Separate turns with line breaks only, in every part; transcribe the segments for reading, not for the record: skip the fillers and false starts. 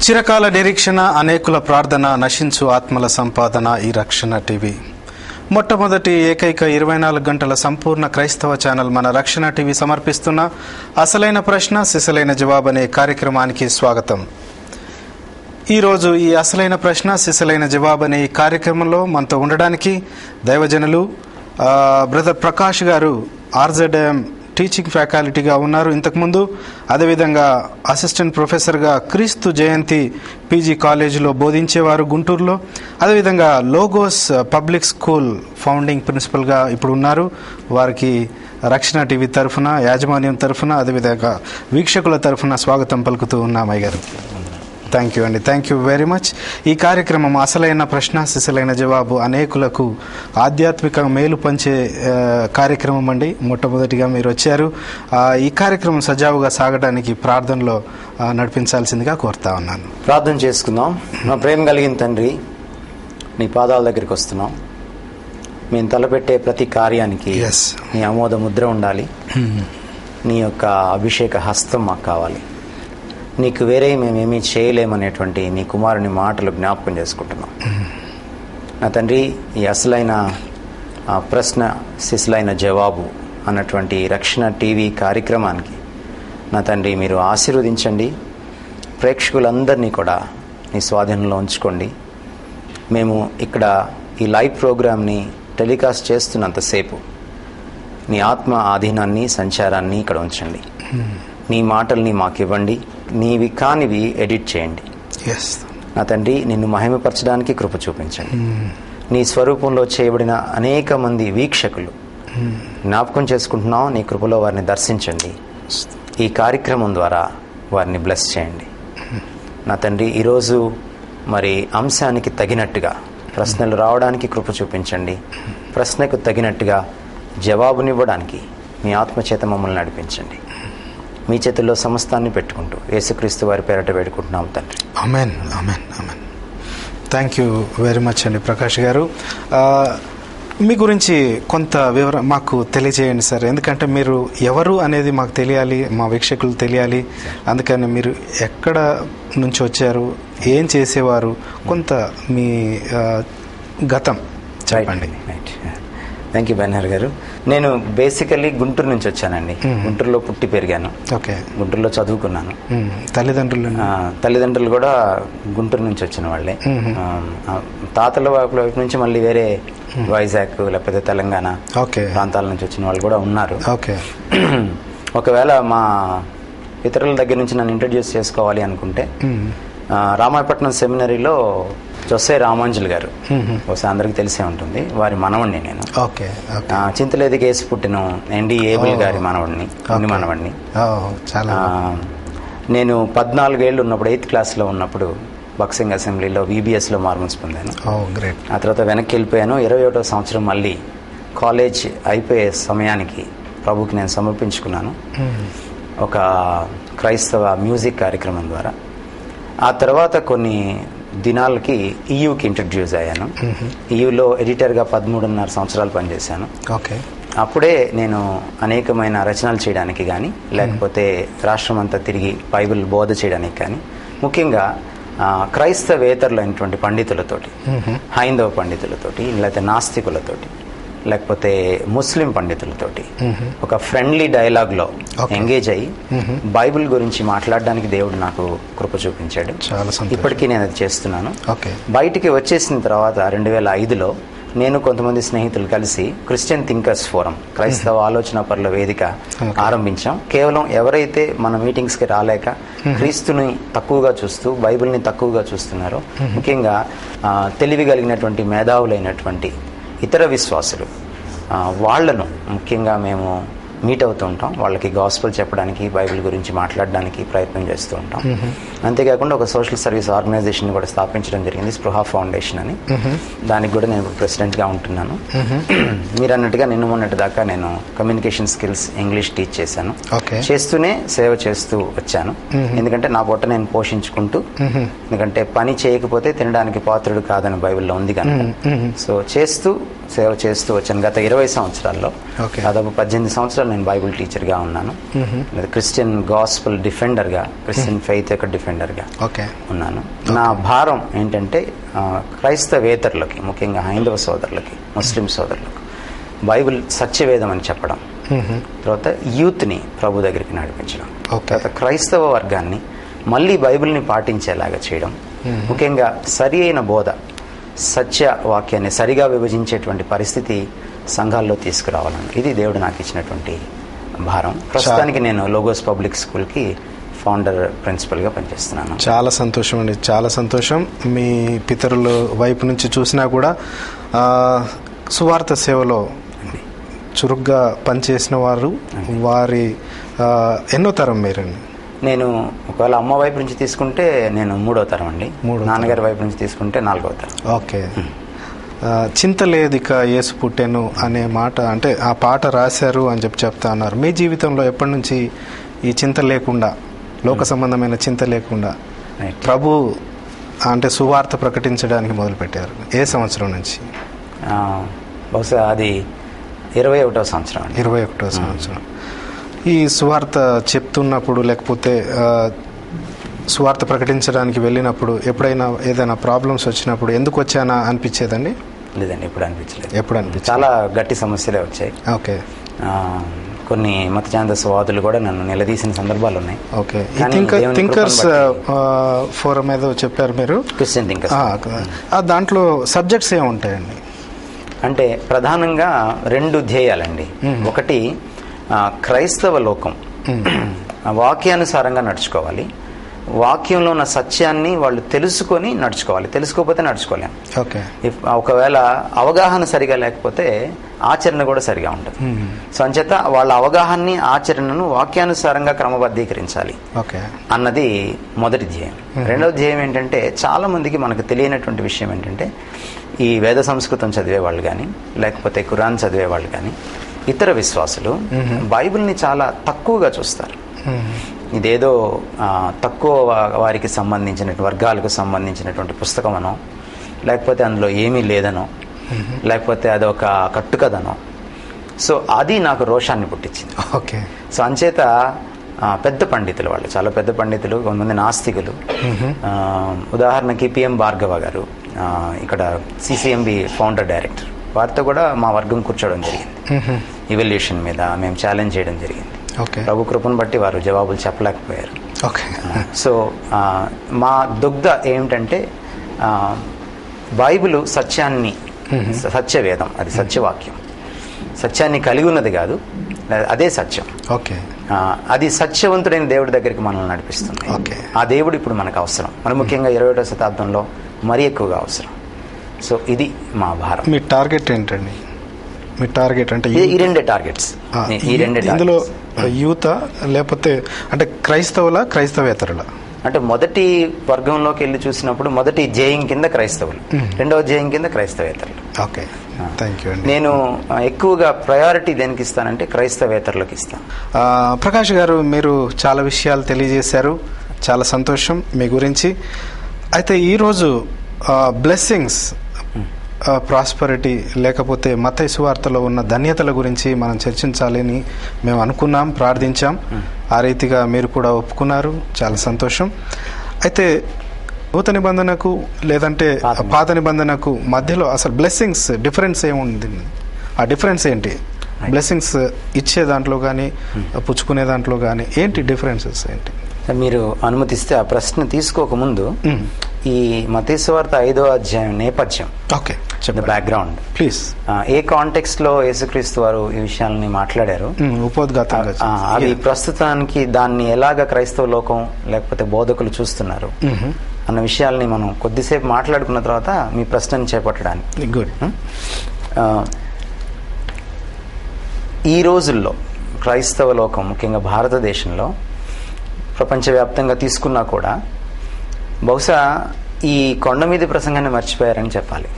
చిరకాల నిరీక్షణ, అనేకుల ప్రార్థన, నశించు ఆత్మల సంపాదన ఈ రక్షణ టీవీ. మొట్టమొదటి ఏకైక 24 గంటల సంపూర్ణ క్రైస్తవ ఛానల్ మన రక్షణ టీవీ సమర్పిస్తున్న అసలైన ప్రశ్న సిసలైన జవాబు అనే కార్యక్రమానికి స్వాగతం. ఈరోజు ఈ అసలైన ప్రశ్న సిసలైన జవాబు అనే ఈ కార్యక్రమంలో మనతో ఉండడానికి దైవజనులు బ్రదర్ ప్రకాష్ గారు RZM టీచింగ్ ఫ్యాకల్టీగా ఉన్నారు. ఇంతకుముందు అదేవిధంగా అసిస్టెంట్ ప్రొఫెసర్గా క్రీస్తు జయంతి PG కాలేజీలో బోధించేవారు గుంటూరులో. అదేవిధంగా లోగోస్ పబ్లిక్ స్కూల్ ఫౌండింగ్ ప్రిన్సిపల్గా ఇప్పుడు ఉన్నారు. వారికి రక్షణ టీవీ తరఫున, యాజమాన్యం తరఫున, అదేవిధంగా వీక్షకుల తరఫున స్వాగతం పలుకుతూ ఉన్నాం అయ్య గారు. థ్యాంక్ యూ అండి, థ్యాంక్ యూ వెరీ మచ్. ఈ కార్యక్రమం అసలైన ప్రశ్న సిసలైన జవాబు అనేకులకు ఆధ్యాత్మిక మేలు పంచే కార్యక్రమం అండి. మొట్టమొదటిగా మీరు వచ్చారు. ఈ కార్యక్రమం సజావుగా సాగడానికి ప్రార్థనలో నడిపించాల్సిందిగా కోరుతా ఉన్నాను.
ప్రార్థన చేసుకుందాం. మా ప్రేమ కలిగిన తండ్రి, నీ పాదాల దగ్గరికి వస్తున్నాం. మేము తలపెట్టే ప్రతి కార్యానికి నీ ఆమోద ముద్ర ఉండాలి. నీ యొక్క అభిషేక హస్తం మాకు కావాలి. నీకు వేరే మేమేమీ చేయలేమనేటువంటి నీ కుమారుని మాటలు జ్ఞాపకం చేసుకుంటున్నాం. నా తండ్రి, ఈ అసలైన ప్రశ్న సిసలైన జవాబు అన్నటువంటి రక్షణ టీవీ కార్యక్రమానికి నా తండ్రి మీరు ఆశీర్వదించండి. ప్రేక్షకులందరినీ కూడా నీ స్వాధీనంలో ఉంచుకోండి. మేము ఇక్కడ ఈ లైవ్ ప్రోగ్రామ్ని టెలికాస్ట్ చేస్తున్నంతసేపు నీ ఆత్మ ఆధీనాన్ని, సంచారాన్ని ఇక్కడ ఉంచండి. నీ మాటల్ని మాకు ఇవ్వండి. నీవి కానివి ఎడిట్ చేయండి. నా తండ్రి, నిన్ను మహిమపరచడానికి కృప చూపించండి. నీ స్వరూపంలో చేయబడిన అనేక మంది వీక్షకులు జ్ఞాపకం చేసుకుంటున్నాం. నీ కృపలో వారిని దర్శించండి. ఈ కార్యక్రమం ద్వారా వారిని బ్లెస్ చేయండి. నా తండ్రి, ఈరోజు మరి అంశానికి తగినట్టుగా ప్రశ్నలు రావడానికి కృప చూపించండి. ప్రశ్నకు తగినట్టుగా జవాబునివ్వడానికి మీ ఆత్మచేత మమ్మల్ని నడిపించండి. మీ చేతుల్లో సమస్తాన్ని పెట్టుకుంటూ యేసుక్రీస్తు వారి పేరట వేడుకుంటున్నాం తండ్రి.
Amen, amen, amen. Thank you very much అండి ప్రకాష్ గారు. మీ గురించి కొంత వివరం మాకు తెలియజేయండి సార్. ఎందుకంటే మీరు ఎవరు అనేది మాకు తెలియాలి, మా వీక్షకులు తెలియాలి. అందుకని మీరు ఎక్కడ నుంచి వచ్చారు, ఏం చేసేవారు, కొంత మీ గతం చెప్పండి.
థ్యాంక్ యూ బెనర్ గారు. నేను బేసికల్లీ గుంటూరు నుంచి వచ్చానండి. గుంటూరులో పుట్టి పెరిగాను.
ఓకే.
గుంటూరులో చదువుకున్నాను.
తల్లిదండ్రులు
కూడా గుంటూరు నుంచి వచ్చిన వాళ్ళే. తాతల వైపు నుంచి మళ్ళీ వేరే వైజాగ్ లేకపోతే తెలంగాణ ప్రాంతాల నుంచి వచ్చిన వాళ్ళు కూడా ఉన్నారు.
ఓకే.
ఒకవేళ మా ఇతరుల దగ్గర నుంచి నన్ను ఇంట్రడ్యూస్ చేసుకోవాలి అనుకుంటే రామాయపట్నం సెమినరీలో జొస్సే రామాంజులు గారు, బహుశా అందరికి తెలిసే ఉంటుంది, వారి మనవణ్ణి నేను. చింతలేది కేసు పుట్టిన ND ఏబుల్ గారి మనవణ్ణి. నేను 14 ఏళ్ళు ఉన్నప్పుడు 8th క్లాస్లో ఉన్నప్పుడు బాక్సింగ్ అసెంబ్లీలో VBSలో మార్మల్స్ పొందాను. ఆ తర్వాత వెనక్కి వెళ్ళిపోయాను. 21వ సంవత్సరం మళ్ళీ కాలేజ్ అయిపోయే సమయానికి ప్రభుకి నేను సమర్పించుకున్నాను ఒక క్రైస్తవ మ్యూజిక్ కార్యక్రమం ద్వారా. ఆ తర్వాత కొన్ని దినాలకి EUకి ఇంట్రడ్యూస్ అయ్యాను. EUలో ఎడిటర్గా 13.5 సంవత్సరాలు పనిచేశాను. అప్పుడే నేను అనేకమైన రచనలు చేయడానికి కానీ, లేకపోతే రాష్ట్రం అంతా తిరిగి బైబిల్ బోధ చేయడానికి కానీ, ముఖ్యంగా క్రైస్తవేతరులైనటువంటి పండితులతోటి, హైందవ పండితులతోటి, లేకపోతే నాస్తికులతోటి, లేకపోతే ముస్లిం పండితులతోటి ఒక ఫ్రెండ్లీ డైలాగ్లో ఎంగేజ్ అయ్యి బైబిల్ గురించి మాట్లాడడానికి దేవుడు నాకు కృప చూపించాడు. ఇప్పటికీ నేను అది చేస్తున్నాను. బయటికి వచ్చేసిన తర్వాత 2005లో నేను కొంతమంది స్నేహితులు కలిసి క్రిస్టియన్ థింకర్స్ ఫోరం, క్రైస్తవ ఆలోచన పరుల వేదిక ఆరంభించాం. కేవలం ఎవరైతే మన మీటింగ్స్కి రాలేక క్రీస్తుని తక్కువగా చూస్తూ బైబిల్ని తక్కువగా చూస్తున్నారో, ముఖ్యంగా తెలివి కలిగినటువంటి మేధావులైనటువంటి ఇతర విశ్వాసులు, వాళ్లను ముఖ్యంగా మేము మీట్ అవుతూ ఉంటాం. వాళ్ళకి గాస్పెల్ చెప్పడానికి, బైబిల్ గురించి మాట్లాడడానికి ప్రయత్నం చేస్తూ ఉంటాం. అంతేకాకుండా ఒక సోషల్ సర్వీస్ ఆర్గనైజేషన్ కూడా స్థాపించడం జరిగింది, స్పృహ ఫౌండేషన్ అని. దానికి కూడా నేను ప్రెసిడెంట్గా ఉంటున్నాను. మీరు అన్నట్టుగా మొన్నటి దాకా నేను కమ్యూనికేషన్ స్కిల్స్, ఇంగ్లీష్ టీచ్ చేశాను. చేస్తూనే సేవ చేస్తూ వచ్చాను. ఎందుకంటే నా పొట్ట నేను పోషించుకుంటూ, ఎందుకంటే పని చేయకపోతే తినడానికి పాత్రుడు కాదని బైబిల్లో ఉంది కనుక. సో చేస్తూ సేవ చేస్తూ వచ్చాను. గత 20 సంవత్సరాల్లో దాదాపు 18 సంవత్సరాలు నేను బైబిల్ టీచర్గా ఉన్నాను. లేదా క్రిస్టియన్ గాస్పుల్ డిఫెండర్గా, క్రిస్టియన్ ఫెయిత్ యొక్క డిఫెండర్గా ఉన్నాను. నా భారం ఏంటంటే క్రైస్తవేతరులకి, ముఖ్యంగా హైందవ సోదరులకి, ముస్లిం సోదరులకు బైబిల్ సత్యవేదం అని చెప్పడం, తర్వాత యూత్ని ప్రభు దగ్గరికి నడిపించడం, తర్వాత క్రైస్తవ వర్గాన్ని మళ్ళీ బైబిల్ని పాటించేలాగా చేయడం, ముఖ్యంగా సరి అయిన బోధ, సత్య వాక్యాన్ని సరిగా విభజించేటువంటి పరిస్థితి సంఘాల్లో తీసుకురావాలని, ఇది దేవుడు నాకు ఇచ్చినటువంటి భారం. ప్రస్తుతానికి నేను లోగోస్ పబ్లిక్ స్కూల్కి ఫౌండర్ ప్రిన్సిపల్గా పనిచేస్తున్నాను.
చాలా సంతోషం అండి, చాలా సంతోషం. మీ పితరుల వైపు నుంచి చూసినా కూడా సువార్త సేవలో చురుగ్గా పనిచేసిన వారు, వారి ఎన్నో తరం మీరండి?
నేను ఒకవేళ అమ్మ వైపు నుంచి తీసుకుంటే నేను 3వ తరం అండి. నాన్నగారి వైపు నుంచి తీసుకుంటే 4వ తరం.
ఓకే. చింత లేదిక యేసు పుట్టెను అనే మాట, అంటే ఆ పాట రాశారు అని చెప్తా ఉన్నారు. మీ జీవితంలో ఎప్పటి నుంచి ఈ చింత లేకుండా, లోక సంబంధమైన చింత లేకుండా ప్రభు అంటే సువార్త ప్రకటించడానికి మొదలుపెట్టారు? ఏ సంవత్సరం నుంచి?
బహుశా అది 21వ సంవత్సరం.
21వ సంవత్సరం. ఈ సువార్త చెప్తున్నప్పుడు, లేకపోతే సువార్త ప్రకటించడానికి వెళ్ళినప్పుడు ఎప్పుడైనా ఏదైనా ప్రాబ్లమ్స్ వచ్చినప్పుడు ఎందుకు వచ్చానా అనిపించేదండి?
లేదండి, ఎప్పుడు అనిపించలేదు.
ఎప్పుడు అనిపించలేదు?
చాలా గట్టి సమస్యలే వచ్చాయి.
ఓకే.
కొన్ని మతఛాందసవాదులు కూడా నన్ను నిలదీసిన సందర్భాలు ఉన్నాయి.
ఓకే. థింకర్స్ ఫోరం ఏదో చెప్పారు మీరు,
క్రిస్టియన్ థింకర్స్.
దాంట్లో సబ్జెక్ట్స్ ఏముంటాయండి?
అంటే ప్రధానంగా 2 ధ్యేయాలండి. ఒకటి క్రైస్తవ లోకం వాక్యానుసారంగా నడుచుకోవాలి, వాక్యంలో ఉన్న సత్యాన్ని వాళ్ళు తెలుసుకొని నడుచుకోవాలి, తెలుసుకోకపోతే నడుచుకోలేం.
ఓకే.
ఒకవేళ అవగాహన సరిగా లేకపోతే ఆచరణ కూడా సరిగా ఉంటుంది. సో అంచేత వాళ్ళ అవగాహనని, ఆచరణను వాక్యానుసారంగా క్రమబద్ధీకరించాలి అన్నది మొదటి ధ్యేయం. రెండవ ధ్యేయం ఏంటంటే, చాలా మందికి మనకు తెలియనటువంటి విషయం ఏంటంటే, ఈ వేద సంస్కృతం చదివే వాళ్ళు కానీ, లేకపోతే ఖురాన్ చదివే వాళ్ళు కానీ, ఇతర విశ్వాసులు బైబిల్ని చాలా తక్కువగా చూస్తారు. ఇదేదో తక్కువ వారికి సంబంధించిన వర్గాలకు సంబంధించినటువంటి పుస్తకమనో, లేకపోతే అందులో ఏమీ లేదనో, లేకపోతే అదొక కట్టుకథనో. సో అది నాకు రోషాన్ని పుట్టించింది.
ఓకే.
సో అంచేత పెద్ద పండితులు, వాళ్ళు చాలా పెద్ద పండితులు, కొంతమంది నాస్తికులు, ఉదాహరణకి పిఎం భార్గవ గారు, ఇక్కడ సిసిఎంబి ఫౌండర్ డైరెక్టర్, వారితో కూడా మా వర్గం కూర్చోవడం జరిగింది. ఇవల్యూషన్ మీద మేము ఛాలెంజ్ చేయడం జరిగింది. ప్రభు కృపను బట్టి వారు జవాబులు చెప్పలేకపోయారు. సో మా దుగ్ధ ఏమిటంటే, బైబిలు సత్యాన్ని, సత్యవేదం, అది సత్యవాక్యం, సత్యాన్ని కలిగి ఉన్నది కాదు, అదే సత్యం.
ఓకే.
అది సత్యవంతుడైన దేవుడి దగ్గరికి మనల్ని నడిపిస్తుంది. ఆ దేవుడు ఇప్పుడు మనకు అవసరం, మరి ముఖ్యంగా 21వ శతాబ్దంలో మరీ ఎక్కువగా అవసరం. సో ఇది మా భారం.
మీ టార్గెట్ ఏంటండి? మీ టార్గెట్ అంటే
ఈ 2 టార్గెట్స్.
ఇందులో యూత, లేకపోతే అంటే క్రైస్తవుల, క్రైస్తవేతరుల?
అంటే మొదటి వర్గంలోకి వెళ్ళి చూసినప్పుడు మొదటి ధ్యేయం కింద క్రైస్తవులు, రెండవ ధ్యేయం కింద క్రైస్తవేతరులు.
ఓకే, థ్యాంక్ యూ అండి.
నేను ఎక్కువగా ప్రయారిటీ దేనికి ఇస్తానంటే క్రైస్తవేతరులకు ఇస్తాను.
ప్రకాష్ గారు, మీరు చాలా విషయాలు తెలియజేశారు, చాలా సంతోషం మీ గురించి. అయితే ఈరోజు బ్లెస్సింగ్స్, ప్రాస్పరిటీ, లేకపోతే మత్తయి సువార్తలో ఉన్న ధన్యతల గురించి మనం చర్చించాలని మేము అనుకున్నాం, ప్రార్థించాం. ఆ రీతిగా మీరు కూడా ఒప్పుకున్నారు, చాలా సంతోషం. అయితే నూతన నిబంధనకు లేదంటే పాత నిబంధనకు మధ్యలో అసలు బ్లెస్సింగ్స్ డిఫరెన్స్ ఏముంది? ఆ డిఫరెన్స్ ఏంటి? బ్లెస్సింగ్స్ ఇచ్చే దాంట్లో కానీ పుచ్చుకునే దాంట్లో కానీ ఏంటి డిఫరెన్సెస్ ఏంటి?
మీరు అనుమతిస్తే ఆ ప్రశ్న తీసుకోకముందు ఈ మత్తయి సువార్త 5వ అధ్యాయం నేపథ్యం,
okay,
background
please.
A context లో యేసుక్రీస్తు వారు ఈ విషయాలని మాట్లాడారు,
ఉపోద్ఘాతంగా
అవి ప్రస్తుతానికి దాన్ని ఎలాగ క్రైస్తవ లోకం లేకపోతే బోధకులు చూస్తున్నారు అన్న విషయాల్ని మనం కొద్దిసేపు మాట్లాడుకున్న తర్వాత మీ ప్రశ్నని చేపట్టడానికి.
గుడ్.
ఈ రోజుల్లో క్రైస్తవ లోకం, ముఖ్యంగా భారతదేశంలో, ప్రపంచవ్యాప్తంగా తీసుకున్నా కూడా బహుశా ఈ కొండ మీద ప్రసంగాన్ని మర్చిపోయారని చెప్పాలి.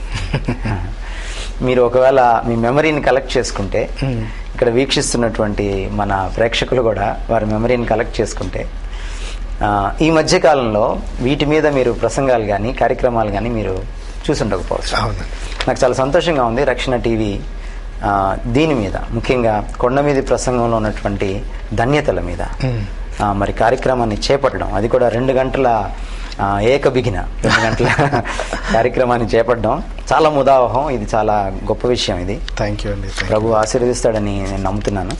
మీరు ఒకవేళ మీ మెమరీని కలెక్ట్ చేసుకుంటే, ఇక్కడ వీక్షిస్తున్నటువంటి మన ప్రేక్షకులు కూడా వారి మెమరీని కలెక్ట్ చేసుకుంటే, ఈ మధ్యకాలంలో వీటి మీద మీరు ప్రసంగాలు కానీ కార్యక్రమాలు కానీ మీరు చూసుండకపోవచ్చు. నాకు చాలా సంతోషంగా ఉంది రక్షణ టీవీ దీని మీద, ముఖ్యంగా కొండ మీది ప్రసంగంలో ఉన్నటువంటి ధన్యతల మీద మరి కార్యక్రమాన్ని చేపట్టడం, అది కూడా 2 గంటల ఏకబిగిన 2 గంటల కార్యక్రమాన్ని చేపట్టడం చాలా ముదావహం. ఇది చాలా గొప్ప విషయం. ఇది
థ్యాంక్ యూ అండి.
ప్రభు ఆశీర్వదిస్తాడని నేను నమ్ముతున్నాను.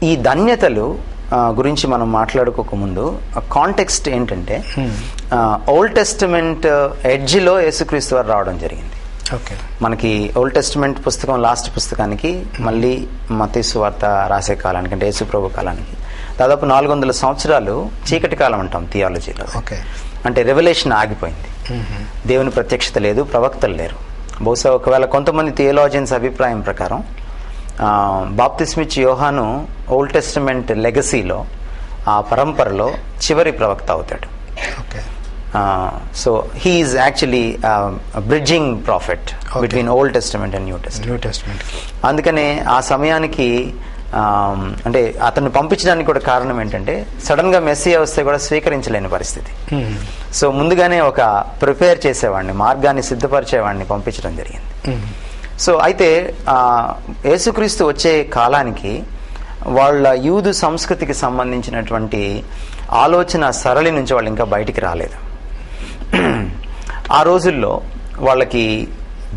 ఈ ధన్యతలు గురించి మనం మాట్లాడుకోకముందు కాంటెక్స్ట్ ఏంటంటే, ఓల్డ్ టెస్టమెంట్ ఎడ్జ్లో యేసుక్రీస్తు వారు రావడం జరిగింది. మనకి ఓల్డ్ టెస్టమెంట్ పుస్తకం లాస్ట్ పుస్తకానికి మళ్ళీ మత్తయి సువార్త రాసే కాలానికి, అంటే యేసు ప్రభు కాలానికి దాదాపు 400 సంవత్సరాలు చీకటి కాలం అంటాం థియాలజీలో. అంటే రెవల్యూషన్ ఆగిపోయింది, దేవుని ప్రత్యక్షత లేదు, ప్రవక్తలు లేరు. బహుశా ఒకవేళ కొంతమంది థియోలాజియన్స్ అభిప్రాయం ప్రకారం బాప్తిస్మిచ్ యోహాను ఓల్డ్ టెస్టమెంట్ లెగసీలో, ఆ పరంపరలో చివరి ప్రవక్త అవుతాడు. So he is actually bridging profit between old testament and new testament. అందుకనే ఆ సమయానికి అంటే అతన్ని పంపించడానికి కూడా కారణం ఏంటంటే, సడన్ గా మెస్సీ వస్తే కూడా స్వీకరించలేని పరిస్థితి. సో ముందుగానే ఒక ప్రిపేర్ చేసేవాడిని, మార్గాన్ని సిద్ధపరిచేవాడిని పంపించడం జరిగింది. సో అయితే యేసుక్రీస్తు వచ్చే కాలానికి వాళ్ళ యూదు సంస్కృతికి సంబంధించినటువంటి ఆలోచన సరళి నుంచి వాళ్ళు ఇంకా బయటికి రాలేదు. ఆ రోజుల్లో వాళ్ళకి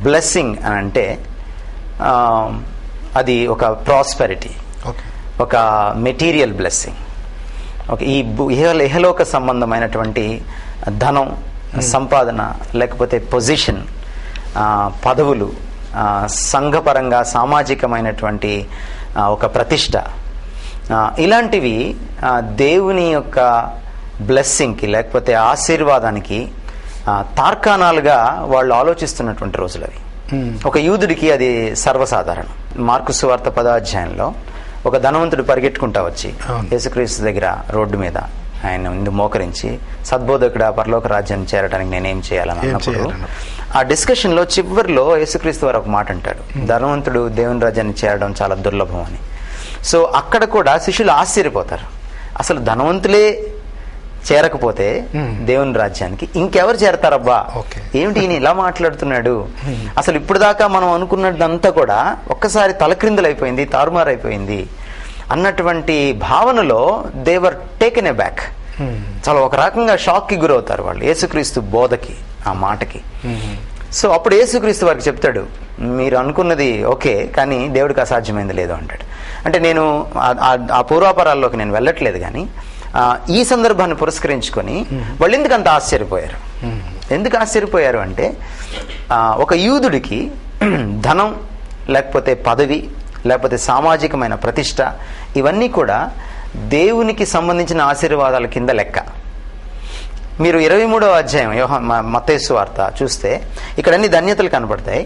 బ్లెస్సింగ్ అని అంటే అది ఒక ప్రాస్పెరిటీ, ఒక మెటీరియల్ బ్లెస్సింగ్, ఈ ఇహలోక సంబంధమైనటువంటి ధనం, సంపాదన, లేకపోతే పొజిషన్, పదవులు, సంఘపరంగా సామాజికమైనటువంటి ఒక ప్రతిష్ట, ఇలాంటివి దేవుని యొక్క బ్లెస్సింగ్కి లేకపోతే ఆశీర్వాదానికి తార్కాణాలుగా వాళ్ళు ఆలోచిస్తున్నటువంటి రోజులు అవి. ఒక యూదుడికి అది సర్వసాధారణం. మార్కు సువార్త 10వ అధ్యాయంలో ఒక ధనవంతుడు పరిగెట్టుకుంటా వచ్చి యేసుక్రీస్తు దగ్గర రోడ్డు మీద ఆయన ముందు మోకరించి, సద్బోధకుడా, పరలోక రాజ్యాన్ని చేరడానికి నేనేం చేయాలని అన్నప్పుడు ఆ డిస్కషన్ లో చివరిలో యేసుక్రీస్తు వారు ఒక మాట అంటాడు, ధనవంతుడు దేవుని రాజ్యాన్ని చేరడం చాలా దుర్లభం అని. సో అక్కడ కూడా శిష్యులు ఆశ్చర్యపోతారు, అసలు ధనవంతులే చేరకపోతే దేవుని రాజ్యానికి ఇంకెవరు చేరతారబ్బా, ఏమిటి ఈయన ఇలా మాట్లాడుతున్నాడు, అసలు ఇప్పుడు దాకా మనం అనుకున్నదంతా కూడా ఒక్కసారి తలక్రిందులైపోయింది, తారుమారైపోయింది అన్నటువంటి భావనలో దేవర్ టేకెన్ ఏ బ్యాక్. చాలా ఒక రకంగా షాక్ కి గురవుతారు వాళ్ళు యేసుక్రీస్తు బోధకి, ఆ మాటకి. సో అప్పుడు యేసుక్రీస్తు వారికి చెప్తాడు, మీరు అనుకున్నది ఓకే, కానీ దేవుడికి అసాధ్యమైంది లేదు అంటాడు. అంటే నేను ఆ పూర్వాపరాల్లోకి నేను వెళ్ళట్లేదు, కానీ ఈ సందర్భాన్ని పురస్కరించుకొని వాళ్ళు ఎందుకు అంత ఆశ్చర్యపోయారు. ఎందుకు ఆశ్చర్యపోయారు అంటే, ఒక యూదుడికి ధనం, లేకపోతే పదవి, లేకపోతే సామాజికమైన ప్రతిష్ట, ఇవన్నీ కూడా దేవునికి సంబంధించిన ఆశీర్వాదాల కింద లెక్క. మీరు 23వ అధ్యాయం మత్తయి సువార్త చూస్తే ఇక్కడ అన్ని ధన్యతలు కనపడతాయి.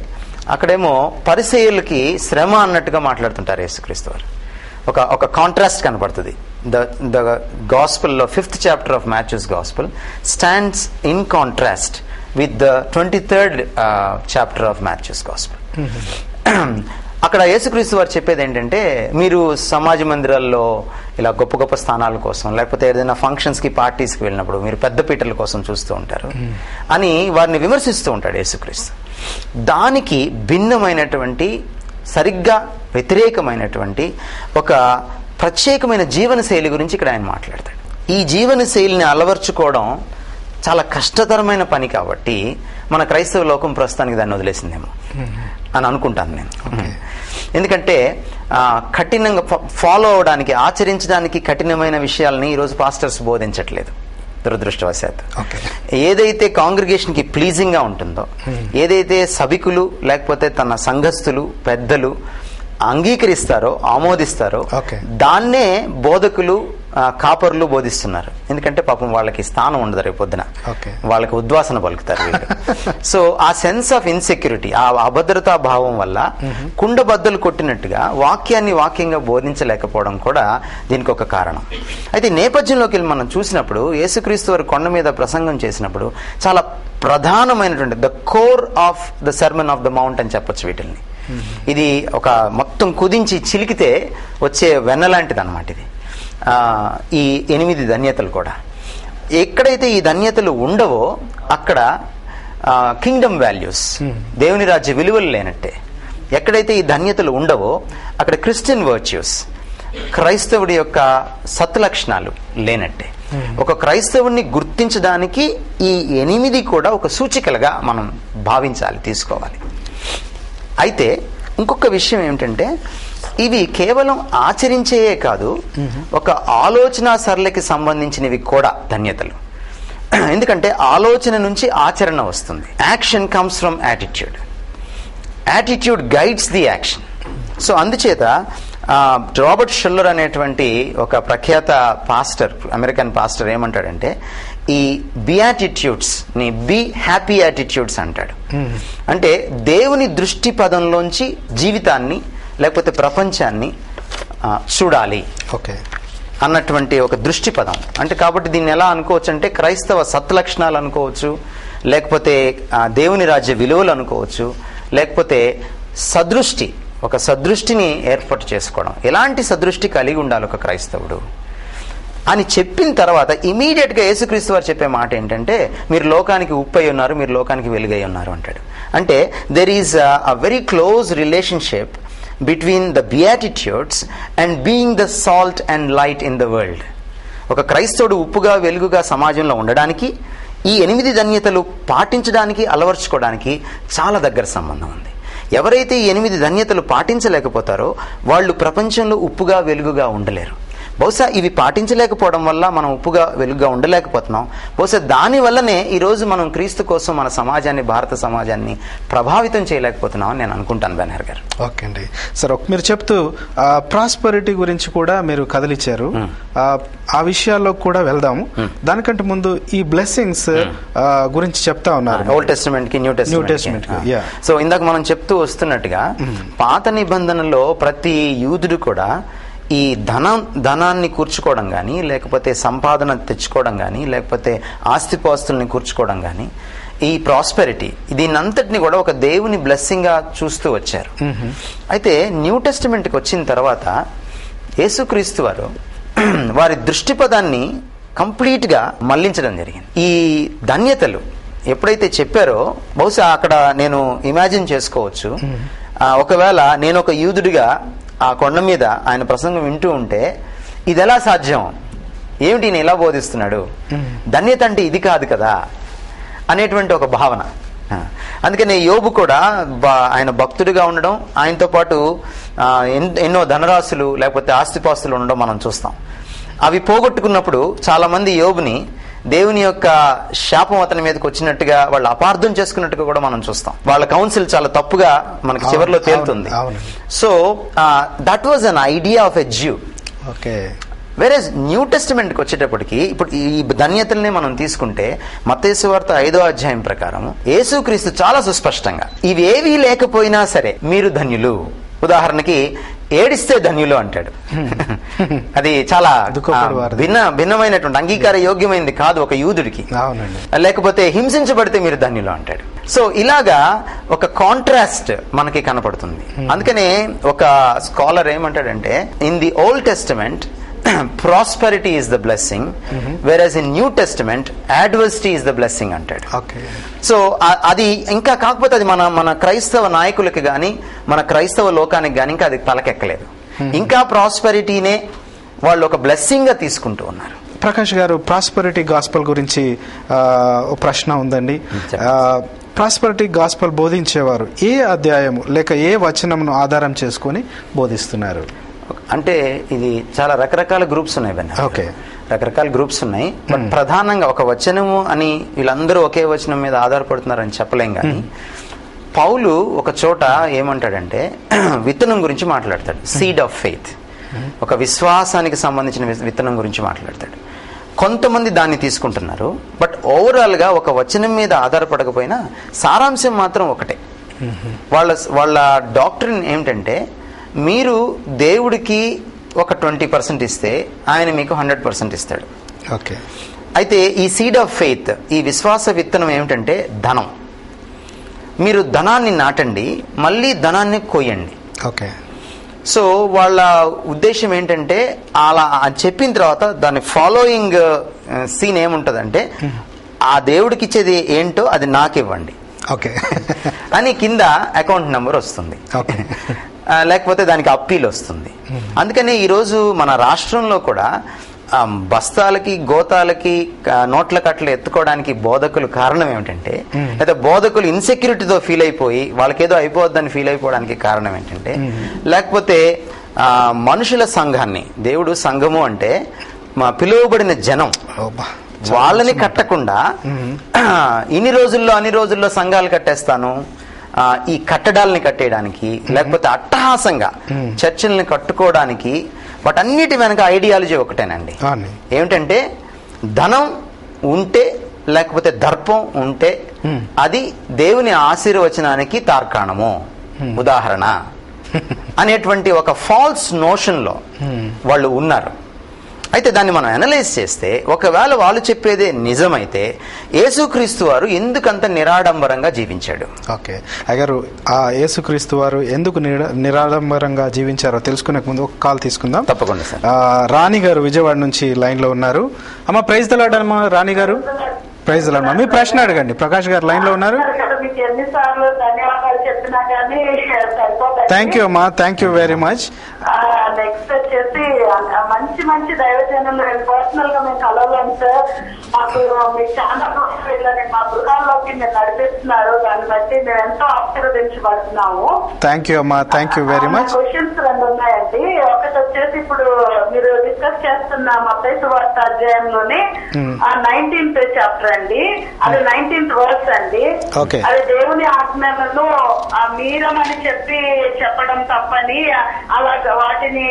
అక్కడేమో పరిసయ్యులకి శ్రమ అన్నట్టుగా మాట్లాడుతుంటారు యేసుక్రీస్తు వారు. ఒక కాంట్రాస్ట్ కనపడుతుంది. ద గాస్పుల్లో 5th chapter of Matthew's Gospel stands in contrast with the 23rd chapter of Matthew's Gospel. అక్కడ యేసుక్రీస్తు వారు చెప్పేది ఏంటంటే, మీరు సమాజ మందిరాల్లో ఇలా గొప్ప గొప్ప స్థానాల కోసం, లేకపోతే ఏదైనా ఫంక్షన్స్కి, పార్టీస్కి వెళ్ళినప్పుడు మీరు పెద్ద పీటల కోసం చూస్తూ ఉంటారు అని వారిని విమర్శిస్తూ ఉంటాడు యేసుక్రీస్తు. దానికి భిన్నమైనటువంటి, సరిగ్గా వ్యతిరేకమైనటువంటి ఒక ప్రత్యేకమైన జీవన శైలి గురించి ఇక్కడ ఆయన మాట్లాడతాడు. ఈ జీవన శైలిని అలవర్చుకోవడం చాలా కష్టతరమైన పని కాబట్టి మన క్రైస్తవ లోకం ప్రస్తుతానికి దాన్ని వదిలేసిందేమో అని అనుకుంటాను నేను. ఎందుకంటే కఠినంగా ఫాలో అవడానికి, ఆచరించడానికి కఠినమైన విషయాలని ఈరోజు పాస్టర్స్ బోధించట్లేదు దురదృష్టవశాత్తు. ఏదైతే కాంగ్రిగేషన్ కి ప్లీజింగ్ గా ఉంటుందో, ఏదైతే సభికులు లేకపోతే తన సంఘస్థులు, పెద్దలు అంగీకరిస్తారో, ఆమోదిస్తారో, దాన్నే బోధకులు, కాపరులు బోధిస్తున్నారు. ఎందుకంటే పాపం వాళ్ళకి స్థానం ఉండదు, రేపు పొద్దున వాళ్ళకి ఉద్వాసన పలుకుతారు వీళ్ళు. సో ఆ సెన్స్ ఆఫ్ ఇన్సెక్యూరిటీ, ఆ అభద్రతా భావం వల్ల కుండబద్దలు కొట్టినట్టుగా వాక్యాన్ని వాక్యంగా బోధించలేకపోవడం కూడా దీనికి ఒక కారణం. అయితే నేపథ్యంలోకి వెళ్ళి మనం చూసినప్పుడు యేసుక్రీస్తు వారు కొండ మీద ప్రసంగం చేసినప్పుడు చాలా ప్రధానమైనటువంటి the core of the sermon of the mount అని చెప్పొచ్చు వీటిల్ని. ఇది ఒక మొత్తం కుదించి చిలికితే వచ్చే వెన్న లాంటిది అనమాట ఇది. ఈ 8 ధన్యతలు కూడా ఎక్కడైతే ఈ ధన్యతలు ఉండవో అక్కడ కింగ్డమ్ వాల్యూస్, దేవుని రాజ్య విలువలు లేనట్టే. ఎక్కడైతే ఈ ధన్యతలు ఉండవో అక్కడ క్రిస్టియన్ వర్చ్యూస్, క్రైస్తవుడి యొక్క సత్లక్షణాలు లేనట్టే. ఒక క్రైస్తవుని గుర్తించడానికి ఈ 8 కూడా ఒక సూచికలుగా మనం భావించాలి, తీసుకోవాలి. అయితే ఇంకొక విషయం ఏమిటంటే, ఇవి కేవలం ఆచరించేయే కాదు, ఒక ఆలోచన సరళికి సంబంధించినవి కూడా ధన్యతలు. ఎందుకంటే ఆలోచన నుంచి ఆచరణ వస్తుంది. Action comes from attitude, attitude guides the action. So అందుచేత రాబర్ట్ షుల్లర్ అనేటువంటి ఒక ప్రఖ్యాత పాస్టర్, అమెరికన్ పాస్టర్ ఏమంటాడంటే, ఈ బియాటిట్యూడ్స్ ని బి హ్యాపీ యాటిట్యూడ్స్ అంటాడు. అంటే దేవుని దృష్టి పదంలోంచి జీవితాన్ని లేకపోతే ప్రపంచాన్ని చూడాలి అన్నటువంటి ఒక దృష్టి పదం. అంటే కాబట్టి దీన్ని ఎలా అనుకోవచ్చు అంటే, క్రైస్తవ సత్లక్షణాలు అనుకోవచ్చు, లేకపోతే దేవుని రాజ్య విలువలు అనుకోవచ్చు, లేకపోతే సదృష్టి, ఒక సదృష్టిని ఏర్పాటు చేసుకోవడం. ఎలాంటి సదృష్టి కలిగి ఉండాలి ఒక క్రైస్తవుడు అని చెప్పిన తర్వాత ఇమీడియట్గా యేసుక్రీస్తు వారు చెప్పే మాట ఏంటంటే, మీరు లోకానికి ఉప్పు అయి ఉన్నారు, మీరు లోకానికి వెలుగై ఉన్నారు అంటాడు. అంటే there is a very close relationship between the beatitudes and being the salt and light in the world. ఒక క్రైస్తవుడు ఉప్పుగా వెలుగుగా సమాజంలో ఉండడానికి, ఈ 8 ధన్యతలు పాటించడానికి, అలవర్చుకోవడానికి చాలా దగ్గర సంబంధం ఉంది. ఎవరైతే ఈ 8 ధన్యతలు పాటించలేకపోతారో వాళ్ళు ప్రపంచంలో ఉప్పుగా వెలుగుగా ఉండలేరు. బహుశా ఇవి పాటించలేకపోవడం వల్ల మనం ఉప్పుగా వెలుగుగా ఉండలేకపోతున్నాం. బహుశా దాని వల్లనే ఈరోజు మనం క్రీస్తు కోసం మన సమాజాన్ని, భారత సమాజాన్ని ప్రభావితం చేయలేకపోతున్నాం అని నేను అనుకుంటాను. బెనర్ గారు.
ఓకే అండి. సార్, మీరు చెప్తూ ప్రాస్పరిటీ గురించి కూడా మీరు కదిలిచ్చారు. ఆ విషయాల్లో కూడా వెళ్దాము. దానికంటే ముందు ఈ బ్లెస్సింగ్స్ గురించి చెప్తా ఉన్నారు,
ఓల్డ్ టెస్టమెంట్ కి న్యూ టెస్టమెంట్. సో ఇందాక మనం చెప్తూ వస్తున్నట్టుగా పాత నిబంధనలో ప్రతి యూదుడు కూడా ఈ ధనాన్ని కూర్చుకోవడం కానీ, లేకపోతే సంపాదన తెచ్చుకోవడం కానీ, లేకపోతే ఆస్తిపాస్తుల్ని కూర్చుకోవడం కానీ, ఈ ప్రాస్పెరిటీ, దీనంతటిని కూడా ఒక దేవుని బ్లెస్సింగ్ గా చూస్తూ వచ్చారు. అయితే న్యూ టెస్టిమెంట్కి వచ్చిన తర్వాత యేసుక్రీస్తు వారు వారి దృష్టిపదాన్ని కంప్లీట్ గా మళ్లించడం జరిగింది. ఈ ధన్యతలు ఎప్పుడైతే చెప్పారో, బహుశా అక్కడ నేను ఇమాజిన్ చేసుకోవచ్చు, ఒకవేళ నేను ఒక యూదుడిగా ఆ కొండ మీద ఆయన ప్రసంగం వింటూ ఉంటే, ఇది ఎలా సాధ్యం, ఏమిటి ఈయన ఎలా బోధిస్తున్నాడు, ధన్యత అంటే ఇది కాదు కదా అనేటువంటి ఒక భావన. అందుకని యోబు కూడా ఆయన భక్తుడిగా ఉండడం, ఆయనతో పాటు ఎన్నో ధనరాశులు లేకపోతే ఆస్తిపాస్తులు ఉండడం మనం చూస్తాం. అవి పోగొట్టుకున్నప్పుడు చాలా మంది యోబుని దేవుని యొక్క శాపం అతని మీదకి వచ్చినట్టుగా వాళ్ళు అపార్థం చేసుకున్నట్టుగా కూడా మనం చూస్తాం. వాళ్ళ కౌన్సిల్ చాలా తప్పుగా మనకి చివరిలో తేలుతుంది. So that was an idea of a Jew. Whereas new టెస్టిమెంట్కి వచ్చేటప్పటికి ఇప్పుడు ఈ ధన్యతల్ని మనం తీసుకుంటే, మత్తయి సువార్త 5వ అధ్యాయం ప్రకారం యేసుక్రీస్తు చాలా సుస్పష్టంగా ఇవేవీ లేకపోయినా సరే మీరు ధన్యులు. ఉదాహరణకి ఏడిస్తే ధన్యులు అంటాడు. అది చాలా భిన్నమైనటువంటి అంగీకార యోగ్యమైనది కాదు ఒక యూదుడికి. లేకపోతే హింసించబడితే మీరు ధన్యులు అంటాడు. సో ఇలాగా ఒక కాంట్రాస్ట్ మనకి కనపడుతుంది. అందుకనే ఒక స్కాలర్ ఏమంటాడంటే, in the old testament prosperity is the blessing, whereas in New Testament adversity is the blessing అంటాడు. సో అది ఇంకా కాకపోతే అది మన క్రైస్తవ నాయకులకి కానీ, మన క్రైస్తవ లోకానికి కానీ ఇంకా అది తలకెక్కలేదు. ఇంకా ప్రాస్పెరిటీనే వాళ్ళు ఒక బ్లెస్సింగ్ గా తీసుకుంటూ ఉన్నారు.
ప్రకాష్ గారు, ప్రాస్పెరిటీ గాస్పల్ గురించి ఒక ప్రశ్న ఉందండి. ప్రాస్పెరిటీ గాస్పల్ బోధించేవారు ఏ అధ్యాయము లేక ఏ వచనమును ఆధారం చేసుకొని బోధిస్తున్నారు?
అంటే ఇది చాలా రకరకాల గ్రూప్స్ ఉన్నాయి. రకరకాల గ్రూప్స్ ఉన్నాయి. బట్ ప్రధానంగా ఒక వచనము అని వీళ్ళందరూ ఒకే వచనం మీద ఆధారపడుతున్నారని చెప్పలేం. కానీ పౌలు ఒక చోట ఏమంటాడంటే, విత్తనం గురించి మాట్లాడతాడు. సీడ్ ఆఫ్ ఫెయిత్, ఒక విశ్వాసానికి సంబంధించిన విత్తనం గురించి మాట్లాడతాడు. కొంతమంది దాన్ని తీసుకుంటున్నారు. బట్ ఓవరాల్ గా ఒక వచనం మీద ఆధారపడకపోయినా సారాంశం మాత్రం ఒకటే. వాళ్ళ డాక్ట్రిన్ ఏమిటంటే, మీరు దేవుడికి ఒక 20% ఇస్తే ఆయన మీకు 100% ఇస్తాడు. అయితే ఈ సీడ్ ఆఫ్ ఫెయిత్, ఈ విశ్వాస విత్తనం ఏమిటంటే ధనం. మీరు ధనాన్ని నాటండి, మళ్ళీ ధనాన్ని కోయండి. సో వాళ్ళ ఉద్దేశం ఏంటంటే అలా చెప్పిన తర్వాత దాని ఫాలోయింగ్ సీన్ ఏముంటుందంటే, ఆ దేవుడికి ఇచ్చేది ఏంటో అది నాకు ఇవ్వండి
ఓకే
అని కింద అకౌంట్ నెంబర్ వస్తుంది, లేకపోతే దానికి అప్పీల్ వస్తుంది. అందుకని ఈరోజు మన రాష్ట్రంలో కూడా బస్తాలకి గోతాలకి నోట్ల కట్టలు ఎత్తుకోవడానికి బోధకులు కారణం ఏమిటంటే, లేదా బోధకులు ఇన్సెక్యూరిటీతో ఫీల్ అయిపోయి వాళ్ళకేదో అయిపోద్దని ఫీల్ అయిపోవడానికి కారణం ఏంటంటే, లేకపోతే మనుషుల సంఘాన్ని, దేవుడు సంఘము అంటే మా పిలువబడిన జనం, వాళ్ళని కట్టకుండా అన్ని రోజుల్లో సంఘాలు కట్టేస్తాను, ఈ కట్టడాలని కట్టేయడానికి, లేకపోతే అట్టహాసంగా చర్చిల్ని కట్టుకోవడానికి, వాటన్నిటి వెనక ఐడియాలజీ ఒకటేనండి. ఏమిటంటే ధనం ఉంటే లేకపోతే దర్పం ఉంటే అది దేవుని ఆశీర్వచనానికి తార్కాణము, ఉదాహరణ అనేటువంటి ఒక ఫాల్స్ నోషన్ లో వాళ్ళు ఉన్నారు. అయితే దాన్ని మనం అనలైజ్ చేస్తే, ఒకవేళ వాళ్ళు చెప్పేదే నిజమైతే యేసుక్రీస్తు వారు ఎందుకంత నిరాడంబరంగా జీవించాడు?
ఓకే అయ్యారు, ఆ యేసుక్రీస్తు వారు ఎందుకు నిరాడంబరంగా జీవించారో తెలుసుకునే ముందు ఒక కాల్ తీసుకుందాం.
తప్పకుండా సార్.
రాణి గారు విజయవాడ నుంచి లైన్ లో ఉన్నారు. అమ్మ ప్రైజ్ ద లార్డ్ అమ్మా. రాణి గారు ప్రైజ్ ద లార్డ్ అమ్మా. మీ ప్రశ్న అడగండి. ప్రకాష్ గారు లైన్ లో ఉన్నారు. థ్యాంక్ యూ అమ్మా, thank you very much.
Next వచ్చేసి మంచి మంచి దైవజనులు పర్సనల్ గా మేము కలవలేము సార్. మాకు మీ ఛానల్ మా గృహాల్లోకి మీరు నడిపిస్తున్నారు, దాన్ని బట్టి మేము ఎంతో ఆశీర్వదించబడుతున్నాము.
థ్యాంక్ యూ అమ్మా, thank you very much.
Questions రెండు ఉన్నాయండి. ఒకటి వచ్చేసి ఇప్పుడు మీరు డిస్కస్ చేస్తున్న మత్తయి సువార్త అధ్యాయంలోని 19th చాప్టర్ అండి, అది 19th వర్స్ అండి. అది దేవుని ఆజ్ఞలను మీరమని చెప్పడం తప్పని, అలా వాటిని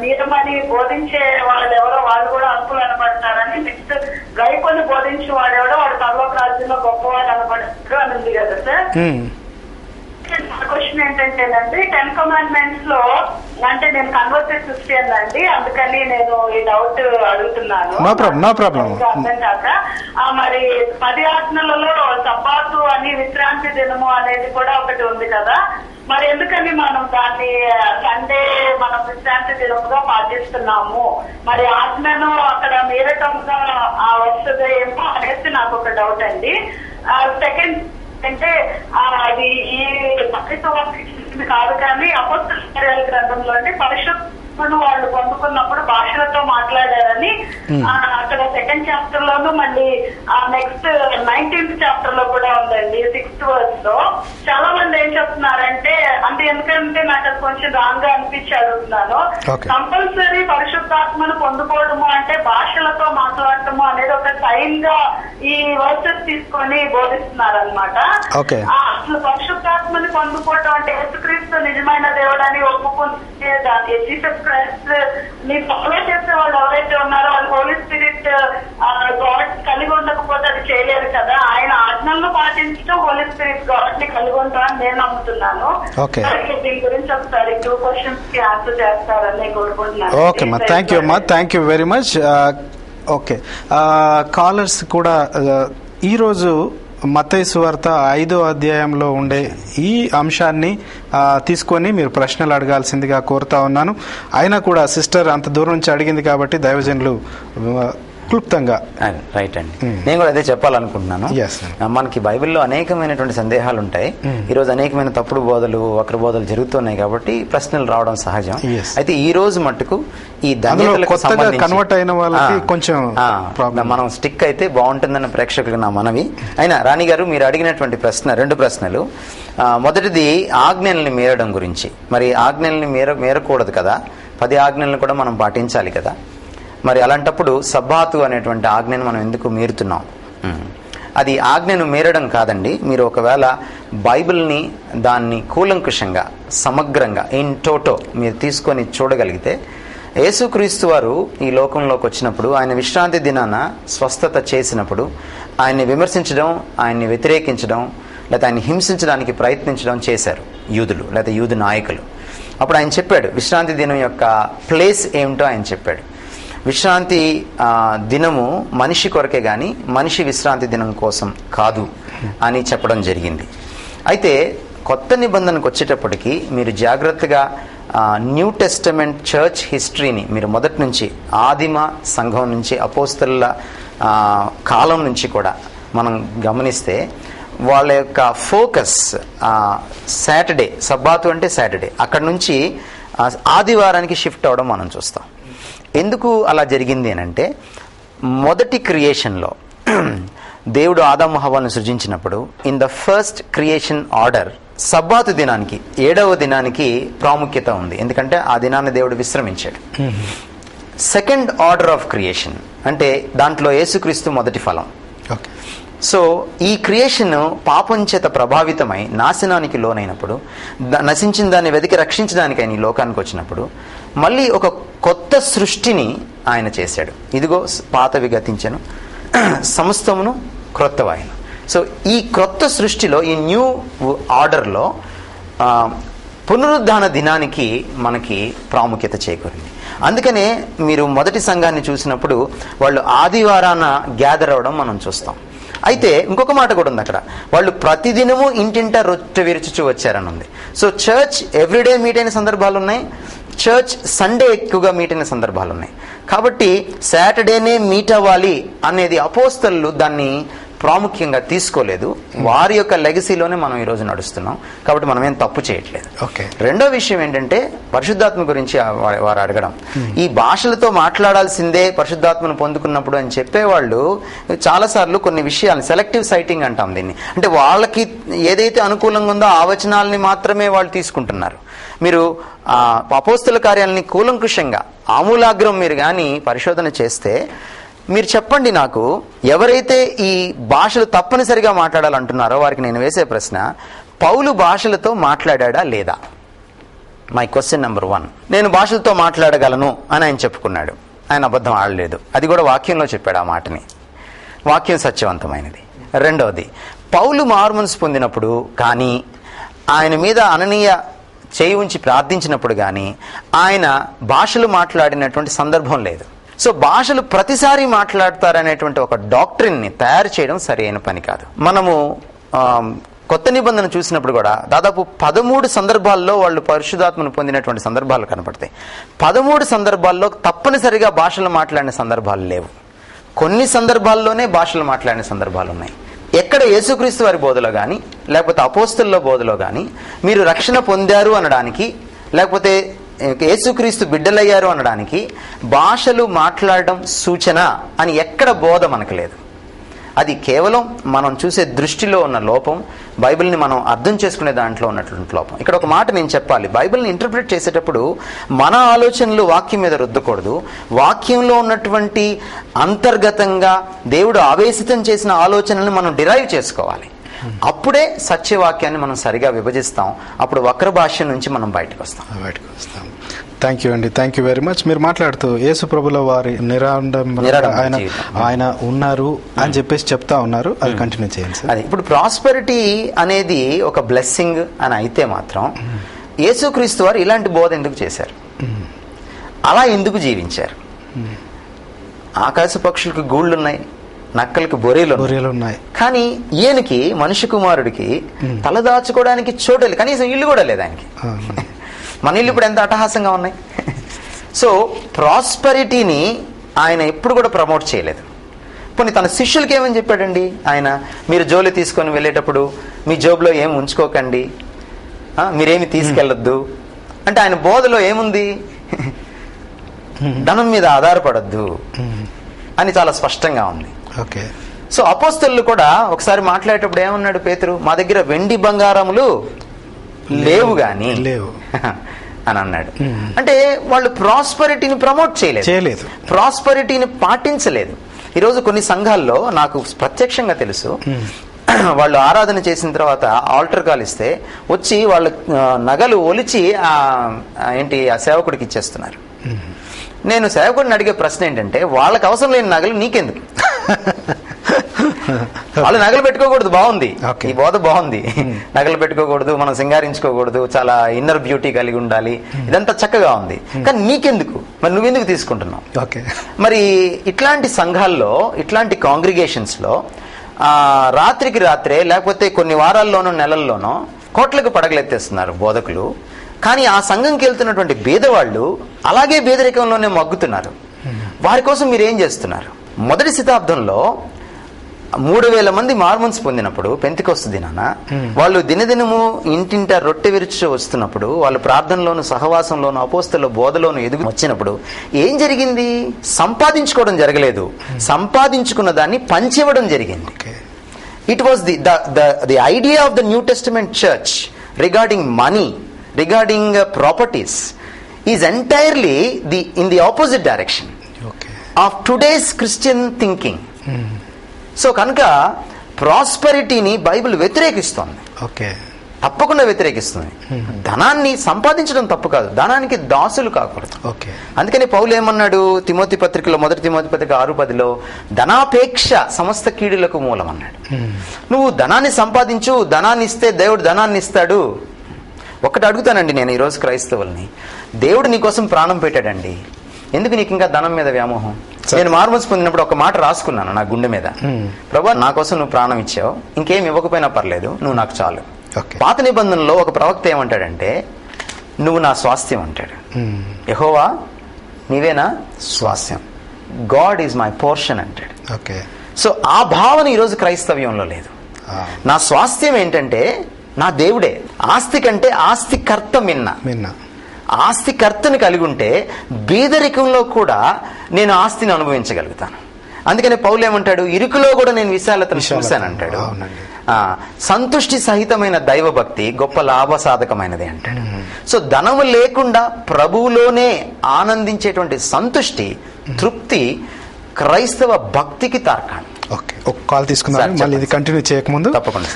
మీరమని బోధించే వాళ్ళు ఎవరో వాళ్ళు కూడా అంకులు అనబడతారని, నెక్స్ట్ గైకొని బోధించే వాడెవడో వాడు పరలోక రాజ్యంలో గొప్పవాడు అనబడతాడు అని ఉంది కదా సార్. క్వశ్చన్ ఏంటంటేనండి, 10 Commandments లో, అంటే నేను కన్వర్టెడ్ క్రిస్టియన్ అండి, అందుకని నేను ఈ డౌట్ అడుగుతున్నాను. అర్థం కాక మరి 10 ఆజ్ఞలలో సబ్బాతు అని విశ్రాంతి దినము అనేది కూడా ఒకటి ఉంది కదా, మరి ఎందుకని మనం దాన్ని సండే మనం విశ్రాంతి దినముగా పాటిస్తున్నాము? మరి ఆజ్ఞను అక్కడ మీరటంగా వస్తుంది ఏమో అనేసి నాకు ఒక డౌట్ అండి. సెకండ్ అంటే అది ఈ కాదు కానీ అపోస్తల గ్రంథంలో అంటే పరిశుద్ధుడు వాళ్ళు పొందుకున్నప్పుడు భాషలతో మాట్లాడారని అక్కడ 2nd చాప్టర్ లోను, మళ్ళీ నెక్స్ట్ 19th చాప్టర్ లో కూడా ఉందండి 6th verse లో. చాలా మంది ఏం చెప్తున్నారంటే, అంటే ఎందుకంటే నాకు అది కొంచెం రాంగ్ గా అనిపించి అడుగుతున్నాను, కంపల్సరీ పరిశుద్ధాత్మను పొందుకోవడము అంటే భాషలతో మాట్లాడటము అనేది ఒక సైన్ గా ఈ వర్సెస్ తీసుకొని బోధిస్తున్నారు అనమాట. అసలు పరిశుద్ధాత్మని పొందుకోవటం అంటే యేసుక్రీస్తు నిజమైన దేవుడని ఒప్పుకుంటే దాని జీసస్ క్రైస్ట్ ని ఫాలో చేసే వాళ్ళు ఎవరైతే ఉన్నారో వాళ్ళు హోలీ స్పిరిట్ గాడ్ కలిగి ఉండకపోతే అది చేయలేరు కదా. ఆయన ఆజ్ఞలను పాటించడం హోలీ స్పిరిట్ గాడ్ ని కలిగి ఉంటారని నేను నమ్ముతున్నాను. దీని గురించి ఒకసారి 2 questions కి ఆన్సర్ చేస్తారని కోరుకుంటున్నాను.
ఓకే అమ్మా, థ్యాంక్ యూ అమ్మా, thank you very much. Okay, callers కూడా ఈరోజు మత్తయి సువార్త 5వ అధ్యాయంలో ఉండే ఈ అంశాన్ని తీసుకొని మీరు ప్రశ్నలు అడగాల్సిందిగా కోరుతా ఉన్నాను. అయినా కూడా సిస్టర్ అంత దూరం నుంచి అడిగింది కాబట్టి దైవజనులు క్లుప్తంగా.
రైట్ అండి, నేను కూడా అదే చెప్పాలనుకుంటున్నాను. మనకి బైబిల్లో అనేకమైనటువంటి సందేహాలు ఉంటాయి. ఈరోజు అనేకమైన తప్పుడు బోధలు, వక్ర బోధలు జరుగుతున్నాయి కాబట్టి ప్రశ్నలు రావడం సహజం. అయితే ఈ రోజు మట్టుకు ఈ
కన్వర్ట్ అయిన వాళ్ళకి కొంచెం
మనం స్టిక్ అయితే బాగుంటుందన్న ప్రేక్షకులకు నా మనవి. అయినా రాణి గారు, మీరు అడిగినటువంటి ప్రశ్న 2 ప్రశ్నలు. మొదటిది ఆజ్ఞల్ని మీరడం గురించి. మరి ఆజ్ఞల్ని మీరకూడదు కదా, 10 ఆజ్ఞలను కూడా మనం పాటించాలి కదా. మరి అలాంటప్పుడు సబ్బాతు అనేటువంటి ఆజ్ఞను మనం ఎందుకు మీరుతున్నాం? అది ఆజ్ఞను మీరడం కాదండి. మీరు ఒకవేళ బైబిల్ని దాన్ని కూలంకుషంగా సమగ్రంగా ఇన్ టోటో మీరు తీసుకొని చూడగలిగితే, యేసుక్రీస్తు వారు ఈ లోకంలోకి వచ్చినప్పుడు ఆయన విశ్రాంతి దినాన స్వస్థత చేసినప్పుడు ఆయన్ని విమర్శించడం, ఆయన్ని వ్యతిరేకించడం, లేదా ఆయన్ని హింసించడానికి ప్రయత్నించడం చేశారు యూదులు లేదా యూదు నాయకులు. అప్పుడు ఆయన చెప్పాడు, విశ్రాంతి దినం యొక్క ప్లేస్ ఏమిటో ఆయన చెప్పాడు. విశ్రాంతి దినము మనిషి కొరకే కానీ మనిషి విశ్రాంతి దినం కోసం కాదు అని చెప్పడం జరిగింది. అయితే కొత్త నిబంధనకు వచ్చేటప్పటికి మీరు జాగ్రత్తగా న్యూ టెస్టమెంట్ చర్చ్ హిస్టరీని మీరు మొదటి నుంచి ఆదిమ సంఘం నుంచి అపోస్తలుల కాలం నుంచి కూడా మనం గమనిస్తే వాళ్ళ యొక్క ఫోకస్ సాటర్డే, సబ్బాతు అంటే సాటర్డే, అక్కడ నుంచి ఆదివారానికి షిఫ్ట్ అవ్వడం మనం చూస్తాం. ఎందుకు అలా జరిగింది అని అంటే, మొదటి క్రియేషన్లో దేవుడు ఆదాము హవ్వలను సృజించినప్పుడు in the first creation order సబ్బాతు దినానికి, 7వ దినానికి ప్రాముఖ్యత ఉంది. ఎందుకంటే ఆ దినాన్ని దేవుడు విశ్రమించాడు. సెకండ్ ఆర్డర్ ఆఫ్ క్రియేషన్ అంటే దాంట్లో యేసుక్రీస్తు మొదటి ఫలం. సో ఈ క్రియేషన్ పాపం చేత ప్రభావితమై నాశనానికి లోనైనప్పుడు, నశించిన దాన్ని వెతికి రక్షించడానికి ఆయన ఈ లోకానికి వచ్చినప్పుడు మళ్ళీ ఒక కొత్త సృష్టిని ఆయన చేశాడు. ఇదిగో పాతవి గతించెను, సమస్తమును క్రొత్తవాయను. సో ఈ క్రొత్త సృష్టిలో, ఈ న్యూ ఆర్డర్లో పునరుద్ధాన దినానికి మనకి ప్రాముఖ్యత చేకూరింది. అందుకనే మీరు మొదటి సంఘాన్ని చూసినప్పుడు వాళ్ళు ఆదివారాన గ్యాదర్ అవ్వడం మనం చూస్తాం. అయితే ఇంకొక మాట కూడా ఉంది అక్కడ, వాళ్ళు ప్రతిదినము ఇంటింట రొట్టె విరుచుచూ వచ్చారని ఉంది. సో చర్చ్ ఎవ్రీడే మీట్ అయిన సందర్భాలు ఉన్నాయి, చర్చ్ సండే ఎక్కువగా మీట్ అయిన సందర్భాలు ఉన్నాయి. కాబట్టి సాటర్డేనే మీట్ అవ్వాలి అనేది అపోస్తలు దాన్ని ప్రాముఖ్యంగా తీసుకోలేదు. వారి యొక్క లెగసీలోనే మనం ఈరోజు నడుస్తున్నాం. కాబట్టి మనం ఏం తప్పు చేయట్లేదు. రెండో విషయం ఏంటంటే, పరిశుద్ధాత్మ గురించి వారు అడగడం. ఈ భాషలతో మాట్లాడాల్సిందే పరిశుద్ధాత్మను పొందుకున్నప్పుడు అని చెప్పేవాళ్ళు చాలాసార్లు కొన్ని విషయాలు సెలెక్టివ్ సైటింగ్ అంటాం దీన్ని. అంటే వాళ్ళకి ఏదైతే అనుకూలంగా ఉందో ఆ వచనాలని మాత్రమే వాళ్ళు తీసుకుంటున్నారు. మీరు అపోస్తల కార్యాలని కూలంకుషంగా ఆమూలాగ్రం మీరు కానీ పరిశోధన చేస్తే, మీరు చెప్పండి నాకు, ఎవరైతే ఈ భాషలు తప్పనిసరిగా మాట్లాడాలంటున్నారో వారికి నేను వేసే ప్రశ్న, పౌలు భాషలతో మాట్లాడా లేదా? My question number 1. నేను భాషలతో మాట్లాడగలను అని ఆయన చెప్పుకున్నాడు. ఆయన అబద్ధం ఆడలేదు. అది కూడా వాక్యంలో చెప్పాడు ఆ మాటని. వాక్యం సత్యవంతమైనది. రెండవది, పౌలు మారుమనసు పొందినప్పుడు కానీ, ఆయన మీద అననీయ చేయి ఉంచి ప్రార్థించినప్పుడు కానీ ఆయన భాషలు మాట్లాడినటువంటి సందర్భం లేదు. సో భాషలు ప్రతిసారి మాట్లాడతారనేటువంటి ఒక డాక్ట్రిన్ని తయారు చేయడం సరి అయిన పని కాదు. మనము కొత్త నిబంధన చూసినప్పుడు కూడా దాదాపు 13 సందర్భాల్లో వాళ్ళు పరిశుద్ధాత్మను పొందినటువంటి సందర్భాలు కనపడతాయి. 13 సందర్భాల్లో తప్పనిసరిగా భాషలు మాట్లాడిన సందర్భాలు లేవు. కొన్ని సందర్భాల్లోనే భాషలు మాట్లాడిన సందర్భాలు ఉన్నాయి. ఎక్కడ యేసుక్రీస్తు వారి బోధలో కానీ, లేకపోతే అపోస్తలుల బోధలో కానీ మీరు రక్షణ పొందారు అనడానికి, లేకపోతే యేసుక్రీస్తు బిడ్డలయ్యారు అనడానికి భాషలు మాట్లాడడం సూచన అని ఎక్కడ బోధ మనకు లేదు. అది కేవలం మనం చూసే దృష్టిలో ఉన్న లోపం, బైబిల్ని మనం అర్థం చేసుకునే దాంట్లో ఉన్నటువంటి లోపం. ఇక్కడ ఒక మాట నేను చెప్పాలి, బైబిల్ని ఇంటర్ప్రిట్ చేసేటప్పుడు మన ఆలోచనలు వాక్యం మీద రుద్దకూడదు. వాక్యంలో ఉన్నటువంటి అంతర్గతంగా దేవుడు ఆవేశితం చేసిన ఆలోచనలను మనం డిరైవ్ చేసుకోవాలి. అప్పుడే సత్యవాక్యాన్ని మనం సరిగా విభజిస్తాం. అప్పుడు వక్ర భాష్యం నుంచి మనం బయటకు వస్తాం.
థ్యాంక్ యూ అండి, థ్యాంక్ యూ వెరీ మచ్. మీరు మాట్లాడుతూ యేసు ప్రభుల వారి ఆయన ఉన్నారు అని చెప్పేసి చెప్తా ఉన్నారు. అది కంటిన్యూ చేయండి సార్.
అది ఇప్పుడు ప్రాస్పెరిటీ అనేది ఒక బ్లెస్సింగ్ అని అయితే మాత్రం యేసుక్రీస్తు వారు ఇలాంటి బోధ ఎందుకు చేశారు? అలా ఎందుకు జీవించారు? ఆకాశ పక్షులకు గూళ్ళున్నాయి, నక్కలకి బొరేలు ఉన్నాయి, కానీ ఈయనకి మనిషి కుమారుడికి తలదాచుకోవడానికి చోటు లేదు. కనీసం ఇల్లు కూడా లేదు ఆయనకి. మన ఇల్లు ఇప్పుడు ఎంత అట్టహాసంగా ఉన్నాయి. సో ప్రాస్పరిటీని ఆయన ఎప్పుడు కూడా ప్రమోట్ చేయలేదు. పోనీ తన శిష్యులకి ఏమని చెప్పాడండి ఆయన? మీరు జోలి తీసుకొని వెళ్ళేటప్పుడు మీ జోబులో ఏం ఉంచుకోకండి, మీరేమి తీసుకెళ్ళొద్దు అంటే ఆయన బోధలో ఏముంది? ధనం మీద ఆధారపడద్దు అని చాలా స్పష్టంగా ఉంది.
ఓకే.
సో అపోస్తలులు కూడా ఒకసారి మాట్లాడేటప్పుడు ఏమన్నాడు పేతురు? మా దగ్గర వెండి బంగారములు లేవు గాని అని అన్నాడు. అంటే వాళ్ళు ప్రాస్పరిటీని ప్రమోట్ చేయలేదు, ప్రాస్పరిటీని పాటించలేదు. ఈరోజు కొన్ని సంఘాల్లో నాకు ప్రత్యక్షంగా తెలుసు, వాళ్ళు ఆరాధన చేసిన తర్వాత ఆల్టర్ కాల్ ఇస్తే వచ్చి వాళ్ళు నగలు ఒలిచి ఆ సేవకుడికి ఇచ్చేస్తున్నారు. నేను సేవకుడిని అడిగే ప్రశ్న ఏంటంటే, వాళ్ళకి అవసరం లేని నగలు నీకెందుకు? వాళ్ళు నగలు పెట్టుకోకూడదు, బాగుంది, ఈ బోధ బాగుంది, నగలు పెట్టుకోకూడదు, మనం సింగారించుకోకూడదు, చాలా ఇన్నర్ బ్యూటీ కలిగి ఉండాలి, ఇదంతా చక్కగా ఉంది, కానీ నీకెందుకు? మరి నువ్వెందుకు తీసుకుంటున్నావు? మరి ఇట్లాంటి సంఘాల్లో, ఇట్లాంటి కాంగ్రిగేషన్స్ లో రాత్రికి రాత్రే లేకపోతే కొన్ని వారాల్లోనో నెలల్లోనో కోట్లకు పడగలెత్తేస్తున్నారు బోధకులు. కానీ ఆ సంఘంకి వెళ్తున్నటువంటి పేదవాళ్ళు అలాగే పేదరికంలోనే మగ్గుతున్నారు. వారి కోసం మీరు ఏం చేస్తున్నారు? మొదటి శతాబ్దంలో 3,000 మంది మార్మన్స్ పొందినప్పుడు పెంతెకొస్తు దినాన వాళ్ళు దినదినము ఇంటింట రొట్టె విరుచు వస్తున్నప్పుడు, వాళ్ళు ప్రార్థనలోను సహవాసంలోను అపోస్తల బోధలోను ఎదుగు వచ్చినప్పుడు ఏం జరిగింది? సంపాదించుకోవడం జరగలేదు, సంపాదించుకున్న దాన్ని పంచివ్వడం జరిగింది. It was the idea of the new testament church regarding money, regarding properties is entirely in the opposite direction of today's Christian thinking. So కనుక ప్రాస్పెరిటీని బైబిల్ వ్యతిరేకిస్తుంది, తప్పకుండా వ్యతిరేకిస్తుంది. ధనాన్ని సంపాదించడం తప్పు కాదు, ధనానికి దాసులు కాకూడదు. అందుకని పౌలు ఏమన్నాడు తిమోతి పత్రికలో, మొదటి తిమోతి పత్రిక 6:10లో, ధనాపేక్ష సమస్త కీడులకు మూలం అన్నాడు. నువ్వు ధనాన్ని సంపాదించు, ధనాన్ని ఇస్తే దేవుడు ధనాన్ని ఇస్తాడు. ఒకటి అడుగుతానండి నేను ఈరోజు క్రైస్తవుల్ని, దేవుడు నీకోసం ప్రాణం పెట్టాడండి, ఎందుకు నీకు ఇంకా ధనం మీద వ్యామోహం? నేను మార్మల్స్ పొందినప్పుడు ఒక మాట రాసుకున్నాను నా గుండె మీద, ప్రభా నా కోసం నువ్వు ప్రాణం ఇచ్చావు, ఇంకేం ఇవ్వకపోయినా పర్లేదు, నువ్వు నాకు చాలు. పాత నిబంధనలో ఒక ప్రవక్త ఏమంటాడంటే, నువ్వు నా స్వాస్థ్యం అంటాడు. యెహోవా నీవేనా స్వాస్థ్యం, గాడ్ ఈజ్ మై పోర్షన్ అంటాడు. సో ఆ భావన ఈరోజు క్రైస్తవ్యంలో లేదు. నా స్వాస్థ్యం ఏంటంటే నా దేవుడే. ఆస్తి కంటే ఆస్తికర్త మిన్న. ఆస్తికర్తని కలిగి ఉంటే బీదరికంలో కూడా నేను ఆస్తిని అనుభవించగలుగుతాను. అందుకని పౌలు ఏమంటాడు, ఇరుకులో కూడా నేను విశాలతను చూశానంటాడు. సంతుష్టి సహితమైన దైవభక్తి గొప్ప లాభసాధకమైనది అంటాడు. సో ధనము లేకుండా ప్రభువులోనే ఆనందించేటువంటి సంతుష్టి, తృప్తి క్రైస్తవ భక్తికి తార్కాణం.
ఓకే, ఒక కాల్ తీసుకున్నాను, మళ్ళీ ఇది కంటిన్యూ చేయకముందు
తప్పకుండా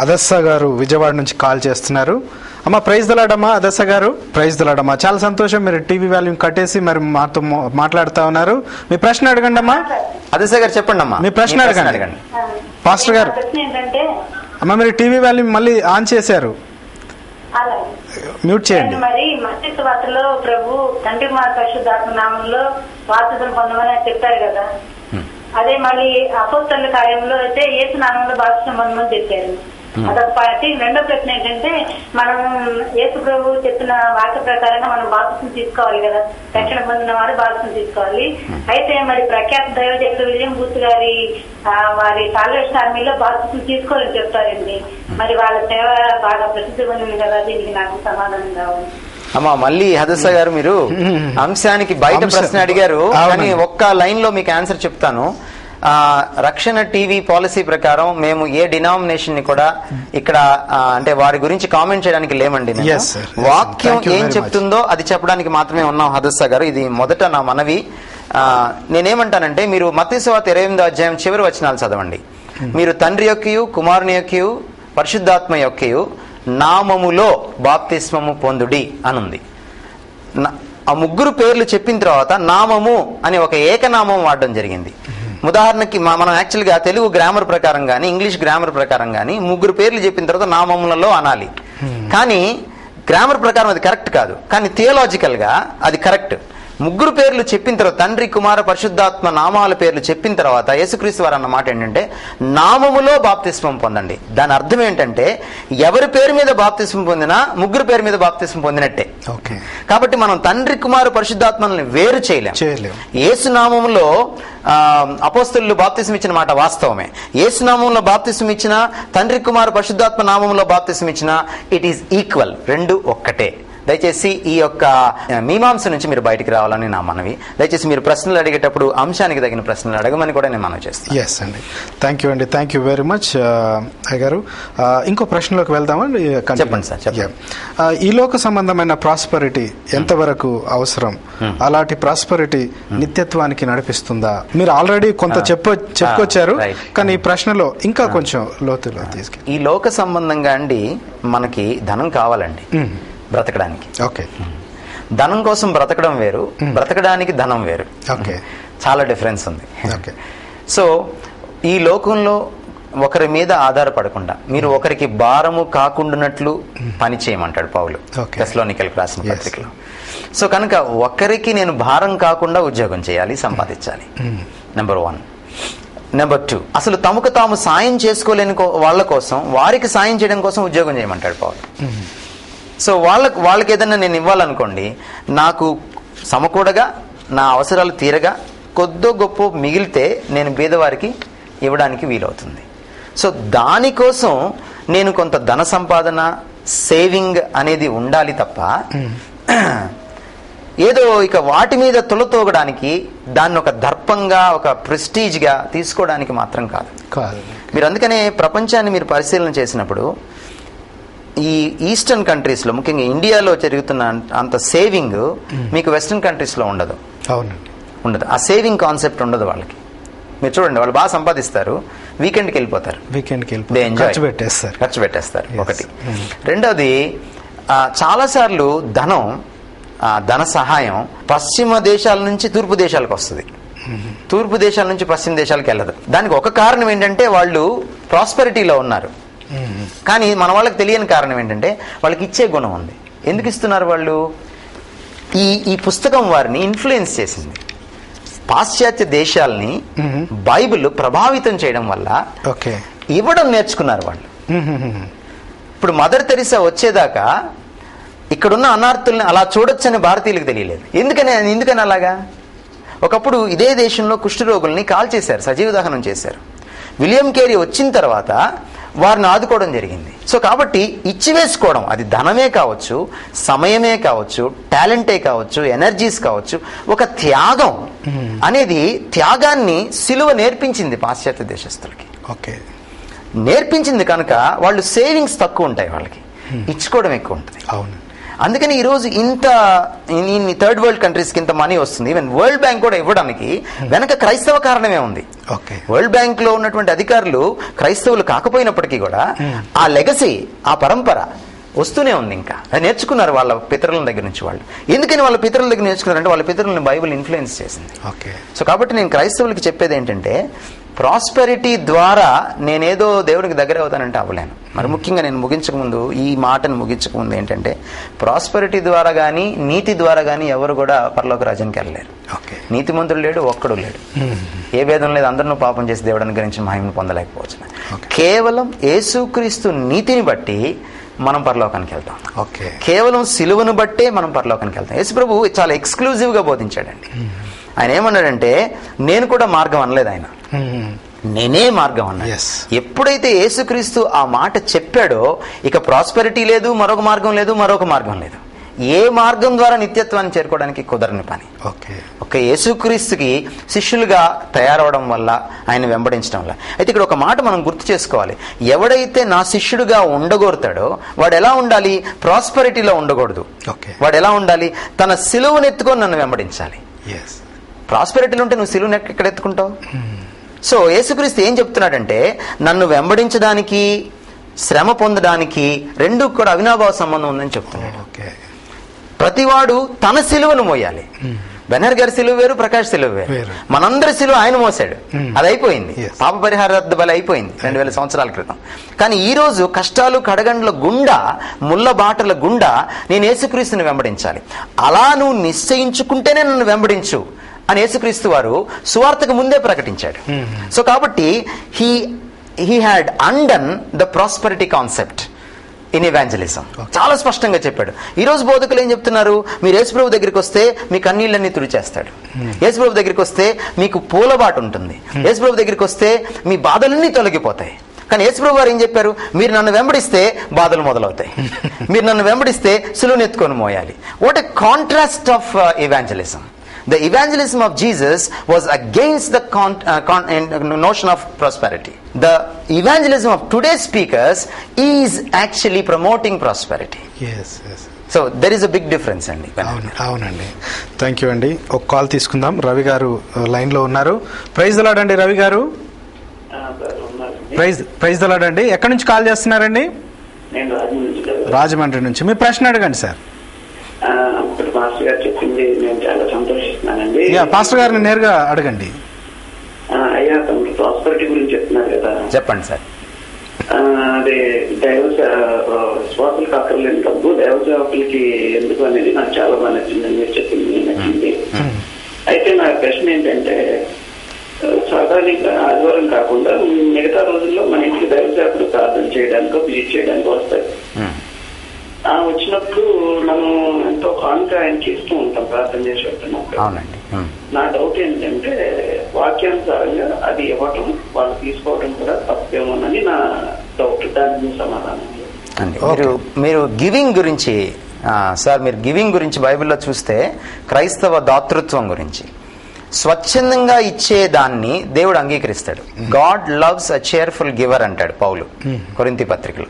అదస్స గారు విజయవాడ నుంచి కాల్ చేస్తున్నారు. అమ్మ ప్రైజ్ దలాడమ్మా, అదస్స గారు ప్రైజ్ దలాడమ్మా. చాలా సంతోషం, మీరు టీవీ వాల్యూమ్ కట్టేసి మరి మాతో మాట్లాడుతా ఉన్నారు. మీ ప్రశ్న అడగండి అమ్మా.
అదస్స గారు చెప్పండి అమ్మా,
మీ ప్రశ్న అడగండి. పాస్టర్ గారు అమ్మ, మీరు టీవీ వాల్యూమ్ మళ్ళీ ఆన్ చేశారు, మ్యూట్ చేయండి.
మరి మత్తయి వార్తలో ప్రభు తండ్రి కుమార పరిశుద్ధాత్మ నామంలో బాప్తిసం పొందమని చెప్పారు కదా, అదే మళ్ళీ అపోస్తలుల కార్యంలో అయితే యేసు నామంలో బాప్తిసం పొందమని చెప్పారు. అదొక పార్టీ. రెండో ప్రశ్న ఏంటంటే, మనం యేసు ప్రభు చెప్పిన వాక్య ప్రకారంగా మనం బాప్తిసం తీసుకోవాలి కదా, రక్షణ పొందిన వారు బాప్తిసం తీసుకోవాలి. అయితే మరి ప్రఖ్యాత దైవజనుడు విలియం బూత్ గారి వారి సాల్వేషన్ ఆర్మీలో బాప్తిసం తీసుకోవాలని చెప్తారండి. మరి వాళ్ళ సేవ బాగా ప్రసిద్ధి పొందింది కదా, దీనికి నాకు సమాధానం కావాలి.
అమ్మా మళ్ళీ హదస్స గారు మీరు అంశానికి బయట ప్రశ్న అడిగారు, కానీ ఒక్క లైన్ లో మీకు ఆన్సర్ చెప్తాను. రక్షణ టీవీ పాలసీ ప్రకారం మేము ఏ డినామినేషన్ ని కూడా ఇక్కడ అంటే వారి గురించి కామెంట్ చేయడానికి లేమండి. వాక్యం ఏం చెప్తుందో అది చెప్పడానికి మాత్రమే ఉన్నాం హదస్స గారు. ఇది మొదట నా మనవి. నేనేమంటానంటే, మీరు మత్తయి సువార్త 28వ అధ్యాయం చివరి వచనాలు చదవండి. మీరు తండ్రి యొక్కయు కుమారుని యొక్కయు పరిశుద్ధాత్మ యొక్కయు నామములో బాప్తిస్మము పొందుడి అనుంది. ఆ ముగ్గురు పేర్లు చెప్పిన తర్వాత నామము అని ఒక ఏకనామం వాడడం జరిగింది. ఉదాహరణకి మనం యాక్చువల్గా తెలుగు గ్రామర్ ప్రకారం కానీ ఇంగ్లీష్ గ్రామర్ ప్రకారం కానీ ముగ్గురు పేర్లు చెప్పిన తర్వాత నామములలో అనాలి. కానీ గ్రామర్ ప్రకారం అది కరెక్ట్ కాదు, కానీ థియోలాజికల్ గా అది కరెక్ట్. ముగ్గురు పేర్లు చెప్పిన తర్వాత, తండ్రి కుమార పరిశుద్ధాత్మ నామాల పేర్లు చెప్పిన తర్వాత యేసుక్రీస్తు వారు అన్న మాట ఏంటంటే, నామములో బాప్తిస్మం పొందండి. దాని అర్థం ఏంటంటే, ఎవరి పేరు మీద బాప్తిస్మం పొందినా ముగ్గురు పేరు మీద బాప్తిస్మం పొందినట్టే. కాబట్టి మనం తండ్రి కుమార పరిశుద్ధాత్మల్ని వేరు చేయలేం. యేసు నామములో అపోస్తలులు బాప్తిస్మం ఇచ్చిన మాట వాస్తవమే. యేసు నామంలో బాప్తిస్మం ఇచ్చిన, తండ్రి కుమార పరిశుద్ధాత్మ నామంలో బాప్తిస్మం ఇచ్చిన, ఇట్ ఈస్ ఈక్వల్, రెండు ఒక్కటే. దయచేసి ఈ యొక్క మీమాంస నుంచి మీరు బయటికి రావాలని నా మనవి. దయచేసి మీరు ప్రశ్నలు అడిగేటప్పుడు అంశానికి తగిన ప్రశ్నలు అడగమని కూడా నేను మనవి చేస్తాను.
ఎస్ అండి, థ్యాంక్ యూ అండి, థ్యాంక్ యూ వెరీ మచ్ గారు. ఇంకో ప్రశ్నలోకి వెళ్దామండి.
చెప్పండి సార్, చెప్పండి.
ఈ లోక సంబంధమైన ప్రాస్పరిటీ ఎంతవరకు అవసరం? అలాంటి ప్రాస్పరిటీ నిత్యత్వానికి నడిపిస్తుందా? మీరు ఆల్రెడీ కొంత చెప్పుకొచ్చారు, కానీ ఈ ప్రశ్నలో ఇంకా కొంచెం లోతులో తీసుకెళ్ళి.
ఈ లోక సంబంధంగా అండి మనకి ధనం కావాలండి బ్రతకడానికి.
ఓకే,
ధనం కోసం బ్రతకడం వేరు, బ్రతకడానికి ధనం వేరు.
ఓకే,
చాలా డిఫరెన్స్ ఉంది.
ఓకే.
సో ఈ లోకంలో ఒకరి మీద ఆధారపడకుండా మీరు ఒకరికి భారము కాకుండానట్లు పని చేయమంటాడు పౌలు తెస్సలోనికైలకు రాసిన పత్రికలో. సో కనుక ఒకరికి నేను భారం కాకుండా ఉద్యోగం చేయాలి, సంపాదించాలి. నెంబర్ 1. నెంబర్ 2, అసలు తమకు తాము సాయం చేసుకోలేని వాళ్ళ కోసం, వారికి సాయం చేయడం కోసం ఉద్యోగం చేయమంటాడు పౌలు. సో వాళ్ళకి ఏదైనా నేను ఇవ్వాలనుకోండి, నాకు సమకూడగా నా అవసరాలు తీరగా కొద్దో గొప్ప మిగిలితే నేను పేదవారికి ఇవ్వడానికి వీలవుతుంది. సో దానికోసం నేను కొంత ధన సంపాదన, సేవింగ్ అనేది ఉండాలి తప్ప ఏదో ఇక వాటి మీద తులతోగడానికి, దాన్ని ఒక దర్పంగా, ఒక ప్రెస్టీజ్గా తీసుకోవడానికి మాత్రం కాదు. మీరు అందుకనే ప్రపంచాన్ని మీరు పరిశీలన చేసినప్పుడు ఈ ఈస్టర్న్ కంట్రీస్లో, ముఖ్యంగా ఇండియాలో జరుగుతున్న అంత సేవింగ్ మీకు వెస్టర్న్ కంట్రీస్లో ఉండదు. ఉండదు. ఆ సేవింగ్ కాన్సెప్ట్ ఉండదు వాళ్ళకి. మీరు చూడండి, వాళ్ళు బాగా సంపాదిస్తారు, వీకెండ్కి వెళ్ళిపోతారు, ఖర్చు పెట్టేస్తారు. ఒకటి. రెండవది, చాలాసార్లు ధన సహాయం పశ్చిమ దేశాల నుంచి తూర్పు దేశాలకు వస్తుంది, తూర్పు దేశాల నుంచి పశ్చిమ దేశాలకు వెళ్ళదు. దానికి ఒక కారణం ఏంటంటే వాళ్ళు ప్రాస్పెరిటీలో ఉన్నారు. కానీ మన వాళ్ళకి తెలియని కారణం ఏంటంటే వాళ్ళకి ఇచ్చే గుణం ఉంది. ఎందుకు ఇస్తున్నారు వాళ్ళు? ఈ పుస్తకం వారిని ఇన్ఫ్లుయెన్స్ చేసింది. పాశ్చాత్య దేశాలని బైబిల్ ప్రభావితం చేయడం వల్ల ఇవ్వడం నేర్చుకున్నారు వాళ్ళు. ఇప్పుడు మదర్ తెరిసా వచ్చేదాకా ఇక్కడున్న అనార్థుల్ని అలా చూడొచ్చని భారతీయులకు తెలియలేదు. ఎందుకని అలాగా? ఒకప్పుడు ఇదే దేశంలో కుష్ఠరోగుల్ని కాల్చేశారు, సజీవ దహనం చేశారు. విలియం కేరీ వచ్చిన తర్వాత వారిని ఆదుకోవడం జరిగింది. సో కాబట్టి ఇచ్చివేసుకోవడం, అది ధనమే కావచ్చు, సమయమే కావచ్చు, టాలెంటే కావచ్చు, ఎనర్జీస్ కావచ్చు, ఒక త్యాగం అనేది, త్యాగాన్ని సిలువ నేర్పించింది పాశ్చాత్య దేశస్తులకి. నేర్పించింది కనుక వాళ్ళు సేవింగ్స్ తక్కువ ఉంటాయి, వాళ్ళకి ఇచ్చుకోవడం ఎక్కువ ఉంటుంది. అందుకని ఈరోజు ఇన్ని థర్డ్ వరల్డ్ కంట్రీస్కి ఇంత మనీ వస్తుంది. ఈవెన్ వరల్డ్ బ్యాంక్ కూడా ఇవ్వడానికి వెనక క్రైస్తవ కారణమే ఉంది. వరల్డ్ బ్యాంక్ లో ఉన్నటువంటి అధికారులు క్రైస్తవులు కాకపోయినప్పటికీ కూడా ఆ లెగసీ, ఆ పరంపర వస్తూనే ఉంది. ఇంకా అది నేర్చుకున్నారు వాళ్ళ పితరుల దగ్గర నుంచి. వాళ్ళు ఎందుకని వాళ్ళ పితరుల దగ్గర నేర్చుకున్నారంటే వాళ్ళ పితరులను బైబిల్ ఇన్ఫ్లుయెన్స్ చేసింది. సో కాబట్టి నేను క్రైస్తవులకి చెప్పేది ఏంటంటే, ప్రాస్పెరిటీ ద్వారా నేనేదో దేవుడికి దగ్గర అవుతానంటే అవ్వలేను. మరి ముఖ్యంగా నేను ఈ మాటను ముగించకముందు ఏంటంటే, ప్రాస్పెరిటీ ద్వారా కానీ నీతి ద్వారా కానీ ఎవరు కూడా పరలోక రాజ్యానికి వెళ్ళలేరు. నీతిమంతుడు లేడు, ఒక్కడు లేడు, ఏ భేదం లేదు, అందరినూ పాపం చేసి దేవుడి అనుగ్రహించి మహిమను పొందలేకపోవచ్చు. కేవలం యేసుక్రీస్తు నీతిని బట్టి మనం పరలోకానికి వెళ్తాం. కేవలం సిలువను బట్టే మనం పరలోకానికి వెళ్తాం. యేసు ప్రభు చాలా ఎక్స్క్లూజివ్గా బోధించాడండి. ఆయన ఏమన్నాడంటే, నేను కూడా మార్గం అనలేదు, ఆయన నేనే మార్గం అన్నాడు. ఎప్పుడైతే యేసుక్రీస్తు ఆ మాట చెప్పాడో ఇక ప్రాస్పెరిటీ లేదు, మరొక మార్గం లేదు, మరొక మార్గం లేదు. ఏ మార్గం ద్వారా నిత్యత్వాన్ని చేరుకోవడానికి కుదరని పని. ఒక యేసుక్రీస్తుకి శిష్యులుగా తయారవడం వల్ల, ఆయన వెంబడించడం వల్ల. అయితే ఇక్కడ ఒక మాట మనం గుర్తు చేసుకోవాలి. ఎవడైతే నా శిష్యుడిగా ఉండగోరుతాడో వాడు ఎలా ఉండాలి? ప్రాస్పెరిటీలో ఉండకూడదు. వాడు ఎలా ఉండాలి? తన సిలువను ఎత్తుకొని నన్ను వెంబడించాలి. ప్రాస్పెరిటీలో ఉంటే నువ్వు సిలువను ఎక్కడ ఎత్తుకుంటావు? సో యేసుక్రీస్తు ఏం చెప్తున్నాడంటే, నన్ను వెంబడించడానికి, శ్రమ పొందడానికి రెండు కూడా అవినాభావ సంబంధం ఉందని చెప్తున్నాడు. ప్రతివాడు తన సిలువను మోయాలి. బెనర్ గారి సిలువ వేరు, ప్రకాష్ సిలువ వేరు. మనందరి సిలువ ఆయన మోసాడు, అది అయిపోయింది. పాప పరిహారార్థ బలి అయిపోయింది 2000 సంవత్సరాల క్రితం. కానీ ఈ రోజు కష్టాలు, కడగండ్ల గుండా, ముళ్ళ బాటల గుండా నేను యేసుక్రీస్తుని వెంబడించాలి. అలా నువ్వు నిశ్చయించుకుంటేనే నన్ను వెంబడించు అని యేసుక్రీస్తు వారు సువార్తకు ముందే ప్రకటించాడు. సో కాబట్టి he had undone the prosperity concept in evangelism. చాలా స్పష్టంగా చెప్పాడు. ఈ రోజు బోధకులు ఏం చెప్తున్నారు? మీరు యేసుప్రభు దగ్గరికి వస్తే మీ కన్నీళ్ళన్నీ తుడిచేస్తాడు. యేసుప్రభు దగ్గరికి వస్తే మీకు పూలబాటు ఉంటుంది. యేసుప్రభు దగ్గరికి వస్తే మీ బాధలన్నీ తొలగిపోతాయి. కానీ యేసుప్రభు వారు ఏం చెప్పారు? మీరు నన్ను వెంబడిస్తే బాధలు మొదలవుతాయి, మీరు నన్ను వెంబడిస్తే సులువును ఎత్తుకొని మోయాలి. What a contrast of evangelism. The evangelism of Jesus was against the notion of prosperity. The evangelism of today's speakers is actually promoting prosperity. Yes. So there is a big difference అండి.
అవునండి. Thank you అండి. ఒక call తీసుకుందాం. రవి గారు line లో ఉన్నారు. Praise the lord అండి రవి గారు. ప్రైజ్ ద లార్డ్ అండి. ఎక్కడి నుంచి కాల్ చేస్తున్నారండి? రాజమండ్రి నుంచి. మీ ప్రశ్న అడగండి సార్.
పాస్టర్ గారు చెప్పింది నేను చాలా సంతోషిస్తున్నానండి.
పాస్టర్ గారిని నేరుగా అడగండి.
అయ్యా, తమకు ప్రాస్పరిటీ గురించి చెప్తున్నారు కదా,
చెప్పండి సార్.
అదే దైవ శ్వాసలకు అక్కర్లేని డబ్బు దైవ సేవకులకి ఎందుకు అనేది నాకు చాలా బాగా నచ్చిందని మీరు చెప్పింది నచ్చింది. అయితే నా ప్రశ్న ఏంటంటే, సాధారణంగా ఆదివారం కాకుండా మిగతా రోజుల్లో మన ఇంటికి దైవ సేవకులు ప్రార్థన చేయడానికో విజిట్ చేయడానికో వస్తాయి. వచ్చినప్పుడు కానుక ఆయనకి ఇస్తూ ఉంటాం, ప్రార్థన చేసి వెళ్తున్నప్పుడు.
అవునండి.
నా డౌట్ ఏంటంటే వాక్యానుసారంగా అది ఇవ్వటం, వాళ్ళు తీసుకోవడం కూడా తప్పేమోనని నా డౌట్. దానికి సమాధానం
అండి. మీరు గివింగ్ గురించి సార్, మీరు గివింగ్ గురించి బైబిల్లో చూస్తే క్రైస్తవ దాతృత్వం గురించి, స్వచ్ఛందంగా ఇచ్చే దాన్ని దేవుడు అంగీకరిస్తాడు. గాడ్ లవ్స్ అ చేర్ఫుల్ గివర్ అంటాడు పౌలు కొరింథీ పత్రికలో.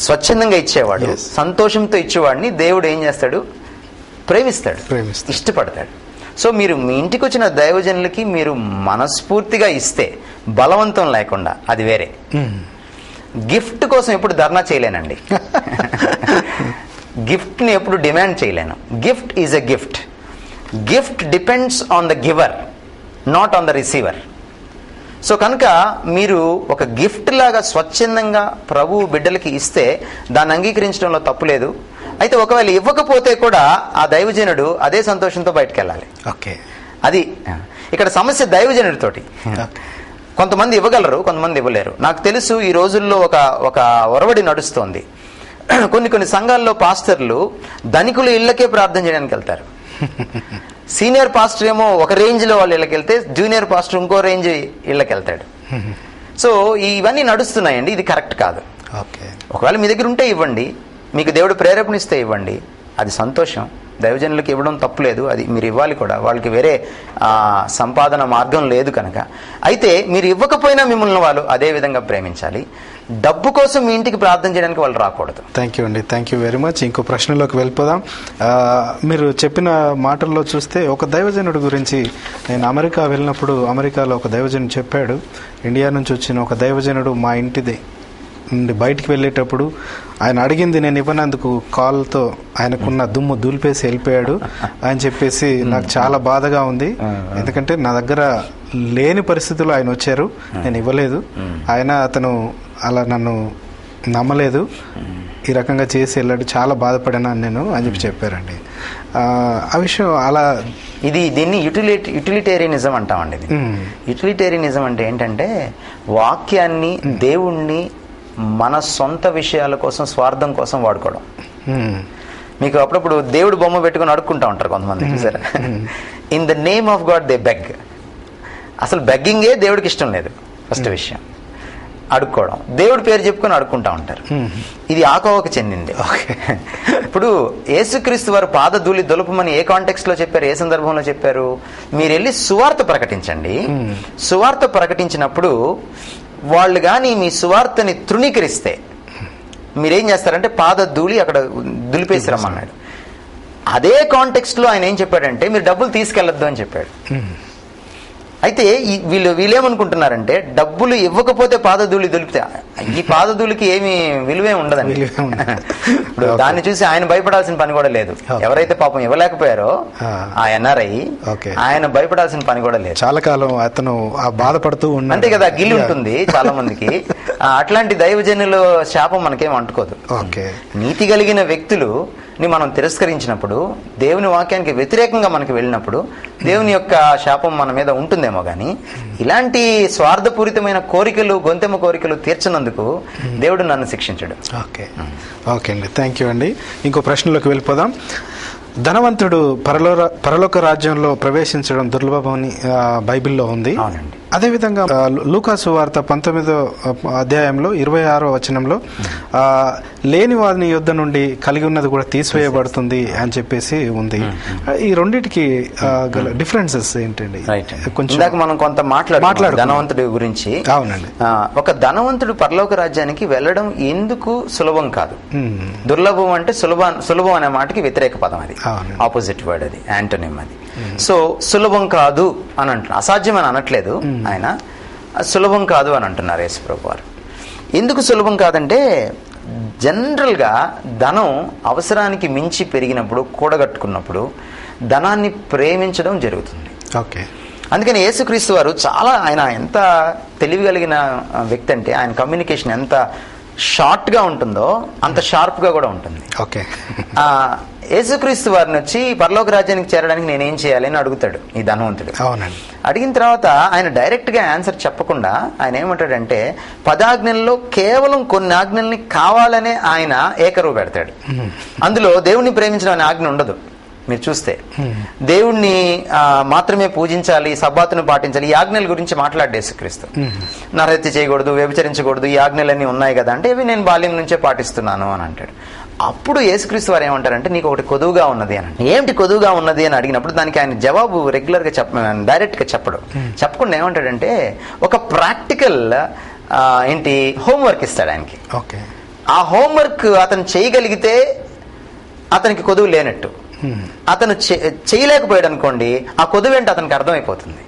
స్వచ్ఛందంగా ఇచ్చేవాడు, సంతోషంతో ఇచ్చేవాడిని దేవుడు ఏం చేస్తాడు? ప్రేమిస్తాడు, ఇష్టపడతాడు. సో మీరు మీ ఇంటికి వచ్చిన దైవజనులకి మీరు మనస్ఫూర్తిగా ఇస్తే, బలవంతం లేకుండా, అది వేరే. గిఫ్ట్ కోసం ఎప్పుడు ధర్నా చేయలేనండి. గిఫ్ట్ని ఎప్పుడు డిమాండ్ చేయలేను. Gift is a gift. Gift depends on the giver, not on the receiver. So కనుక మీరు ఒక గిఫ్ట్ లాగా స్వచ్ఛందంగా ప్రభు బిడ్డలకి ఇస్తే దాన్ని అంగీకరించడంలో తప్పు లేదు. అయితే ఒకవేళ ఇవ్వకపోతే కూడా ఆ దైవజనుడు అదే సంతోషంతో బయటకు వెళ్ళాలి.
ఓకే,
అది ఇక్కడ సమస్య దైవజనుడితోటి. కొంతమంది ఇవ్వగలరు, కొంతమంది ఇవ్వలేరు. నాకు తెలుసు ఈ రోజుల్లో ఒక ఒరవడి నడుస్తోంది. కొన్ని సంఘాల్లో పాస్టర్లు ధనికులు ఇళ్లకే ప్రార్థన చేయడానికి వెళ్తారు. సీనియర్ పాస్టర్ ఏమో ఒక రేంజ్లో వాళ్ళ ఇళ్ళకి వెళ్తే, జూనియర్ పాస్టర్ ఇంకో రేంజ్ ఇళ్ళకి వెళ్తాడు. సో ఇవన్నీ నడుస్తున్నాయండి. ఇది కరెక్ట్ కాదు. ఒకవేళ మీ దగ్గర ఉంటే ఇవ్వండి, మీకు దేవుడు ప్రేరేపణిస్తే ఇవ్వండి, అది సంతోషం. దైవజనులకు ఇవ్వడం తప్పులేదు, అది మీరు ఇవ్వాలి కూడా. వాళ్ళకి వేరే సంపాదన మార్గం లేదు కనుక. అయితే మీరు ఇవ్వకపోయినా మిమ్మల్ని వాళ్ళు అదే విధంగా ప్రేమించాలి. డబ్బు కోసం మీ ఇంటికి ప్రార్థన చేయడానికి వాళ్ళు రాకూడదు.
థ్యాంక్ యూ అండి, థ్యాంక్ యూ వెరీ మచ్. ఇంకో ప్రశ్నలోకి వెళ్ళిపోదాం. మీరు చెప్పిన మాటల్లో చూస్తే ఒక దైవజనుడి గురించి, నేను అమెరికా వెళ్ళినప్పుడు అమెరికాలో ఒక దైవజనుడు చెప్పాడు, ఇండియా నుంచి వచ్చిన ఒక దైవజనుడు మా ఇంటిది నుండి బయటికి వెళ్ళేటప్పుడు ఆయన అడిగింది నేను ఇవ్వనందుకు కాల్తో ఆయనకున్న దుమ్ము దులిపేసి వెళ్ళిపోయాడు అని చెప్పేసి నాకు చాలా బాధగా ఉంది. ఎందుకంటే నా దగ్గర లేని పరిస్థితుల్లో ఆయన వచ్చారు, నేను ఇవ్వలేదు. అతను అలా నన్ను నమ్మలేదు, ఈ రకంగా చేసి వెళ్ళాడు, చాలా బాధపడినా నేను అని చెప్పారండి. ఆ విషయం అలా
దీన్ని యుటిలిటేరియనిజం అంటామండి. యుటిలిటేరియనిజం అంటే ఏంటంటే వాక్యాన్ని, దేవుణ్ణి మన సొంత విషయాల కోసం, స్వార్థం కోసం వాడుకోవడం. మీకు అప్పుడప్పుడు దేవుడు బొమ్మ పెట్టుకుని అడుక్కుంటా ఉంటారు కొంతమంది, చూసారా? In the name of God they beg. అసలు బెగ్గింగే దేవుడికి ఇష్టం లేదు. ఫస్ట్ విషయం అడుక్కోవడం, దేవుడి పేరు చెప్పుకొని అడుక్కుంటా ఉంటారు. ఇది ఆకోవకు చెందింది. ఇప్పుడు యేసుక్రీస్తు వారు పాదధూళి దులపమని ఏ కాంటెక్స్ట్ లో చెప్పారు, ఏ సందర్భంలో చెప్పారు? మీరు వెళ్ళి సువార్త ప్రకటించండి. సువార్త ప్రకటించినప్పుడు వాళ్ళు కానీ మీ సువార్తని తృణీకరిస్తే మీరేం చేస్తారంటే పాదధూళి అక్కడ దులిపేసి రమ్మన్నాడు. అదే కాంటెక్స్ట్ లో ఆయన ఏం చెప్పాడంటే మీరు డబ్బులు తీసుకెళ్లొద్దు అని చెప్పాడు. అయితే వీళ్ళేమనుకుంటున్నారంటే డబ్బులు ఇవ్వకపోతే పాదధూళి దులిపితే, ఈ పాదధూళికి ఏమి విలువే ఉండదండి. ఇప్పుడు దాన్ని చూసి ఆయన భయపడాల్సిన పని కూడా లేదు. ఎవరైతే పాపం ఇవ్వలేకపోయారో ఆ ఎన్ఆర్ఐ, ఆయన భయపడాల్సిన పని కూడా లేదు.
చాలా కాలం అతను బాధపడుతూ ఉన్నాడు,
అంతే కదా, గిల్లి ఉంటుంది చాలా మందికి. అట్లాంటి దైవజనుల శాపం మనకేం అంటుకోదు. నీతి కలిగిన వ్యక్తులు ని మనం తిరస్కరించినప్పుడు, దేవుని వాక్యానికి వ్యతిరేకంగా మనకి వెళ్ళినప్పుడు దేవుని యొక్క శాపం మన మీద ఉంటుందేమో కానీ ఇలాంటి స్వార్థపూరితమైన కోరికలు, గొంతెమ్మ కోరికలు తీర్చినందుకు దేవుడు నన్ను శిక్షించడు.
ఓకే అండి, థ్యాంక్ యూ అండి. ఇంకో ప్రశ్నలోకి వెళ్ళిపోదాం. ధనవంతుడు పరలోక రాజ్యంలో ప్రవేశించడం దుర్లభమని బైబిల్లో ఉంది. అదేవిధంగా లూకాసు వార్త 19వ అధ్యాయంలో 26వ వచనంలో లేని వారిని యుద్ధ నుండి కలిగి ఉన్నది కూడా తీసివేయబడుతుంది అని చెప్పేసి ఉంది. ఈ రెండింటికి గల డిఫరెన్సెస్ ఏంటండి?
కొంచెం మనం కొంత మాట్లాడు ధనవంతుడి గురించి.
అవునండి.
ఒక ధనవంతుడు పరలోక రాజ్యానికి వెళ్ళడం ఎందుకు సులభం కాదు. దుర్లభం అంటే సులభం అనే మాటకి వ్యతిరేక పదం, అది ఆపోజిట్ వర్డ్, అది యాంటోనిమ్ అది. సో సులభం కాదు అని అంటున్నారు, అసాధ్యం అని అనట్లేదు ఆయన, సులభం కాదు అని అంటున్నారు యేసుప్రభు వారు. ఎందుకు సులభం కాదంటే జనరల్గా ధనం అవసరానికి మించి పెరిగినప్పుడు, కూడగట్టుకున్నప్పుడు ధనాన్ని ప్రేమించడం జరుగుతుంది. అందుకని యేసుక్రీస్తు వారు చాలా, ఆయన ఎంత తెలివి కలిగిన వ్యక్తి అంటే ఆయన కమ్యూనికేషన్ ఎంత షార్ట్గా ఉంటుందో అంత షార్ప్గా కూడా ఉంటుంది.
ఓకే.
యేసుక్రీస్తు వారిని వచ్చి పరలోక రాజ్యానికి చేరడానికి నేనేం చేయాలి అని అడుగుతాడు ఈ ధనవంతుడు.
అవునండి.
అడిగిన తర్వాత ఆయన డైరెక్ట్గా ఆన్సర్ చెప్పకుండా ఆయన ఏమంటాడంటే 10 ఆజ్ఞల్లో కేవలం కొన్ని ఆజ్ఞల్ని కావాలనే ఆయన ఏకరువు పెడతాడు. అందులో దేవుణ్ణి ప్రేమించడం అనే ఆజ్ఞ ఉండదు. మీరు చూస్తే దేవుణ్ణి మాత్రమే పూజించాలి, సబ్బాతును పాటించాలి, ఈ ఆజ్ఞల గురించి మాట్లాడే యేసుక్రీస్తు. నరహత్య చేయకూడదు, వ్యభిచరించకూడదు, ఈ ఆజ్ఞలన్నీ ఉన్నాయి కదా అంటే ఇవి నేను బాల్యం నుంచే పాటిస్తున్నాను అని అంటాడు. అప్పుడు యేసుక్రీస్తు వారు ఏమంటారంటే నీకు ఒకటి కొదువుగా ఉన్నది అని. ఏమిటి కొదువుగా ఉన్నది అని అడిగినప్పుడు దానికి ఆయన జవాబు రెగ్యులర్గా డైరెక్ట్గా చెప్పకుండా ఏమంటాడంటే ఒక ప్రాక్టికల్ హోంవర్క్ ఇస్తాడు ఆయనకి.
ఓకే. ఆ
హోంవర్క్ అతను చేయగలిగితే అతనికి కొదువు లేనట్టు. అతను చేయలేకపోయాడు అనుకోండి, ఆ కొదువు ఏంటి అతనికి అర్థమైపోతుంది.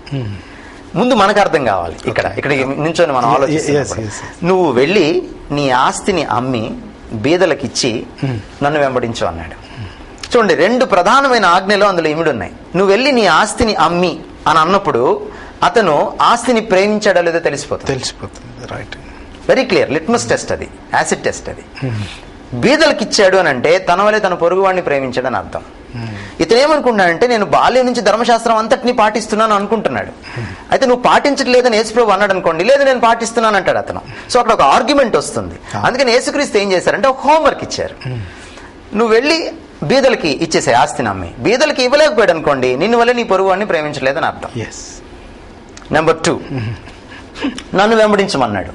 ముందు మనకు అర్థం కావాలి. ఇక్కడ నించొని మనం ఆలోచిస్తాం. నువ్వు వెళ్ళి నీ ఆస్తిని అమ్మి బీదలకిచ్చి నన్ను వెంబడించు అన్నాడు. చూడండి, 2 ప్రధానమైన ఆజ్ఞలు అందులో ఇమిడి ఉన్నాయి. నువ్వు వెళ్ళి నీ ఆస్తిని అమ్మి అని అన్నప్పుడు అతను ఆస్తిని ప్రేమించాడో లేదో తెలిసిపోతుంది.
Right.
Very clear. Litmus test అది, యాసిడ్ టెస్ట్ అది. బీదలకు ఇచ్చాడు అని అంటే తన వల్లే తన పొరుగు వాడిని ప్రేమించాడు అని అర్థం. ఇతను ఏమనుకుంటున్నాడంటే నేను బాల్యం నుంచి ధర్మశాస్త్రం అంతటినీ పాటిస్తున్నాను అనుకుంటున్నాడు. అయితే నువ్వు పాటించట్లేదని యేసుప్రభు అన్నాడు అనుకోండి, లేదు నేను పాటిస్తున్నాను అంటాడు అతను. సో అక్కడ ఒక ఆర్గ్యుమెంట్ వస్తుంది. అందుకని యేసుక్రీస్తు ఏం చేశారంటే ఒక హోంవర్క్ ఇచ్చారు. నువ్వు వెళ్ళి బీదలకి ఇచ్చేసే ఆస్తిని అమ్మి, బీదలకి ఇవ్వలేకపోయాడు అనుకోండి, నిన్ను వల్ల నీ పొరుగు వాడిని ప్రేమించలేదని అర్థం. నెంబర్ 2, నన్ను వెంబడించమన్నాడు.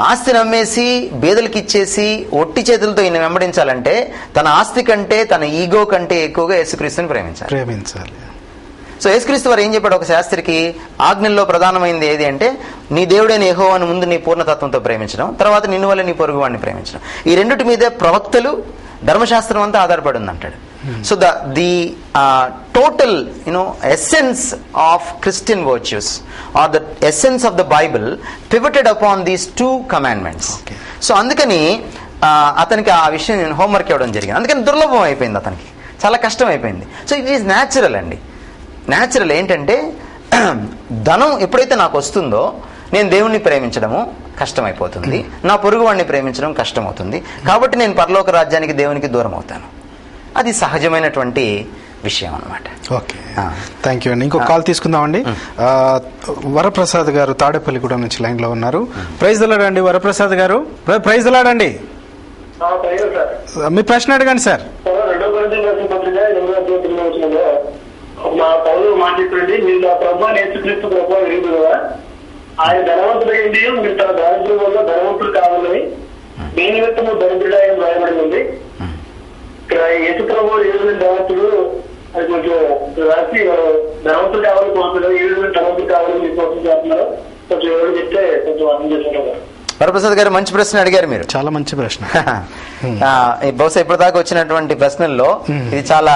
ఆస్తిని అమ్మేసి బీదలకి ఇచ్చేసి ఒట్టి చేతులతో ఈయన వెంబడించాలంటే తన ఆస్తి కంటే తన ఈగో కంటే ఎక్కువగా యేసుక్రీస్తుని ప్రేమించాలి. సో యేసుక్రీస్తు వారు ఏం చెప్పాడు ఒక శాస్త్రికి, ఆజ్ఞల్లో ప్రధానమైనది ఏది అంటే నీ దేవుడైన యెహోవాను ముందు నీ పూర్ణతత్వంతో ప్రేమించడం, తర్వాత నిన్ను వల్ల నీ పొరుగు వాడిని ప్రేమించడం. ఈ రెండిటి మీదే ప్రవక్తలు ధర్మశాస్త్రం అంతా ఆధారపడి ఉందంటాడు. So the total essence of Christian virtues or the essence of the Bible pivoted upon these 2 commandments. So అందుకని అతనికి ఆ విషయం నేను హోంవర్క్ ఇవ్వడం జరిగింది. అందుకని దుర్లభం అయిపోయింది, అతనికి చాలా కష్టం అయిపోయింది. సో ఇట్ ఈస్ న్యాచురల్ అండి. న్యాచురల్ ఏంటంటే ధనం ఎప్పుడైతే నాకు వస్తుందో నేను దేవుణ్ణి ప్రేమించడము కష్టమైపోతుంది, నా పొరుగు వాడిని ప్రేమించడం కష్టమవుతుంది. కాబట్టి నేను పరలోక రాజ్యానికి దేవునికి దూరం అవుతాను. అది సహజమైనటువంటి విషయం అన్నమాట.
ఓకే, థ్యాంక్ యూ అండి. ఇంకో కాల్ తీసుకుందామండి. వరప్రసాద్ గారు తాడేపల్లిగూడెం నుంచి లైన్ లో ఉన్నారు. ప్రైజ్ ది లార్డ్ అండి వరప్రసాద్ గారు. ప్రైజ్ ది లార్డ్ అండి. మీ ప్రశ్న అడగండి సార్.
మా పౌరులు మాట చెప్పండి, మీరు ఆ ప్రభావ నేర్చుక్రీస్తు ప్రభావ విరిగి కదా, ఆయన ధనవంతుడు ఏంటి, మీరు తన దారిద్ర్యం వల్ల ధనవంతుడు కావాలని మీ నిమిత్తము దరిద్రుడు ఆయన రాయబడి ఉంది. ఇక్కడ యేసు ప్రభు 7 ధనవంతుడు అది కొంచెం రాసి ధనవంతుడు కావాలి కోరుతున్నారు, 7 ధనవంతుడు కావాలని మీరు కోసం చేస్తున్నారు. కొంచెం ఎవరు చెప్తే కొంచెం అర్థం చేసుకుంటారు.
వరప్రసాద్ గారు మంచి ప్రశ్న అడిగారు మీరు.
చాలా మంచి ప్రశ్న.
బహుశా ఇప్పటిదాకా వచ్చినటువంటి ప్రశ్నల్లో ఇది చాలా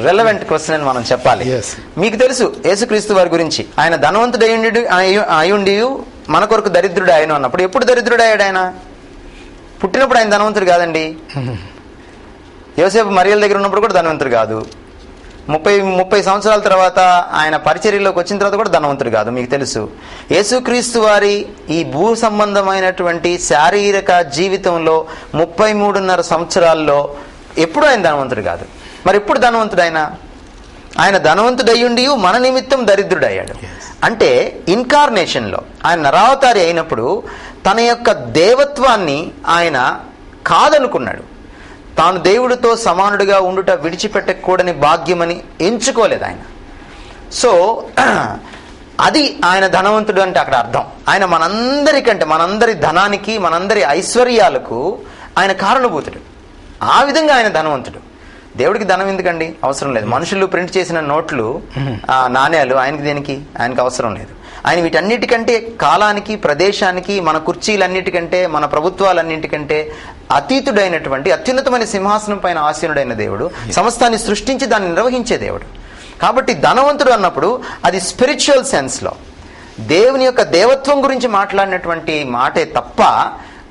రెలవెంట్ క్వశ్చన్ అని మనం చెప్పాలి. మీకు తెలుసు యేసుక్రీస్తు వారి గురించి, ఆయన ధనవంతుడు అయ్యుండి మన కొరకు దరిద్రుడు ఆయన అన్నప్పుడు ఎప్పుడు దరిద్రుడు అయ్యాడు? ఆయన పుట్టినప్పుడు ఆయన ధనవంతుడు కాదండి. యోసేపు మరియల దగ్గర ఉన్నప్పుడు కూడా ధనవంతుడు కాదు. 30 సంవత్సరాల తర్వాత ఆయన పరిచర్యలోకి వచ్చిన తర్వాత కూడా ధనవంతుడు కాదు. మీకు తెలుసు యేసుక్రీస్తు వారి ఈ భూ సంబంధమైనటువంటి శారీరక జీవితంలో 33.5 సంవత్సరాల్లో ఎప్పుడు ఆయన ధనవంతుడు కాదు. మరి ఎప్పుడు ధనవంతుడు ఆయన ధనవంతుడు అయ్యుండి మన నిమిత్తం దరిద్రుడు అయ్యాడు. అంటే ఇన్కార్నేషన్లో ఆయన నరావతారి అయినప్పుడు తన యొక్క దేవత్వాన్ని ఆయన కాదనుకున్నాడు. తాను దేవుడితో సమానుడిగా ఉండుట విడిచిపెట్టకూడని భాగ్యమని ఎంచుకోలేదు ఆయన. సో అది ఆయన ధనవంతుడు అంటే అక్కడ అర్థం. ఆయన మనందరికంటే, మనందరి ధనానికి, మనందరి ఐశ్వర్యాలకు ఆయన కారణభూతుడు. ఆ విధంగా ఆయన ధనవంతుడు. దేవుడికి ధనం ఎందుకండి? అవసరం లేదు. మనుషులు ప్రింట్ చేసిన నోట్లు, నాణ్యాలు ఆయనకి దేనికి? ఆయనకు అవసరం లేదు. ఆయన వీటన్నిటికంటే, కాలానికి, ప్రదేశానికి, మన కుర్చీలన్నిటికంటే, మన ప్రభుత్వాలన్నింటికంటే అతీతుడైనటువంటి అత్యున్నతమైన సింహాసనం పైన ఆసీనుడైన దేవుడు, సమస్తాన్ని సృష్టించి దాన్ని నిర్వహించే దేవుడు. కాబట్టి ధనవంతుడు అన్నప్పుడు అది స్పిరిచువల్ సెన్స్లో దేవుని యొక్క దేవత్వం గురించి మాట్లాడినటువంటి మాటే తప్ప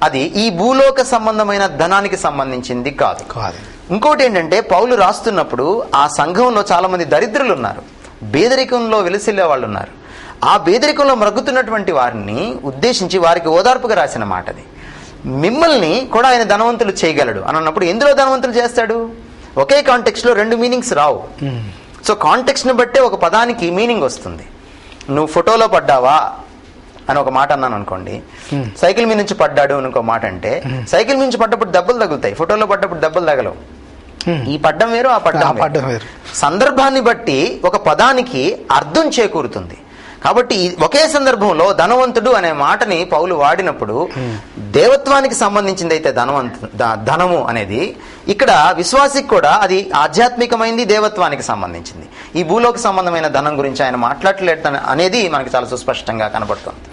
అది ఈ భూలోక సంబంధమైన ధనానికి సంబంధించింది కాదు. ఇంకోటి ఏంటంటే, పౌలు రాస్తున్నప్పుడు ఆ సంఘంలో చాలా మంది దరిద్రులు ఉన్నారు, పేదరికంలో వెలిసిల్లే వాళ్ళు ఉన్నారు. ఆ పేదరికంలో మ్రగ్గుతున్నటువంటి వారిని ఉద్దేశించి వారికి ఓదార్పుగా రాసిన మాట అది. మిమ్మల్ని కూడా ఆయన ధనవంతులు చేయగలడు అని అన్నప్పుడు ఎందులో ధనవంతులు చేస్తాడు? ఒకే కాంటెక్స్ట్ లో రెండు మీనింగ్స్ రావు. సో కాంటెక్స్ట్ ని బట్టే ఒక పదానికి మీనింగ్ వస్తుంది. నువ్వు ఫోటోలో పడ్డావా అని ఒక మాట అన్నాను అనుకోండి, సైకిల్ మీద నుంచి పడ్డాడు అని ఒక మాట అంటే, సైకిల్ మీద నుంచి పడ్డప్పుడు దెబ్బలు తగులుతాయి, ఫోటోలో పడ్డప్పుడు దెబ్బలు తగలవు. ఈ పడ్డం వేరు, ఆ పడ్డం వేరు. సందర్భాన్ని బట్టి ఒక పదానికి అర్థం చేకూరుతుంది. కాబట్టి ఒకే సందర్భంలో ధనవంతుడు అనే మాటని పౌలు వాడినప్పుడు దేవత్వానికి సంబంధించింది అయితే ధనము అనేది, ఇక్కడ విశ్వాసికి కూడా అది ఆధ్యాత్మికమైంది, దేవత్వానికి సంబంధించింది. ఈ భూలోక సంబంధమైన ధనం గురించి ఆయన మాట్లాడలేదు అనేది మనకి చాలా సుస్పష్టంగా కనబడుతుంది.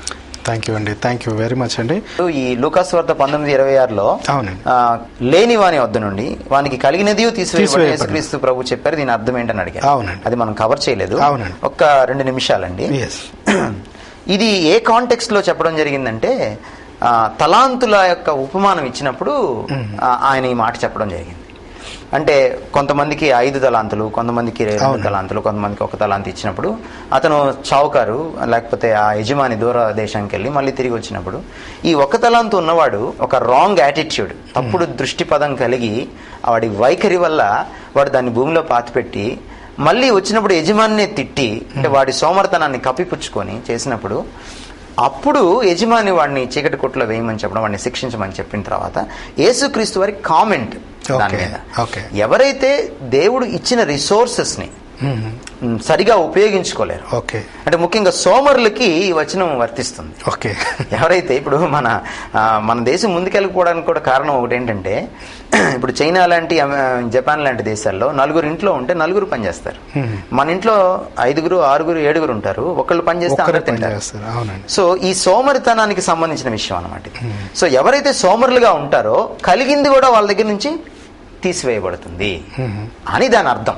థ్యాంక్ యూ అండి, థ్యాంక్ యూ వెరీ మచ్ అండి.
ఈ లూకాసు వార్త 19:26లో లేని వాని వద్ద నుండి వానికి కలిగినది తీసివేయబడి యేసుక్రీస్తు ప్రభు చెప్పారు. దీని అర్థం ఏంటని అడిగారు. అది మనం కవర్ చేయలేదు. ఒక్క 2 నిమిషాలండి. ఇది ఏ కాంటెక్స్ట్ లో చెప్పడం జరిగిందంటే, తలాంతుల యొక్క ఉపమానం ఇచ్చినప్పుడు ఆయన ఈ మాట చెప్పడం జరిగింది. అంటే కొంతమందికి 5 తలాంతులు, కొంతమందికి 2 తలాంతులు, కొంతమందికి 1 తలాంతి ఇచ్చినప్పుడు అతను చౌకారు లేకపోతే ఆ యజమాని దూర దేశానికి వెళ్ళి మళ్ళీ తిరిగి వచ్చినప్పుడు ఈ 1 తలాంతు ఉన్నవాడు ఒక రాంగ్ యాటిట్యూడ్, తప్పుడు దృష్టి పదం కలిగి వాడి వైఖరి వల్ల వాడు దాన్ని భూమిలో పాతిపెట్టి మళ్ళీ వచ్చినప్పుడు యజమానినే తిట్టి, అంటే వాడి సోమర్తనాన్ని కప్పిపుచ్చుకొని చేసినప్పుడు అప్పుడు యజమాని వాడిని చీకటి కొట్టులో వేయమని చెప్పడం, వాడిని శిక్షించమని చెప్పిన తర్వాత యేసుక్రీస్తు వారి కామెంట్ దాని మీద, ఎవరైతే దేవుడు ఇచ్చిన రిసోర్సెస్ ని సరిగా ఉపయోగించుకోలేరు, అంటే ముఖ్యంగా సోమరులకి ఈ వచనం వర్తిస్తుంది. ఎవరైతే ఇప్పుడు మన దేశం ముందుకెళ్ళకపోవడానికి కూడా కారణం ఒకటి ఏంటంటే, ఇప్పుడు చైనా లాంటి జపాన్ లాంటి దేశాల్లో 4 ఇంట్లో ఉంటే 4 పనిచేస్తారు. మన ఇంట్లో 5, 6, 7 ఉంటారు, ఒకళ్ళు పనిచేస్తే అందరూ తింటారు. సో ఈ సోమరితనానికి సంబంధించిన విషయం అన్నమాట. సో ఎవరైతే సోమరులుగా ఉంటారో కలిగింది కూడా వాళ్ళ దగ్గర నుంచి తీసివేయబడుతుంది అని దాని అర్థం.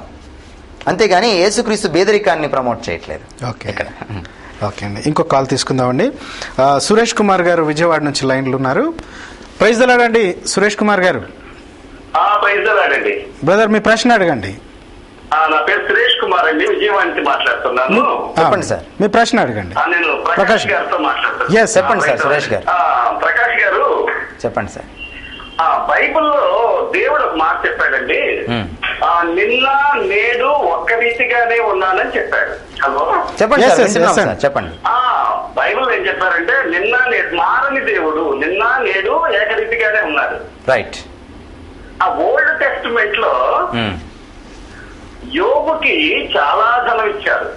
అంతేగాని యేసుక్రీస్తు పేదరికాన్ని ప్రమోట్ చేయట్లేదు.
ఓకే అండి, ఇంకో కాల్ తీసుకుందామండి. సురేష్ కుమార్ గారు విజయవాడ నుంచి లైన్లు ఉన్నారు. ప్రైజ్ దలాడండి సురేష్ కుమార్ గారు. బ్రదర్ మీ ప్రశ్న అడగండి.
నా పేరు సురేష్ కుమార్ అండి, విజయవాడ నుంచి మాట్లాడుతున్నాను.
చెప్పండి సార్,
మీ ప్రశ్న అడగండి.
నేను ప్రకాష్ గారితో మాట్లాడుతున్నాను.
చెప్పండి సార్. సురేష్ గారు.
ప్రకాష్ గారు చెప్పండి సార్. బైబిల్లో దేవుడు ఒక మాట చెప్పాడండి, నిన్న నేడు ఒక్క రీతిగానే ఉన్నానని చెప్పాడు. హలో
చెప్పండి.
బైబిల్ ఏం చెప్పారంటే, నిన్న నేడు మారని దేవుడు, నిన్న నేడు ఏకరీతిగానే ఉన్నాడు.
రైట్.
ఆ ఓల్డ్ టెస్టిమెంట్ లో యోబుకి చాలా ధనం ఇచ్చారు,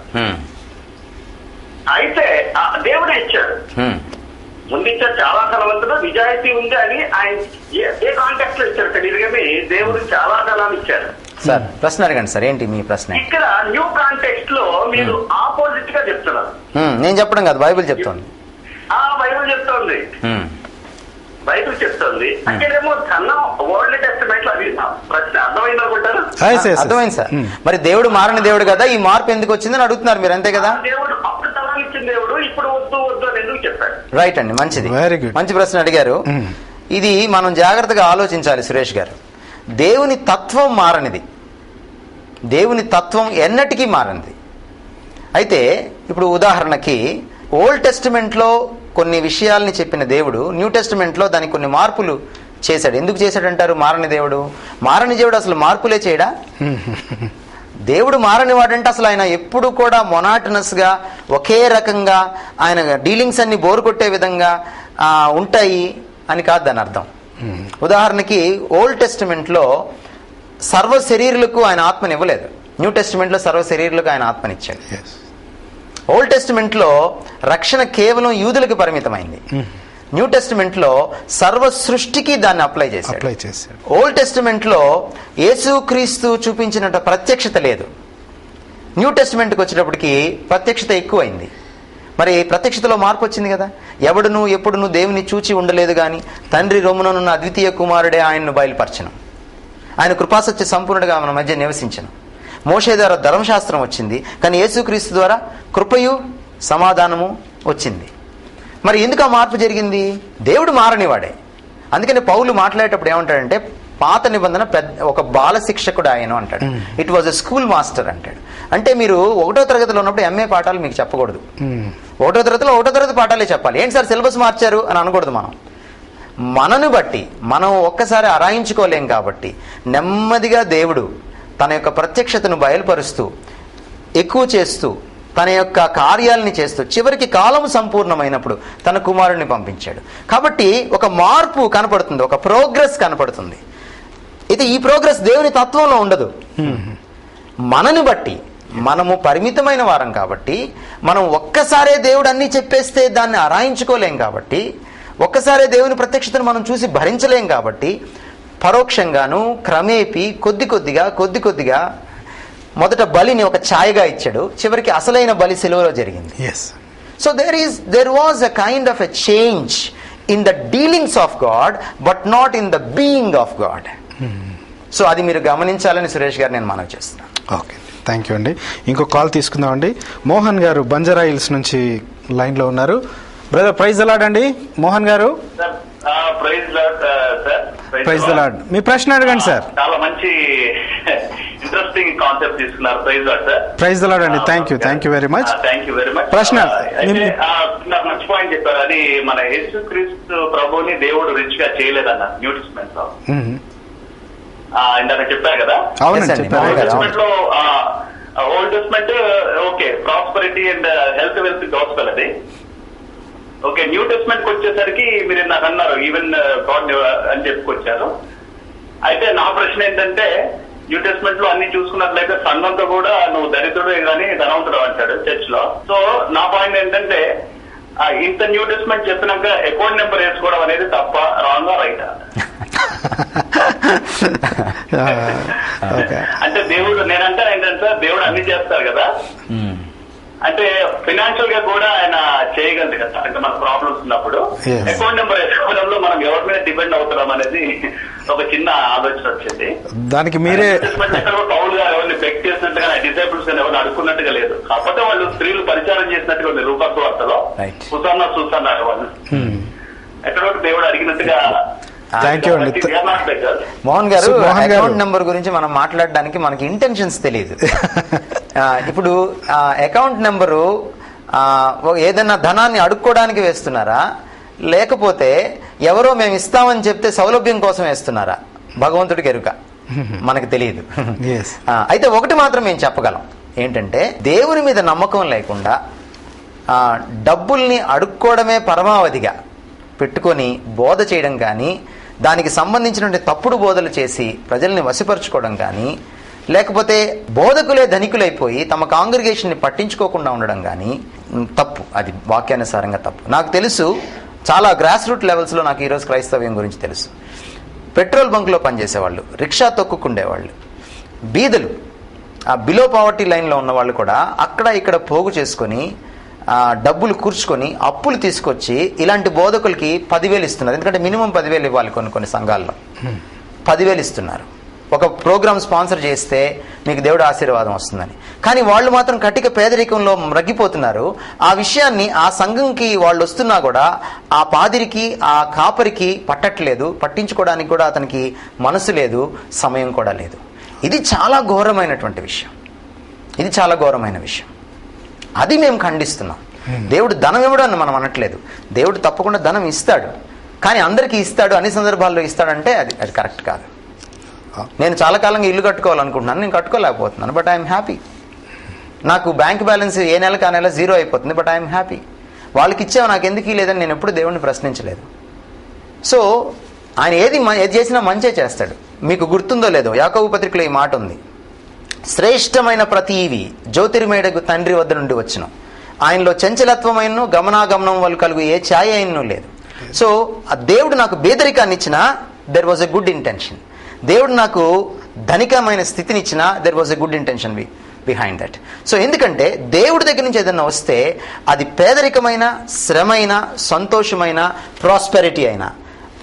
అయితే దేవుడే ఇచ్చాడు. ముందు ఇచ్చారు, చాలా ధనవంతుడు, నిజాయితీ ఉంది అని ఆయన ఏ కాంటాక్ట్ లో ఇచ్చారు తెలియదు, కానీ దేవుడు చాలా ధనాన్ని ఇచ్చారు.
సార్ ప్రశ్న అడగండి సార్. ఏంటి మీ ప్రశ్న?
ఇక్కడ న్యూ కాంటెక్స్ట్ లో మీరు ఆపోజిట్ గా చెప్తున్నారు.
నేను చెప్పడం కాదు, బైబిల్ చెప్తోంది.
బైబిల్ చెప్తోంది. బైబిల్ చెప్తోంది. అక్కడేమో ధనం ఓల్డ్ టెస్టిమెంట్ లో అది ప్రశ్న అర్థమైంది అనుకుంటారు.
అర్థమైంది సార్. మరి దేవుడు మారని దేవుడు కదా, ఈ మార్పు ఎందుకు వచ్చిందని అడుగుతున్నారు మీరు, అంతే కదా?
దేవుడు అప్పుడు ధనం ఇచ్చిన దేవుడు ఇప్పుడు వద్దు వద్దు అని ఎందుకు చెప్పాడు?
రైట్ అండి, మంచిది, మంచి ప్రశ్న అడిగారు. ఇది మనం జాగ్రత్తగా ఆలోచించాలి సురేష్ గారు. దేవుని తత్వం మారనిది, దేవుని తత్వం ఎన్నటికీ మారనిది. అయితే ఇప్పుడు ఉదాహరణకి ఓల్డ్ టెస్టిమెంట్ లో కొన్ని విషయాల్ని చెప్పిన దేవుడు న్యూ టెస్టిమెంట్ లో దానికి కొన్ని మార్పులు చేశాడు. ఎందుకు చేశాడంటారు? మారని దేవుడు. మారని దేవుడు అసలు మార్పులే చేయడా? దేవుడు మారని వాడంటే అసలు ఆయన ఎప్పుడు కూడా మొనాటనస్ గా ఒకే రకంగా ఆయన డీలింగ్స్ అన్ని బోరు కొట్టే విధంగా ఉంటాయి అని కాదు దాని అర్థం. ఉదాహరణకి ఓల్డ్ టెస్టిమెంట్ లో సర్వ శరీరులకు ఆయన ఆత్మని ఇవ్వలేదు, న్యూ టెస్టిమెంట్ లో సర్వ శరీరులకు ఆయన ఆత్మనిచ్చాడు. ఓల్డ్ టెస్టిమెంట్ లో రక్షణ కేవలం యూదులకు పరిమితమైంది, న్యూ టెస్టిమెంట్ లో సర్వ సృష్టికి దాన్ని అప్లై చేశాడు. ఓల్డ్ టెస్టిమెంట్ లో యేసుక్రీస్తు చూపించినట్టు ప్రత్యక్షత లేదు, న్యూ టెస్టిమెంట్కి వచ్చేటప్పటికి ప్రత్యక్షత ఎక్కువైంది. మరి ప్రత్యక్షతలో మార్పు వచ్చింది కదా. ఎవడును ఎప్పుడును దేవుని చూచి ఉండలేదు గాని తండ్రి రొమ్ముననున్న అద్వితీయ కుమారుడే ఆయన్ను బయలుపరచను, ఆయన కృపాసత్య సంపూర్ణుడిగా మన మధ్య నివసించను. మోషే ద్వారా ధర్మశాస్త్రం వచ్చింది, కానీ యేసుక్రీస్తు ద్వారా కృపయు సమాధానము వచ్చింది. మరి ఎందుకు ఆ మార్పు జరిగింది? దేవుడు మారనివాడే. అందుకని పౌలు మాట్లాడేటప్పుడు ఏమంటాడంటే, పాత నిబంధన ఒక బాల శిక్షకుడు ఆయన అంటాడు, it was a school master అంటాడు. అంటే మీరు 1వ తరగతిలో ఉన్నప్పుడు ఎంఏ పాఠాలు మీకు చెప్పకూడదు, 1వ తరగతిలో 1వ తరగతి పాఠాలే చెప్పాలి. ఏంటి సార్ సిలబస్ మార్చారు అని అనకూడదు మనం. మనను బట్టి మనం ఒక్కసారి అరాయించుకోలేం కాబట్టి నెమ్మదిగా దేవుడు తన యొక్క ప్రత్యక్షతను బయలుపరుస్తూ ఎక్కువ చేస్తూ తన యొక్క కార్యాలని చేస్తూ చివరికి కాలం సంపూర్ణమైనప్పుడు తన కుమారుడిని పంపించాడు. కాబట్టి ఒక మార్పు కనపడుతుంది, ఒక ప్రోగ్రెస్ కనపడుతుంది. అయితే ఈ ప్రోగ్రెస్ దేవుని తత్వంలో ఉండదు. మనని బట్టి మనము పరిమితమైన వారం కాబట్టి, మనం ఒక్కసారే దేవుడు అన్నీ చెప్పేస్తే దాన్ని అరాయించుకోలేం కాబట్టి, ఒక్కసారే దేవుని ప్రత్యక్షతను మనం చూసి భరించలేం కాబట్టి, పరోక్షంగాను క్రమేపీ కొద్ది కొద్దిగా మొదట బలిని ఒక ఛాయగా ఇచ్చాడు, చివరికి అసలైన బలి సిలువలో జరిగింది. So there was a kind of a change in the dealings of God, but not in the being of God. So అది మీరు గమనించాలని సురేష్ గారు నేను మనవి చేస్తున్నాను.
ఓకే, థ్యాంక్ యూ అండి. ఇంకో కాల్ తీసుకుందామండి. మోహన్ గారు బంజారా హిల్స్ నుంచి లైన్లో ఉన్నారు. బ్రదర్ ప్రైజ్ ద లార్డ్ అండి. మోహన్ గారు ప్రైజ్ ద లార్డ్. మీ ప్రశ్న అడగండి సార్.
చాలా మంచి ఇంట్రెస్టింగ్ కాన్సెప్ట్ తీసుకున్నారు. Praise lord sir.
Praise the lord అండి. Thank you very much. ప్రశ్న
నాకు మంచి పాయింట్ చెప్పారు. అది మన యేసుక్రీస్తు ప్రభుని దేవుడు రిచ్ గా చేయలేదన్న న్యూ టెస్టమెంట్ లో. ఇందాక చెప్పారు కదా. టెస్టమెంట్ లో old testament okay prosperity and health wealth gospel అది ఓకే. న్యూ టెస్టమెంట్ కి వచ్చేసరికి మీరు నాకు అన్నారు ఈవెన్ గాడ్ అని చెప్పుకొచ్చారు. అయితే నా ప్రశ్న ఏంటంటే న్యూ టెస్ట్మెంట్ లో అన్ని చూసుకున్నట్లయితే సంఘంతో కూడా నువ్వు దరిద్రుడు కానీ ధనవంతుడు అంటాడు చర్చ్ లో. సో నా పాయింట్ ఏంటంటే ఇంత న్యూ టెస్ట్మెంట్ చెప్పినాక అకౌంట్ నెంబర్ వేసుకోవడం అనేది తప్ప, రాంగా రైటా? అంటే దేవుడు నేనంటే ఏంటంటే దేవుడు అన్ని చేస్తారు కదా, అంటే ఫైనాన్షియల్ గా కూడా ఆయన చేయగలదు కదా. అంటే మన ప్రాబ్లమ్స్ ఉన్నప్పుడు అకౌంట్ నెంబర్ వేసుకోవడంలో మనం ఎవరి మీద డిపెండ్ అవుతున్నాం అనేది ఒక చిన్న ఆలోచన వచ్చింది.
దానికి మీరే
పౌలు గారు ఎవరిని బెక్ చేసినట్టుగా డిసైపుల్స్ ఎవరిని అడుక్కున్నట్టుగా లేదు. కాకపోతే వాళ్ళు స్త్రీలు పరిచారం చేసినట్టుగా ఉంది. రూపాస్ వార్తలో చూసన్నారు వాళ్ళు ఎక్కడ దేవుడు అడిగినట్టుగా.
థ్యాంక్ యూ అండి మోహన్ గారు. అకౌంట్ నెంబర్ గురించి మనం మాట్లాడడానికి మనకి ఇంటెన్షన్స్ తెలియదు. ఇప్పుడు అకౌంట్ నెంబరు ఏదైనా ధనాన్ని అడుక్కోవడానికి వేస్తున్నారా, లేకపోతే ఎవరో మేము ఇస్తామని చెప్తే సౌలభ్యం కోసం వేస్తున్నారా? భగవంతుడికి ఎరుక, మనకు తెలియదు. అయితే ఒకటి మాత్రం మేము చెప్పగలం ఏంటంటే, దేవుని మీద నమ్మకం లేకుండా డబ్బుల్ని అడుక్కోవడమే పరమావధిగా పెట్టుకొని బోధ చేయడం కానీ, దానికి సంబంధించినటువంటి తప్పుడు బోధలు చేసి ప్రజల్ని వశపరుచుకోవడం కానీ, లేకపోతే బోధకులే ధనికులైపోయి తమ కాంగ్రిగేషన్ని పట్టించుకోకుండా ఉండడం కానీ తప్పు. అది వాక్యానుసారంగా తప్పు. నాకు తెలుసు, చాలా గ్రాస్ రూట్ లెవెల్స్లో నాకు ఈరోజు క్రైస్తవ్యం గురించి తెలుసు. పెట్రోల్ బంక్లో పనిచేసేవాళ్ళు, రిక్షా తొక్కుకుండేవాళ్ళు, బీదలు, ఆ బిలో పావర్టీ లైన్లో ఉన్న వాళ్ళు కూడా అక్కడ ఇక్కడ పోగు చేసుకొని డబ్బులు కూర్చుకొని అప్పులు తీసుకొచ్చి ఇలాంటి బోధకులకి 10,000 ఇస్తున్నారు. ఎందుకంటే మినిమం 10,000 ఇవ్వాలి కొన్ని సంఘాల్లో. 10,000 ఇస్తున్నారు. ఒక ప్రోగ్రామ్ స్పాన్సర్ చేస్తే మీకు దేవుడు ఆశీర్వాదం వస్తుందని. కానీ వాళ్ళు మాత్రం కటిక పేదరికంలో మ్రగ్గిపోతున్నారు. ఆ విషయాన్ని ఆ సంఘంకి వాళ్ళు వస్తున్నా కూడా ఆ పాదిరికి, ఆ కాపరికి పట్టట్లేదు. పట్టించుకోవడానికి కూడా అతనికి మనసు లేదు, సమయం కూడా లేదు. ఇది చాలా ఘోరమైనటువంటి విషయం. ఇది చాలా ఘోరమైన విషయం. అది మేము ఖండిస్తున్నాం. దేవుడు ధనం ఇవ్వడం మనం అనట్లేదు. దేవుడు తప్పకుండా ధనం ఇస్తాడు, కానీ అందరికీ ఇస్తాడు, అన్ని సందర్భాల్లో ఇస్తాడంటే అది కరెక్ట్ కాదు. నేను చాలా కాలంగా ఇల్లు కట్టుకోవాలనుకుంటున్నాను, నేను కట్టుకోలేకపోతున్నాను, బట్ ఐఎమ్ హ్యాపీ. నాకు బ్యాంక్ బ్యాలెన్స్ ఏ నెలకు ఆ నెల 0 అయిపోతుంది, బట్ ఐఎమ్ హ్యాపీ. వాళ్ళకి ఇచ్చావు నాకు ఎందుకు లేదని నేను ఎప్పుడు దేవుడిని ప్రశ్నించలేదు. సో ఆయన ఏది చేసినా మంచే చేస్తాడు. మీకు గుర్తుందో లేదో, యాకోబు పత్రికలో ఈ మాట ఉంది, శ్రేష్టమైన ప్రతి ఇవి జ్యోతిర్మయుడకు తండ్రి వద్ద నుండి వచ్చును, ఆయనలో చంచలత్వమైన గమనాగమనం వల్ల కలుగు ఏ ఛాయ అయినను లేదు. సో ఆ దేవుడు నాకు పేదరికాన్ని ఇచ్చినా there was a good intention. దేవుడు నాకు ధనికమైన స్థితిని ఇచ్చినా there was a good intention behind that. So ఎందుకంటే దేవుడి దగ్గర నుంచి ఏదైనా వస్తే అది పేదరికమైన, శ్రమైన, సంతోషమైన, ప్రాస్పెరిటీ అయినా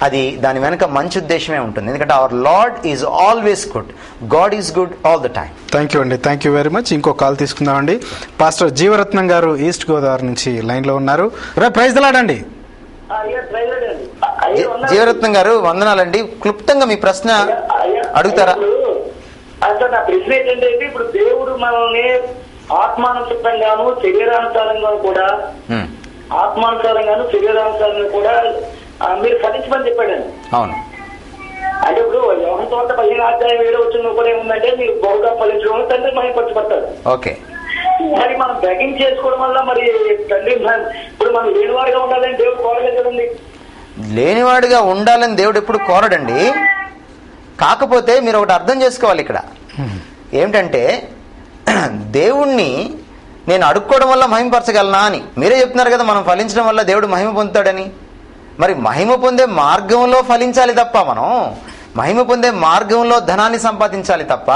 అది దాని వెనక మంచి ఉద్దేశమే ఉంటుంది. ఎందుకంటే our lord is always good, God is good all the time.
Thank you అండి, థ్యాంక్ యూ వెరీ మచ్. ఇంకో కాల్ తీసుకుందామండి. పాస్టర్ జీవరత్నం గారు ఈస్ట్ గోదావరి నుంచి లైన్లో ఉన్నారు. ప్రైజ్ ది లార్డ్ అండి.
జీవరత్నం గారు వందనాలండి. క్లుప్తంగా మీ ప్రశ్న అడుగుతారా?
అసలు నా ప్రశ్న ఏంటంటే, ఇప్పుడు దేవుడు మనల్ని ఆత్మానుసారంగాను శరీరానుసారంగా కూడా శరీరానుసారంగా కూడా మీరు ఫలించమని చెప్పాడండి.
అవును.
అంటే ఇప్పుడు యోహన సువార్త 15:7 కూడా ఏముందంటే మీరు బహుగా ఫలించడం తండ్రి మహిమపరచబడతారు.
ఓకే.
మరి మనం బెగ్గింగ్ చేసుకోవడం వల్ల మరి తండ్రి ఇప్పుడు మనం లేనివాడిగా ఉండాలని దేవుడు కోరలేదు కదండి.
లేనివాడిగా ఉండాలని దేవుడు ఎప్పుడు కోరడండి. కాకపోతే మీరు ఒకటి అర్థం చేసుకోవాలి ఇక్కడ ఏమిటంటే, దేవుణ్ణి నేను అడుక్కోవడం వల్ల మహిమపరచగలనా అని మీరే చెప్తున్నారు కదా, మనం ఫలించడం వల్ల దేవుడు మహిమ పొందుతాడని. మరి మహిమ పొందే మార్గంలో ఫలించాలి తప్ప, మనం మహిమ పొందే మార్గంలో ధనాన్ని సంపాదించాలి తప్ప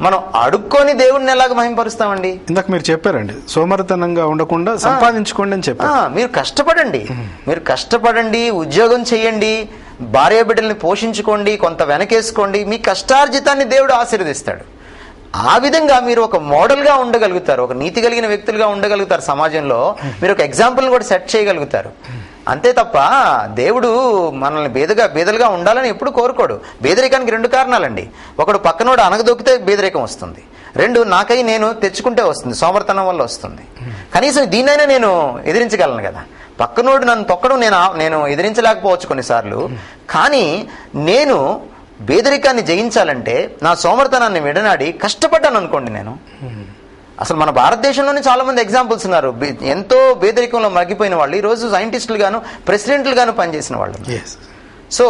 మనం అడుక్కొని దేవుడిని ఎలాగ మహిమపరుస్తామండి?
ఇందాక మీరు చెప్పారండి, సోమరితనంగా ఉండకుండా సంపాదించుకోండి అని చెప్పారు.
మీరు కష్టపడండి, మీరు కష్టపడండి, ఉద్యోగం చేయండి, భార్య బిడ్డల్ని పోషించుకోండి, కొంత వెనకేసుకోండి, మీ కష్టార్జితాన్ని దేవుడు ఆశీర్వదిస్తాడు. ఆ విధంగా మీరు ఒక మోడల్గా ఉండగలుగుతారు, ఒక నీతి కలిగిన వ్యక్తులుగా ఉండగలుగుతారు. సమాజంలో మీరు ఒక ఎగ్జాంపుల్ కూడా సెట్ చేయగలుగుతారు. అంతే తప్ప దేవుడు మనల్ని బేదలుగా ఉండాలని ఎప్పుడు కోరుకోడు. బేదరికానికి 2 కారణాలండి. ఒకడు పక్కనోడు అనగదొక్కితే బేదరికం వస్తుంది, 2 నాకై నేను తెచ్చుకుంటే వస్తుంది, సోమర్తనం వల్ల వస్తుంది. కనీసం దీన్నైనా నేను ఎదిరించగలను కదా. పక్కనోడు నన్ను తొక్కడం నేను ఎదిరించలేకపోవచ్చు కొన్నిసార్లు, కానీ నేను బేదరికాన్ని జయించాలంటే నా సోమర్తనాన్ని విడనాడి కష్టపడ్డాను అనుకోండి. నేను అసలు మన భారతదేశంలోనే చాలా మంది ఎగ్జాంపుల్స్ ఉన్నారు, ఎంతో బేదరికంలో మగ్గిపోయిన వాళ్ళు ఈరోజు సైంటిస్టులు గాను ప్రెసిడెంట్లు గాను పనిచేసిన వాళ్ళు. సో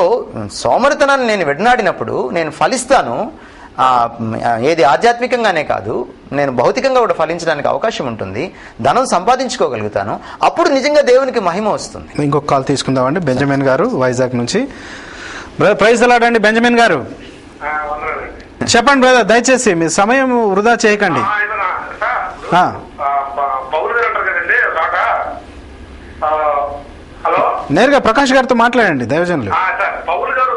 సోమరితనాన్ని నేను విడనాడినప్పుడు నేను ఫలిస్తాను. ఏది ఆధ్యాత్మికంగానే కాదు, నేను భౌతికంగా కూడా ఫలించడానికి అవకాశం ఉంటుంది, ధనం సంపాదించుకోగలుగుతాను. అప్పుడు నిజంగా దేవునికి మహిమ వస్తుంది.
ఇంకొక కాల్ తీసుకుందామండి. బెంజమిన్ గారు వైజాగ్ నుంచి. ప్రైజ్ అలాడండి బెంజమిన్ గారు, చెప్పండి బ్రదర్, దయచేసి మీ సమయం వృధా చేయకండి. నేరుగా ప్రకాష్ గారితో మాట్లాడండి దైవజనులు.
పౌలు గారు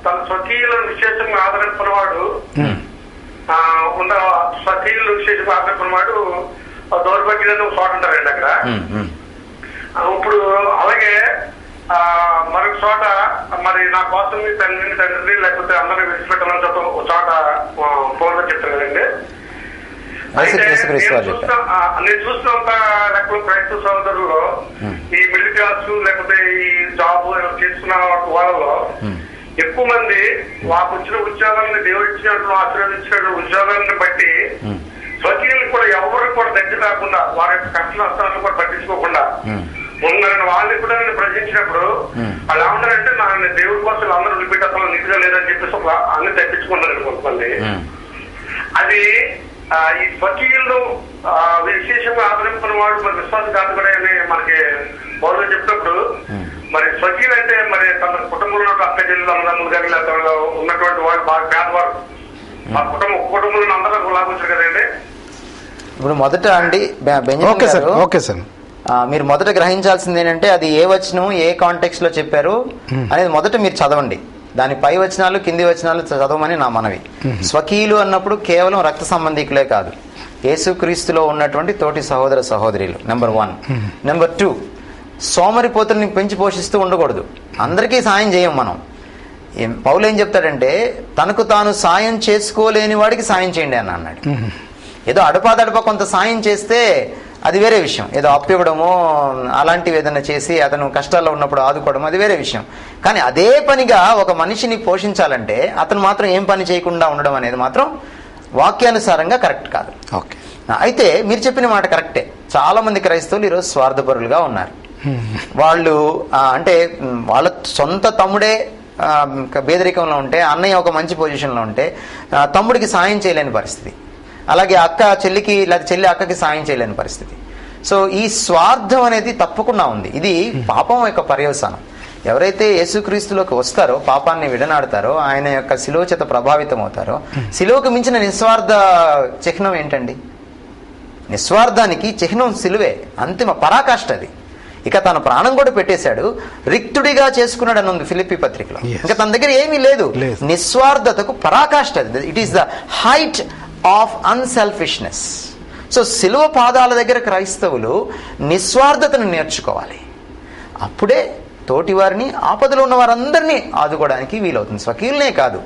తన స్వకీయులను విశేషంగా ఆదరించినవాడు, స్వకీయులు విశేషంగా ఆదరించినవాడు దౌర్భాగ్యులను చోట ఉంటారండి అక్కడ. ఇప్పుడు అలాగే మరొక చోట మరి నా కోసం తండ్రి లేకపోతే అందరినీ విడిచిపెట్టాలని చోట పౌరులు చెప్తారు కదండి. నేను చూసినంత లెక్కలు క్రైస్తవ సోదరుల్లో ఈ మిడిల్ క్లాస్ లేకపోతే ఈ జాబ్ చేసుకున్న వాళ్ళలో ఎక్కువ మంది వాళ్ళకు వచ్చిన ఉద్యోగాలను దేవుడు ఇచ్చినట్లు ఆశీర్వదించిన ఉద్యోగాలను బట్టి స్వకీయులు కూడా ఎవరికి కూడా దగ్గర కాకుండా వారి యొక్క కష్ట నష్టాలను కూడా పట్టించుకోకుండా ఉన్నారని వాళ్ళని కూడా నేను ప్రశ్నించినప్పుడు వాళ్ళు ఏమంటారంటే నా దేవుడి కోసం అందరూ వదిలిపెట్టేస్తాను నిధిగా లేదని చెప్పేసి అన్ని తగ్గించుకున్నారు కొంతమంది. అది ఈ స్వకీయులు విశేషంగా ఆదరించిన వాడు మరి విశ్వాసఘాతకుడే అని మనకి పౌరులు చెప్పినప్పుడు, మరి స్వకీయులు అంటే మరి తన కుటుంబంలో అక్క చెల్లెలు అన్నదమ్ములు కానీ లేదా ఉన్నటువంటి వాళ్ళు బాగా పేదవారు, ఆ కుటుంబంలో అందరూ లాభించారు కదండి.
ఇప్పుడు మొదట అండి మీరు మొదట గ్రహించాల్సింది ఏంటంటే, అది ఏ వచనం ఏ కాంటెక్స్ట్ లో చెప్పారు అనేది మొదట మీరు చదవండి. దాని పై వచనాలు కింది వచనాలు చదవమని నా మనవి. స్వకీయులు అన్నప్పుడు కేవలం రక్త సంబంధికులే కాదు, యేసుక్రీస్తులో ఉన్నటువంటి తోటి సహోదర సహోదరులు. నెంబర్ 1. నెంబర్ 2, సోమరిపోతుల్ని పెంచి పోషిస్తూ ఉండకూడదు. అందరికీ సాయం చేయం మనం. పౌలు ఏం చెప్తాడంటే, తనకు తాను సాయం చేసుకోలేని వాడికి సాయం చేయండి అని అన్నాడు. ఏదో అడపాదడప కొంత సాయం చేస్తే అది వేరే విషయం, ఏదో అప్పివ్వడమో అలాంటివి ఏదైనా చేసి అతను కష్టాల్లో ఉన్నప్పుడు ఆదుకోవడం అది వేరే విషయం. కానీ అదే పనిగా ఒక మనిషిని పోషించాలంటే అతను మాత్రం ఏం పని చేయకుండా ఉండడం అనేది మాత్రం వాక్యానుసారంగా కరెక్ట్ కాదు. అయితే మీరు చెప్పిన మాట కరెక్టే, చాలా మంది క్రైస్తవులు ఈరోజు స్వార్థపరులుగా ఉన్నారు. వాళ్ళు అంటే వాళ్ళ సొంత తమ్ముడే బేదరికంలో ఉంటే, అన్నయ్య ఒక మంచి పొజిషన్లో ఉంటే తమ్ముడికి సాయం చేయలేని పరిస్థితి, అలాగే అక్క చెల్లికి లేదా చెల్లి అక్కకి సాయం చేయలేని పరిస్థితి. సో ఈ స్వార్థం అనేది తప్పకుండా ఉంది. ఇది పాపం యొక్క పర్యవసానం. ఎవరైతే యేసుక్రీస్తులోకి వస్తారో, పాపాన్ని విడనాడతారో, ఆయన యొక్క శిలువ చేత ప్రభావితం అవుతారో, శిలువకు మించిన నిస్వార్థ చిహ్నం ఏంటండి? నిస్వార్థానికి చిహ్నం శిలువే, అంతిమ పరాకాష్ఠ అది. ఇక తన ప్రాణం కూడా పెట్టేశాడు, రిక్తుడిగా చేసుకున్నాడు అని ఉంది ఫిలిప్పీ పత్రికలో. ఇంకా తన దగ్గర ఏమీ లేదు. నిస్వార్థతకు పరాకాష్ఠ అది. It is the height of unselfishness. So శిలువ పాదాల దగ్గర క్రైస్తవులు నిస్వార్థతను నేర్చుకోవాలి. అప్పుడే తోటి వారిని, ఆపదలో ఉన్న వారందరినీ ఆదుకోవడానికి వీలవుతుంది. స్వకీయులనే కాదు,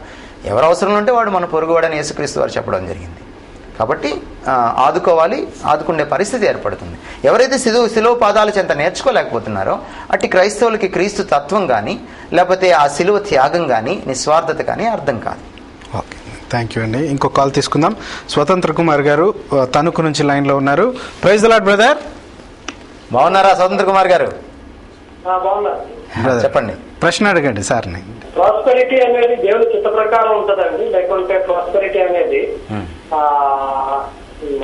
ఎవరు అవసరం ఉంటే వాడు మన పొరుగువాడని యేసుక్రీస్తు వారు చెప్పడం జరిగింది. కాబట్టి ఆదుకోవాలి, ఆదుకునే పరిస్థితి ఏర్పడుతుంది. ఎవరైతే శిలువ పాదాల చెంత నేర్చుకోలేకపోతున్నారో అట్టి క్రైస్తవులకి క్రీస్తు తత్వం కానీ లేకపోతే ఆ శిలువ త్యాగం కానీ నిస్వార్థత కానీ అర్థం కాదు.
ఓకే, థ్యాంక్ యూ అండి. ఇంకో కాల్ తీసుకుందాం. స్వతంత్ర కుమార్ గారు తణుకు నుంచి లైన్లో ఉన్నారు. Praise the lord brother.
బాగున్నారా స్వతంత్ర కుమార్ గారు?
బాగున్నా.
చెప్పండి,
ప్రశ్న అడగండి సార్ని.
ప్రాస్పెరిటీ అనేది దేవుని చిత్త ప్రకారం ఉంటదండి, లేకుంటే ప్రాస్పెరిటీ అనేది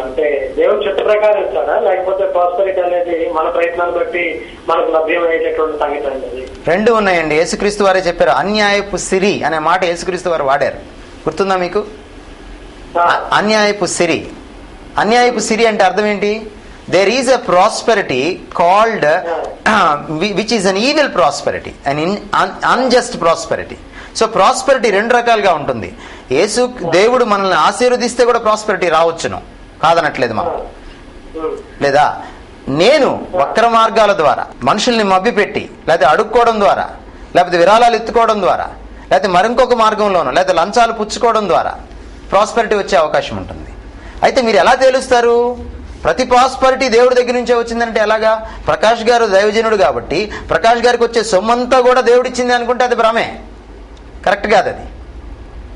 అంటే దేవుని చిత్త ప్రకారం ఇస్తాడా, లేకపోతే ప్రాస్పెరిటీ అనేది మన ప్రయత్నాన్ని బట్టి మనకు లభ్యమయ్యేటటువంటి సంగతి అండి?
రెండు ఉన్నాయండి. యేసుక్రీస్తు వారే చెప్పారు, అన్యాయపు సిరి అనే మాట యేసుక్రీస్తు వారు వాడారు. గుర్తుందా మీకు? అన్యాయపు సిరి. అన్యాయపు సిరి అంటే అర్థం ఏంటి? There is a prosperity called which is an evil prosperity, an unjust prosperity. So prosperity రెండు రకాలుగా ఉంటుంది. దేవుడు మనల్ని ఆశీర్వదిస్తే కూడా ప్రాస్పెరిటీ రావచ్చును, కాదనట్లేదు మనం. లేదా నేను వక్ర మార్గాల ద్వారా మనుషుల్ని మభ్యపెట్టి లేకపోతే అడుక్కోవడం ద్వారా లేకపోతే విరాళాలు ఎత్తుకోవడం ద్వారా లేకపోతే మరింకొక మార్గంలోనూ లేకపోతే లంచాలు పుచ్చుకోవడం ద్వారా ప్రాస్పెరిటీ వచ్చే అవకాశం ఉంటుంది. అయితే మీరు ఎలా తేలుస్తారు ప్రతి ప్రాస్పరిటీ దేవుడి దగ్గర నుంచే వచ్చిందంటే ఎలాగా? ప్రకాష్ గారు దైవజనుడు కాబట్టి ప్రకాష్ గారికి వచ్చే సొమ్మంతా కూడా దేవుడిచ్చింది అనుకుంటే అది భ్రమే, కరెక్ట్ కాదు అది.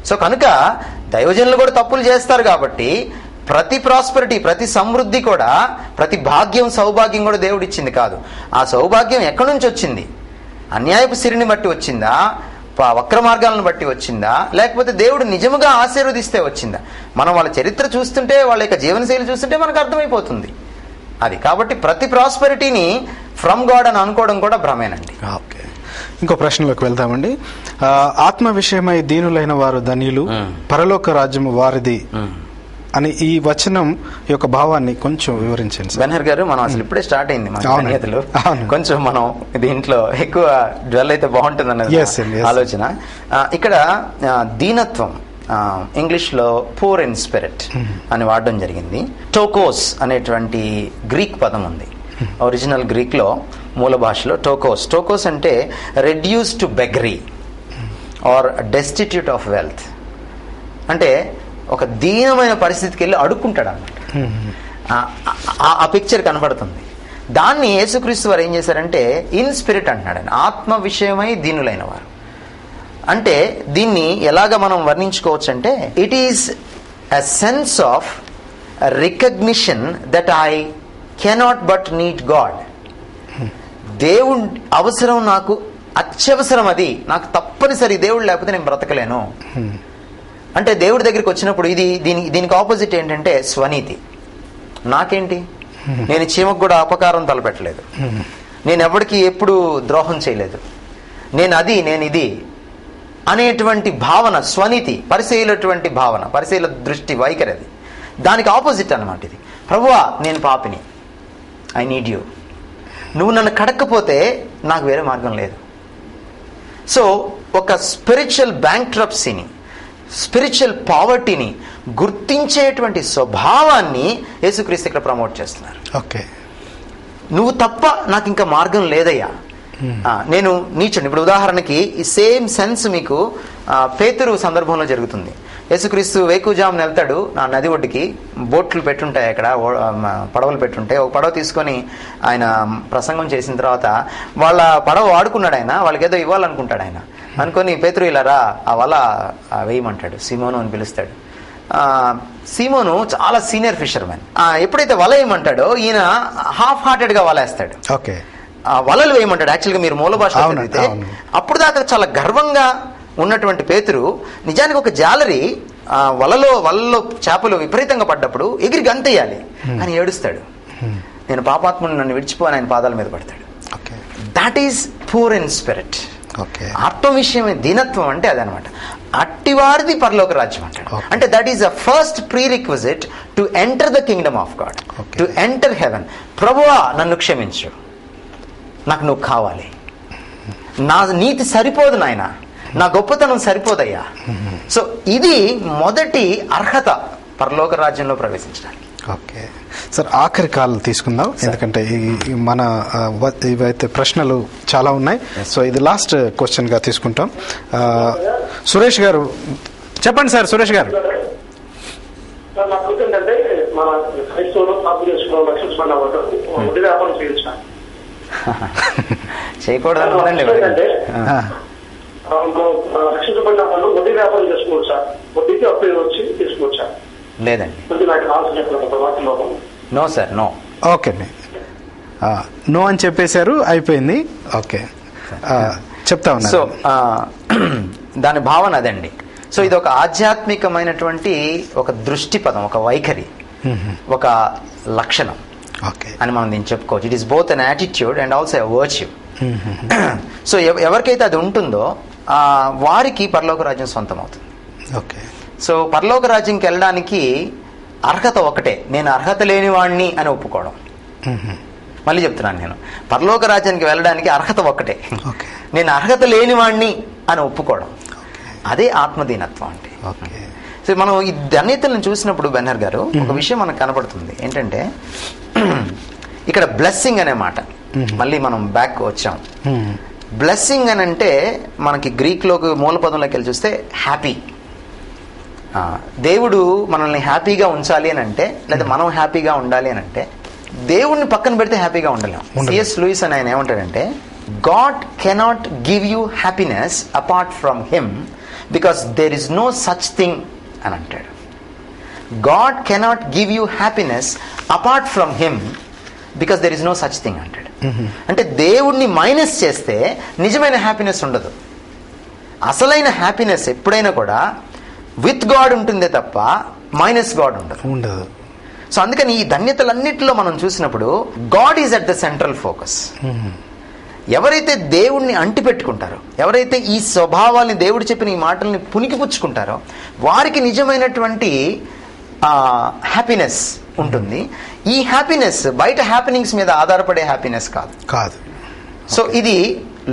సో కనుక దైవజనులు కూడా తప్పులు చేస్తారు కాబట్టి ప్రతి ప్రాస్పరిటీ, ప్రతి సమృద్ధి కూడా, ప్రతి భాగ్యం, సౌభాగ్యం కూడా దేవుడిచ్చింది కాదు. ఆ సౌభాగ్యం ఎక్కడి నుంచి వచ్చింది? అన్యాయపు సిరిని బట్టి వచ్చిందా, వక్ర మార్గాలను బట్టి వచ్చిందా, లేకపోతే దేవుడు నిజముగా ఆశీర్వదిస్తే వచ్చిందా? మనం వాళ్ళ చరిత్ర చూస్తుంటే, వాళ్ళ యొక్క జీవనశైలి చూస్తుంటే మనకు అర్థమైపోతుంది అది. కాబట్టి ప్రతి ప్రాస్పెరిటీని ఫ్రమ్ గాడ్ అని అనుకోవడం కూడా భ్రమేనండి.
ఓకే, ఇంకో ప్రశ్నలోకి వెళ్తామండి. ఆత్మ విషయమై దీనులైన వారు ధన్యులు, పరలోక రాజ్యము వారిది అని ఈ వచనం యొక్క భావాన్ని కొంచెం వివరించండి.
బెనర్ గారు, మనం అసలు ఇప్పుడే స్టార్ట్ అయింది మన ధన్యతలు. కొంచెం మనం దీంట్లో ఎక్కువ డ్వెల్ అయితే బాగుంటుంది అన్నది ఆలోచన. ఇక్కడ దీనత్వం ఇంగ్లీష్లో పూర్ ఇన్ స్పిరిట్ అని వాడడం జరిగింది. టోకోస్ అనేటువంటి గ్రీక్ పదం ఉంది. ఒరిజినల్ గ్రీక్లో, మూల భాషలో టోకోస్. టోకోస్ అంటే reduce to beggary or destitute of wealth. అంటే ఒక దీనమైన పరిస్థితికి వెళ్ళి అడుక్కుంటాడు అన్నమాట. ఆ పిక్చర్ కనబడుతుంది. దాన్ని యేసుక్రీస్తు వారు ఏం చేశారంటే ఇన్ స్పిరిట్ అంటున్నాడు ఆయన, ఆత్మ విషయమై దీనులైన వారు. అంటే దీన్ని ఎలాగ మనం వర్ణించుకోవచ్చు అంటే it is a sense of recognition that I cannot but need God. దేవుడి అవసరం నాకు అత్యవసరం, అది నాకు తప్పనిసరి, దేవుడు లేకపోతే నేను బ్రతకలేను. అంటే దేవుడి దగ్గరికి వచ్చినప్పుడు దీనికి ఆపోజిట్ ఏంటంటే స్వనీతి. నాకేంటి, నేను చీమకు కూడా అపకారం తలపెట్టలేదు, నేను ఎవరికి ఎప్పుడు ద్రోహం చేయలేదు, నేను ఇది అనేటువంటి భావన, స్వనీతి, పరిశీలటువంటి భావన, పరిశీల దృష్టి, వైఖరి. అది దానికి ఆపోజిట్ అన్నమాట ఇది. ప్రభువా నేను పాపిని, ఐ నీడ్ యూ, నువ్వు నన్ను కడక్కపోతే నాకు వేరే మార్గం లేదు. సో ఒక స్పిరిచువల్ బ్యాంక్రప్సీని, స్పిరిచువల్ పావర్టీని గుర్తించేటువంటి స్వభావాన్ని యేసుక్రీస్తు ఇక్కడ ప్రమోట్ చేస్తున్నారు.
ఓకే,
నువ్వు తప్ప నాకు ఇంకా మార్గం లేదయ్యా, నేను నీచుని. ఇప్పుడు ఉదాహరణకి ఈ సేమ్ సెన్స్ మీకు పేతురు సందర్భంలో జరుగుతుంది. యేసుక్రీస్తు వేకుజామున వెళ్తాడు ఆ నది ఒడ్డుకి, బోట్లు పెట్టుంటాయి అక్కడ, పడవలు పెట్టుంటాయి. ఒక పడవ తీసుకొని ఆయన ప్రసంగం చేసిన తర్వాత వాళ్ళ పడవ వాడుకున్నాడు ఆయన, వాళ్ళకి ఏదో ఇవ్వాలనుకుంటాడు ఆయన. అనుకొని పేతురు ఇలా రా, ఆ వల వేయమంటాడు, సీమోను అని పిలుస్తాడు. సీమోను చాలా సీనియర్ ఫిషర్మెన్. ఎప్పుడైతే వల వేయమంటాడో ఈయన హాఫ్ హార్టెడ్ గా వలేస్తాడు.
ఓకే,
వలలు వేయమంటాడు. యాక్చువల్గా మీరు మూల భాష చదివితే అప్పుడు దాకా చాలా గర్వంగా ఉన్నటువంటి పేతురు నిజానికి ఒక జాలరి వలలో చేపలు విపరీతంగా పడ్డప్పుడు ఎగిరి గంతేయాలి, అని ఏడుస్తాడు. నేను పాపాత్ముని, నన్ను విడిచిపోని ఆయన పాదాల మీద పడతాడు. That is poor in spirit. ఆత్మ విషయమే దీనత్వం అంటే అదనమాట. అట్టివారిది పరలోక రాజ్యం అంటాడు. అంటే that is the first prerequisite to enter the kingdom of God, to enter heaven. ప్రభువా నన్ను క్షమించు, నాకు నువ్వు కావాలి, నా నీతి సరిపోదు నాయన, నా గొప్పతనం సరిపోదయ్యా. సో ఇది మొదటి అర్హత పరలోక రాజ్యంలో ప్రవేశించడానికి.
ఓకే సార్, ఆఖరి కాల్ తీసుకుందాం, ఎందుకంటే మన ఇవైతే ప్రశ్నలు చాలా ఉన్నాయి. సో ఇది లాస్ట్ క్వశ్చన్ గా తీసుకుంటాం. సురేష్ గారు చెప్పండి సార్. సురేష్ గారు
నాకు ఏంటంటే మన క్రైస్తవులు తప్పు చేసుకున్నాం రక్షించుకున్న వాళ్ళు వడ్డీ వ్యాపారం చేయొచ్చు
చేయకూడదు
అంటే రక్షించబడిన వాళ్ళు వడ్డీ వ్యాపారం చేసుకోవచ్చా? వడ్డీకి అప్పు వచ్చి తీసుకోవచ్చా?
లేదండి.
నాకు ఆలోచన
నో సార్, నో.
ఓకే అండి, నో అని చెప్పేశారు, అయిపోయింది. ఓకే, చెప్తా ఉన్నా.
సో దాని భావన అదండి. సో ఇది ఒక ఆధ్యాత్మికమైనటువంటి ఒక దృష్టి పదం, ఒక వైఖరి, ఒక లక్షణం అని మనం దీన్ని చెప్పుకోవచ్చు. It is both an attitude and also a virtue. So ఎవరికైతే అది ఉంటుందో వారికి పరలోక రాజ్యం సొంతం అవుతుంది.
ఓకే.
సో పరలోక రాజ్యంకి వెళ్ళడానికి అర్హత ఒకటే, నేను అర్హత లేని వాణ్ణి అని ఒప్పుకోవడం. మళ్ళీ చెప్తున్నాను, నేను పరలోక రాజ్యానికి వెళ్ళడానికి అర్హత ఒక్కటే, నేను అర్హత లేని వాణ్ణి అని ఒప్పుకోవడం. అదే ఆత్మదీనత్వం అంటే. సో మనం ఈ ధన్యతలను చూసినప్పుడు బెన్నర్ గారు ఒక విషయం మనకు కనపడుతుంది ఏంటంటే, ఇక్కడ బ్లెస్సింగ్ అనే మాట మళ్ళీ మనం బ్యాక్ వచ్చాం. బ్లెస్సింగ్ అని అంటే మనకి గ్రీక్లోకి మూల పదంలోకి వెళ్ళి చూస్తే హ్యాపీ. దేవుడు మనల్ని హ్యాపీగా ఉంచాలి అని అంటే, లేదా మనం హ్యాపీగా ఉండాలి అని అంటే, దేవుడిని పక్కన పెడితే హ్యాపీగా ఉండలేం. సిఎస్ లూయిస్ అని ఆయన ఏమంటాడంటే, God cannot give you happiness apart from him because there is no such thing అని అంటాడు. God cannot give you happiness apart from him because there is no such thing అంటాడు. అంటే దేవుణ్ణి మైనస్ చేస్తే నిజమైన హ్యాపీనెస్ ఉండదు. అసలైన హ్యాపీనెస్ ఎప్పుడైనా కూడా విత్ గాడ్ ఉంటుందే తప్ప మైనస్ గాడ్ ఉండదు. సో అందుకని ఈ ధన్యతలన్నిటిలో మనం చూసినప్పుడు God is at the central focus. ఎవరైతే దేవుణ్ణి అంటిపెట్టుకుంటారో, ఎవరైతే ఈ స్వభావాల్ని, దేవుడు చెప్పిన ఈ మాటల్ని పుణికిపుచ్చుకుంటారో, వారికి నిజమైనటువంటి హ్యాపీనెస్ ఉంటుంది. ఈ హ్యాపీనెస్ బయట హ్యాపీనింగ్స్ మీద ఆధారపడే హ్యాపీనెస్ కాదు. సో ఇది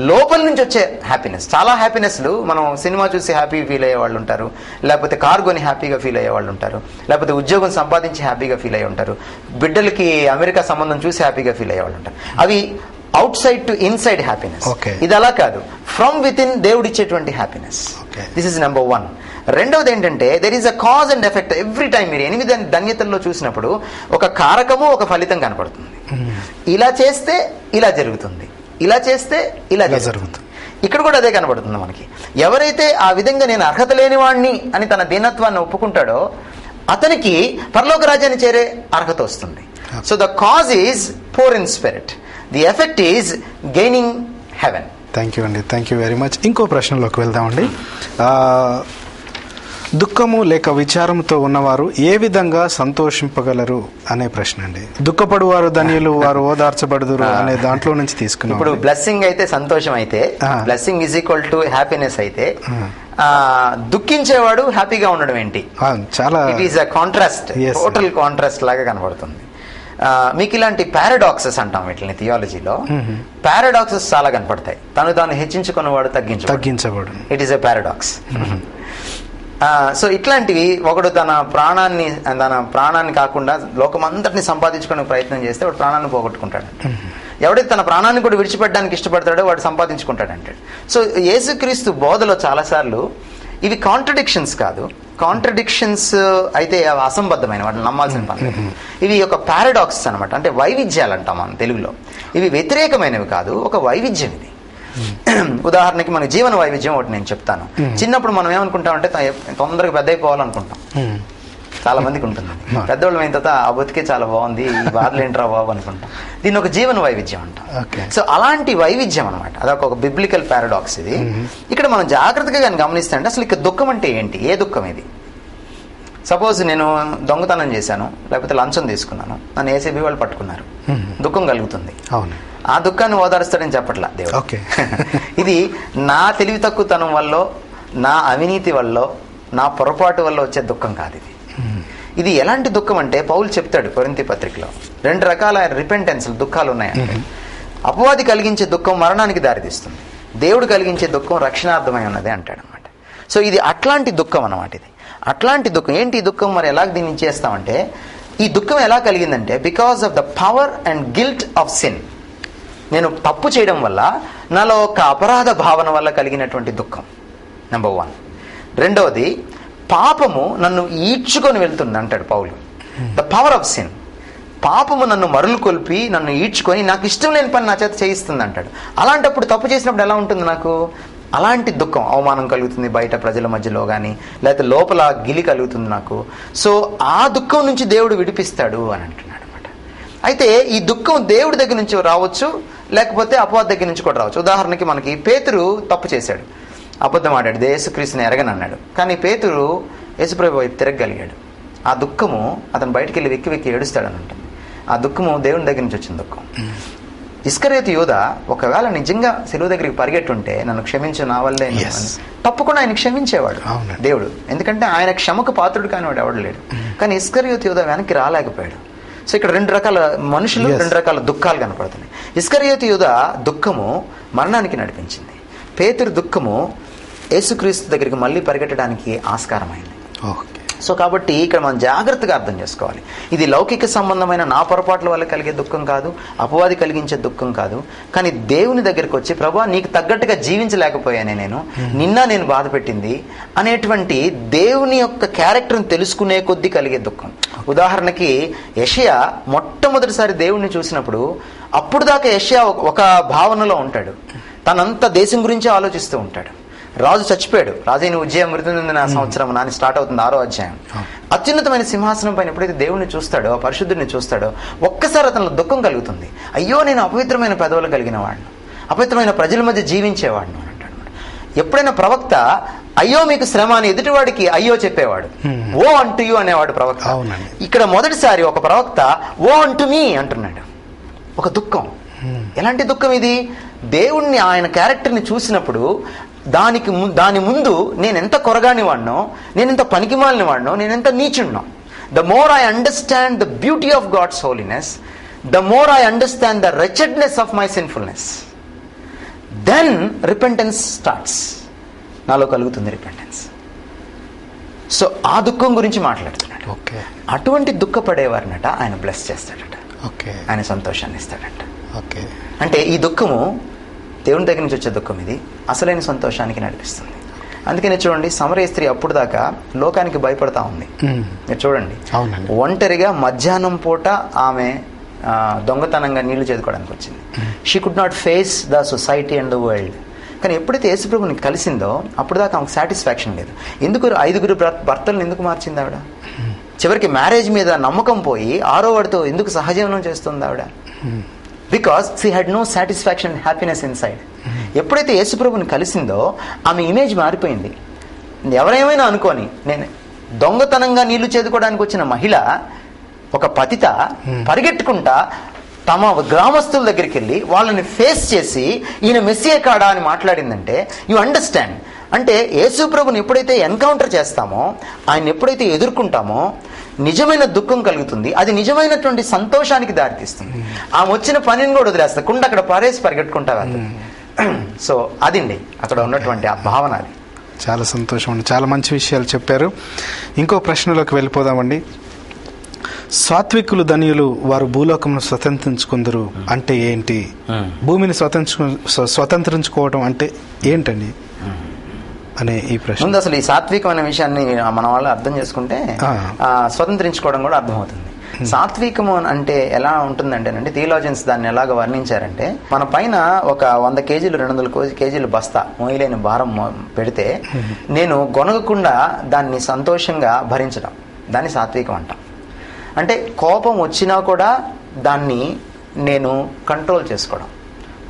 లోపల నుంచి వచ్చే హ్యాపీనెస్. చాలా హ్యాపీనెస్లు మనం సినిమా చూసి హ్యాపీ ఫీల్ అయ్యే వాళ్ళు ఉంటారు, లేకపోతే కార్ కొని హ్యాపీగా ఫీల్ అయ్యే వాళ్ళు ఉంటారు, లేకపోతే ఉద్యోగం సంపాదించి హ్యాపీగా ఫీల్ అయ్యి ఉంటారు, బిడ్డలకి అమెరికా సంబంధం చూసి హ్యాపీగా ఫీల్ అయ్యే వాళ్ళు ఉంటారు. అవి out side to inside happiness. ఇది అలా కాదు, ఫ్రమ్ విత్ ఇన్ దేవుడు ఇచ్చేటువంటి హ్యాపీనెస్. This is number 1. రెండవది ఏంటంటే, there is a cause and effect. Every time మీరు 8 ధన్యతల్లో చూసినప్పుడు ఒక కారకము, ఒక ఫలితం కనపడుతుంది. ఇలా చేస్తే ఇలా జరుగుతుంది, ఇలా చేస్తే ఇలా జరుగుతుంది. ఇక్కడ కూడా అదే కనబడుతుంది మనకి. ఎవరైతే ఆ విధంగా నేను అర్హత లేని వాడిని అని తన దీనత్వాన్ని ఒప్పుకుంటాడో అతనికి పరలోక రాజ్యాన్ని చేరే అర్హత వస్తుంది. So the cause is poor in spirit, the effect is gaining heaven.
Thank you అండి, థ్యాంక్ యూ వెరీ మచ్. ఇంకో ప్రశ్నలోకి వెళ్దామండి. దుఃఖము లేక విచారంతో ఉన్నవారు ఏ విధంగా సంతోషింపగలరు అనే ప్రశ్న అండి. దుఃఖపడువారు ధన్యులు, వారు ఓదార్చబడుదురు అనే దాంట్లో నుంచి తీసుకున్నాం.
ఇప్పుడు బ్లెస్సింగ్ అయితే సంతోషం అయితే, blessing is equal to happiness అయితే, దుఃఖించేవాడు హ్యాపీగా ఉండడం ఏంటి?
చాలా
it is a contrast, total contrast లాగా కనబడుతుంది. మీకు ఇలాంటి పారాడాక్సెస్ అంటాం వీటిని థియాలజీలో. పారాడాక్సెస్ చాలా కనపడతాయి. తాను హెచ్చించుకున్నవాడు తగ్గించబడు. It is a paradox. So ఇట్లాంటివి, ఒకడు తన ప్రాణాన్ని కాకుండా లోకమంతటిని సంపాదించుకునే ప్రయత్నం చేస్తే వాడు ప్రాణాన్ని పోగొట్టుకుంటాడు. ఎవడైతే తన ప్రాణాన్ని కూడా విడిచిపెట్టడానికి ఇష్టపడతాడో వాడు సంపాదించుకుంటాడంటాడు. సో యేసుక్రీస్తు బోధలో చాలాసార్లు ఇవి కాంట్రడిక్షన్స్ కాదు. కాంట్రడిక్షన్స్ అయితే అసంబద్ధమైన, వాటిని నమ్మాల్సిన పని. ఇవి ఒక పారాడాక్స్ అనమాట, అంటే వైవిధ్యాలు అంటాం మనం తెలుగులో. ఇవి వ్యతిరేకమైనవి కాదు, ఒక వైవిధ్యం ఇది. ఉదాహరణకి మన జీవన వైవిధ్యం ఒకటి నేను చెప్తాను. చిన్నప్పుడు మనం ఏమనుకుంటామంటే తొందరగా పెద్ద అయిపోవాలనుకుంటాం. చాలా మందికి ఉంటుంది. పెద్దవాళ్ళు అయిన తర్వాత ఆ బతికే చాలా బాగుంది, ఈ బాధలు ఏంట్రా బాబు అనుకుంటాం. దీన్ని ఒక జీవన వైవిధ్యం అంటాం. సో అలాంటి వైవిధ్యం అనమాట, అదొక బిబ్లికల్ పారాడాక్స్ ఇది. ఇక్కడ మనం జాగ్రత్తగా కానీ గమనిస్తే అంటే అసలు ఇక దుఃఖం అంటే ఏంటి, ఏ దుఃఖం ఇది? సపోజ్ నేను దొంగతనం చేశాను, లేకపోతే లంచం తీసుకున్నాను, నన్ను ఏసీబీ వాళ్ళు పట్టుకున్నారు, దుఃఖం కలుగుతుంది. ఆ దుఃఖాన్ని ఓదారుస్తాడని చెప్పట్లా దేవుడు. ఇది నా తెలివి తక్కువతనం వల్ల, నా అవినీతి వల్ల, నా పొరపాటు వల్ల వచ్చే దుఃఖం కాదు ఇది. ఇది ఎలాంటి దుఃఖం అంటే పౌలు చెప్తాడు కొరింథీ పత్రికలో, 2 రకాల రిపెంటెన్స్ దుఃఖాలు ఉన్నాయంటే. అపవాది కలిగించే దుఃఖం మరణానికి దారితీస్తుంది, దేవుడు కలిగించే దుఃఖం రక్షణార్థమై ఉన్నది అంటాడు అనమాట. సో ఇది అట్లాంటి దుఃఖం అన్నమాట. ఇది అట్లాంటి దుఃఖం. ఏంటి ఈ దుఃఖం? మరి ఎలా దీన్ని చేస్తామంటే, ఈ దుఃఖం ఎలా కలిగిందంటే because of the power and guilt of sin. నేను తప్పు చేయడం వల్ల, నాలో ఒక అపరాధ భావన వల్ల కలిగినటువంటి దుఃఖం నెంబర్ 1. రెండవది పాపము నన్ను ఈడ్చుకొని వెళ్తుంది అంటాడు పౌలు. ద పవర్ ఆఫ్ సిన్, పాపము నన్ను మరులు కొల్పి నన్ను ఈడ్చుకొని నాకు ఇష్టం లేని పని నా చేత చేయిస్తుంది అంటాడు. అలాంటప్పుడు తప్పు చేసినప్పుడు ఎలా ఉంటుంది నాకు? అలాంటి దుఃఖం, అవమానం కలుగుతుంది బయట ప్రజల మధ్యలో కానీ, లేకపోతే లోపల గిలి కలుగుతుంది నాకు. సో ఆ దుఃఖం నుంచి దేవుడు విడిపిస్తాడు అని అంటున్నాడు అనమాట. అయితే ఈ దుఃఖం దేవుడి దగ్గర నుంచి రావచ్చు, లేకపోతే అపవాది దగ్గర నుంచి కూడా రావచ్చు. ఉదాహరణకి మనకి పేతురు తప్పు చేశాడు, అబద్ధం ఆడాడు, యేసుక్రీస్తుని ఎరగనన్నాడు. కానీ పేతురు యేసుప్రభు వైపు తిరగగలిగాడు. ఆ దుఃఖము అతను బయటికి వెళ్ళి వెక్కి వెక్కి ఏడుస్తాడని ఉంటుంది. ఆ దుఃఖము దేవుని దగ్గర నుంచి వచ్చిన దుఃఖం. ఇస్కరియోతు యూద ఒకవేళ నిజంగా సిలువ దగ్గరికి పరిగెట్టుంటే నన్ను క్షమించు, నా వల్లే తప్పకుండా ఆయన క్షమించేవాడు దేవుడు. ఎందుకంటే ఆయన క్షమకు పాత్రుడు కానివాడు ఎవడు లేడు. కానీ ఇస్కరియోతు యూద వెనక్కి రాలేకపోయాడు. సో ఇక్కడ రెండు రకాల మనుషులు, రెండు రకాల దుఃఖాలు కనపడుతున్నాయి. ఇస్కరియోతు యూద దుఃఖము మరణానికి నడిపించింది. పేతురు దుఃఖము యేసుక్రీస్తు దగ్గరికి మళ్ళీ పరిగెట్టడానికి ఆస్కారమైంది. సో కాబట్టి ఇక్కడ మనం జాగ్రత్తగా అర్థం చేసుకోవాలి. ఇది లౌకిక సంబంధమైన నా పొరపాట్ల వల్ల కలిగే దుఃఖం కాదు, అపవాది కలిగించే దుఃఖం కాదు. కానీ దేవుని దగ్గరికి వచ్చి ప్రభువా నీకు తగ్గట్టుగా జీవించలేకపోయానే నేను బాధ పెట్టింది అనేటువంటి దేవుని యొక్క క్యారెక్టర్ని తెలుసుకునే కొద్దీ కలిగే దుఃఖం. ఉదాహరణకి యెషయా మొట్టమొదటిసారి దేవుణ్ణి చూసినప్పుడు అప్పుడు దాకా యెషయా ఒక భావనలో ఉంటాడు, తనంతా దేశం గురించే ఆలోచిస్తూ ఉంటాడు. రాజు చచ్చిపోయాడు, రాజైన ఉజ్జయం మృతి నొందిన సంవత్సరం నాని స్టార్ట్ అవుతుంది 6వ అధ్యాయం. అత్యున్నతమైన సింహాసనం పైన ఎప్పుడైతే దేవుణ్ణి చూస్తాడో, ఆ పరిశుద్ధుడిని చూస్తాడో, ఒక్కసారి అతనిలో దుఃఖం కలుగుతుంది. అయ్యో నేను అపవిత్రమైన పెదవులు కలిగిన వాడిను, అపవిత్రమైన ప్రజల మధ్య జీవించేవాడిను అని అంటాడు. ఎప్పుడైనా ప్రవక్త అయ్యో మీకు శ్రమ అని ఎదుటివాడికి అయ్యో చెప్పేవాడు, ఓ అంటు యు అనేవాడు ప్రవక్త. ఇక్కడ మొదటిసారి ఒక ప్రవక్త ఓ అంటు మీ అంటున్నాడు. ఒక దుఃఖం. ఎలాంటి దుఃఖం ఇది? దేవుణ్ణి, ఆయన క్యారెక్టర్ని చూసినప్పుడు దాని ముందు నేనెంత కొరగాని వాడినో, నేనెంత పనికిమాలిన వాడినో, నేనెంత నీచుడినో. The more I understand the beauty of God's holiness, the more I understand the wretchedness of my sinfulness, then repentance starts. నాలో కలుగుతుంది రిపెంటెన్స్. సో ఆ దుఃఖం గురించి మాట్లాడుతున్నాడు. అటువంటి దుఃఖపడేవారినట ఆయన బ్లెస్ చేస్తాడట, ఆయన సంతోషాన్ని ఇస్తాడట. అంటే ఈ దుఃఖము దేవుని దగ్గర నుంచి వచ్చే దుఃఖం, ఇది అసలైన సంతోషానికి నడిపిస్తుంది. అందుకనే చూడండి, సమరయ స్త్రీ అప్పుడు దాకా లోకానికి భయపడతా ఉంది. మీరు చూడండి, ఒంటరిగా మధ్యాహ్నం పూట ఆమె దొంగతనంగా నీళ్లు చేదుకోవడానికి వచ్చింది. She could not face the society and the world. కానీ ఎప్పుడైతే యేసుప్రభుని కలిసిందో అప్పుడు దాకా ఆమెకు సాటిస్ఫాక్షన్ లేదు. ఎందుకు 5 భర్తలను ఎందుకు మార్చింది ఆవిడ? చివరికి మ్యారేజ్ మీద నమ్మకం పోయి 6వ వాడితో ఎందుకు సహజీవనం చేస్తుంది ఆవిడ? Because she had no satisfaction and happiness inside. ఎప్పుడైతే యేసుప్రభుని కలిసిందో ఆమె ఇమేజ్ మారిపోయింది. ఎవరేమైనా అనుకోని, నేను దొంగతనంగా నీళ్లు చేదుకోవడానికి వచ్చిన మహిళ, ఒక పతిత పరిగెట్టుకుంటా తమ గ్రామస్తుల దగ్గరికి వెళ్ళి వాళ్ళని ఫేస్ చేసి ఈయన మెస్సియే కాడా అని మాట్లాడిందంటే యు అండర్స్టాండ్. అంటే యేసుప్రభుని ఎప్పుడైతే ఎన్కౌంటర్ చేస్తామో, ఆయన ఎప్పుడైతే ఎదుర్కొంటామో నిజమైన దుఃఖం కలుగుతుంది. అది నిజమైనటువంటి సంతోషానికి దారితీస్తుంది. ఆమె వచ్చిన పనిని కూడా వదిలేస్తా, కుండా అక్కడ పరేసి పరిగెట్టుకుంటా వెళ్తాం. సో అదండి అక్కడ ఉన్నటువంటి ఆ భావన. అది
చాలా సంతోషం అండి, చాలా మంచి విషయాలు చెప్పారు. ఇంకో ప్రశ్నలోకి వెళ్ళిపోదామండి. సాత్వికులు ధనియులు, వారు భూలోకమును స్వతంత్రించుకుందరు అంటే ఏంటి? భూమిని స్వతంత్రించుకోవడం అంటే ఏంటండి అనే ఈ ప్రశ్న.
ముందు అసలు ఈ సాత్వికం అనే విషయాన్ని మన వాళ్ళు అర్థం చేసుకుంటే స్వతంత్రించుకోవడం కూడా అర్థమవుతుంది. సాత్వికము అంటే ఎలా ఉంటుందంటేనండి, థియోలాజియన్స్ దాన్ని ఎలాగ వర్ణించారంటే, మన పైన ఒక 100 కేజీలు 200 కేజీలు బస్తా మోయలేని భారం పెడితే నేను గొనగకుండా దాన్ని సంతోషంగా భరించడం, దాన్ని సాత్వికం అంటాం. అంటే కోపం వచ్చినా కూడా దాన్ని నేను కంట్రోల్ చేసుకోవడం,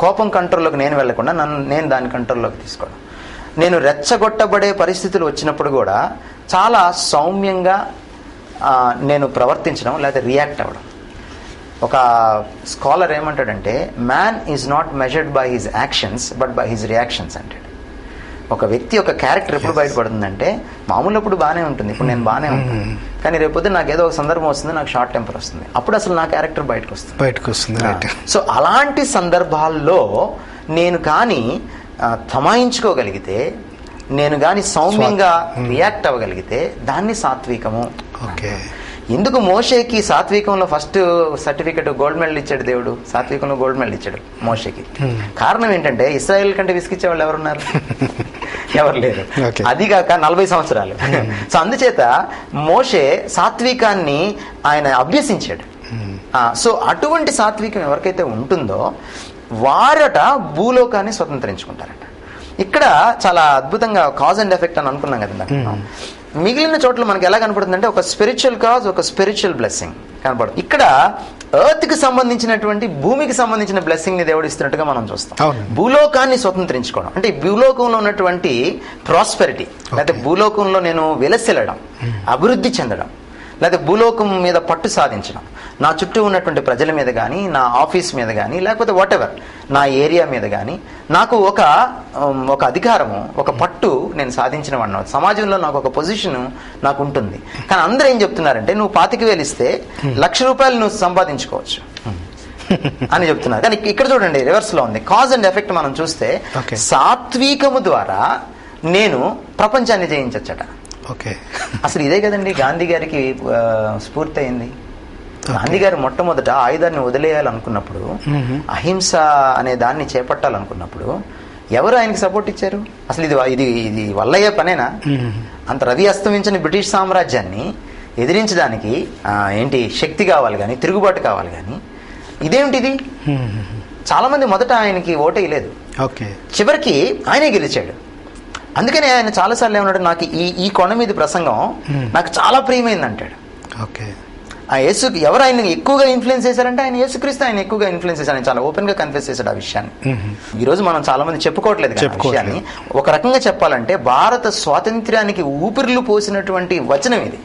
కోపం కంట్రోల్లోకి నేను వెళ్ళకుండా నేను దాన్ని కంట్రోల్లోకి తీసుకోవడం. నేను రెచ్చగొట్టబడే పరిస్థితులు వచ్చినప్పుడు కూడా చాలా సౌమ్యంగా నేను ప్రవర్తించడం, లేదా రియాక్ట్ అవ్వడం. ఒక స్కాలర్ ఏమంటాడంటే, man is not measured by his actions but by his reactions అంటాడు. ఒక వ్యక్తి యొక్క క్యారెక్టర్ ఎప్పుడు బయటపడుతుందంటే, మామూలు అప్పుడు బాగానే ఉంటుంది, ఇప్పుడు నేను బాగానే ఉంటాను, కానీ రేపొద్దు నాకు ఏదో ఒక సందర్భం వస్తుంది, నాకు షార్ట్ టెంపర్ వస్తుంది, అప్పుడు అసలు నా క్యారెక్టర్ బయటకు వస్తుంది. సో అలాంటి సందర్భాల్లో నేను కానీ తమాయించుకోగలిగితే, నేను కానీ సౌమ్యంగా రియాక్ట్ అవ్వగలిగితే దాన్ని సాత్వికము. ఎందుకు మోషేకి సాత్వికంలో ఫస్ట్ సర్టిఫికెట్ గోల్డ్ మెడల్ ఇచ్చాడు దేవుడు? సాత్వికంలో గోల్డ్ మెడల్ ఇచ్చాడు మోషేకి. కారణం ఏంటంటే, ఇశ్రాయేల్ కంటే విసిగిచ్చే వాళ్ళు ఎవరున్నారు? ఎవరు లేరు. అదిగాక 40 సంవత్సరాలు. సో అందుచేత మోషే సాత్వికాన్ని ఆయన అభ్యసించాడు. సో అటువంటి సాత్వికం ఎవరికైతే ఉంటుందో వారట భూలోకాన్ని స్వతంత్రించుకుంటారట. ఇక్కడ చాలా అద్భుతంగా కాజ్ అండ్ ఎఫెక్ట్ అని అనుకున్నాం కదా. మిగిలిన చోట్ల మనకి ఎలా కనపడుతుంది అంటే ఒక స్పిరిచువల్ కాజ్, ఒక స్పిరిచువల్ బ్లెస్సింగ్ కనపడుతుంది. ఇక్కడ ఎర్త్ కి సంబంధించినటువంటి, భూమికి సంబంధించిన బ్లెస్సింగ్ ని దేవుడు ఇస్తున్నట్టుగా మనం చూస్తాం. భూలోకాన్ని స్వతంత్రించుకోవడం అంటే భూలోకంలో ఉన్నటువంటి ప్రాస్పెరిటీ, లేకపోతే భూలోకంలో నేను వెలసిల్లడం, అభివృద్ధి చెందడం, లేకపోతే భూలోకం మీద పట్టు సాధించడం, నా చుట్టూ ఉన్నటువంటి ప్రజల మీద కానీ, నా ఆఫీస్ మీద కానీ, లేకపోతే వాట్ ఎవర్ నా ఏరియా మీద కానీ నాకు ఒక అధికారము, ఒక పట్టు నేను సాధించిన వాడిన, సమాజంలో నాకు ఒక పొజిషన్ నాకు ఉంటుంది. కానీ అందరూ ఏం చెప్తున్నారంటే నువ్వు 25,000 ఇస్తే ₹1,00,000 నువ్వు సంపాదించుకోవచ్చు అని చెప్తున్నారు. కానీ ఇక్కడ చూడండి రివర్స్ లో ఉంది. కాజ్ అండ్ ఎఫెక్ట్ మనం చూస్తే సాత్వికము ద్వారా నేను ప్రపంచాన్ని జయించచ్చట. అసలు ఇదే కదండి గాంధీ గారికి స్ఫూర్తి అయింది. గాంధీ గారు మొట్టమొదట ఆయుధాన్ని వదిలేయాలనుకున్నప్పుడు, అహింస అనే దాన్ని చేపట్టాలనుకున్నప్పుడు ఎవరు ఆయనకి సపోర్ట్ ఇచ్చారు? అసలు ఇది వల్లయ్యే పనేనా? అంత రవి అస్తమించిన బ్రిటిష్ సామ్రాజ్యాన్ని ఎదిరించడానికి ఏంటి శక్తి కావాలి కానీ, తిరుగుబాటు కావాలి కానీ, ఇదేమిటిది? చాలా మంది మొదట ఆయనకి ఓటేయలేదు, చివరికి ఆయనే గెలిచాడు. అందుకని ఆయన చాలాసార్లు ఏమన్నాడు, నాకు ఈ కొండ మీద ప్రసంగం నాకు చాలా ప్రియమైంది అంటాడు. ఆ యేసు ఎవరు ఆయన ఎక్కువగా ఇన్ఫ్లుయెన్స్ చేశారంటే ఆయన యేసుక్రీస్తు ఆయన ఎక్కువగా ఇన్ఫ్లుయెన్స్ చేశారు. ఆయన చాలా ఓపెన్ గా కన్ఫెస్ చేశాడు ఆ విషయాన్ని. ఈ రోజు మనం చాలా మంది చెప్పుకోవట్లేదు విషయాన్ని. ఒక రకంగా చెప్పాలంటే భారత స్వాతంత్ర్యానికి ఊపిరిలు పోసినటువంటి వచనం ఇది.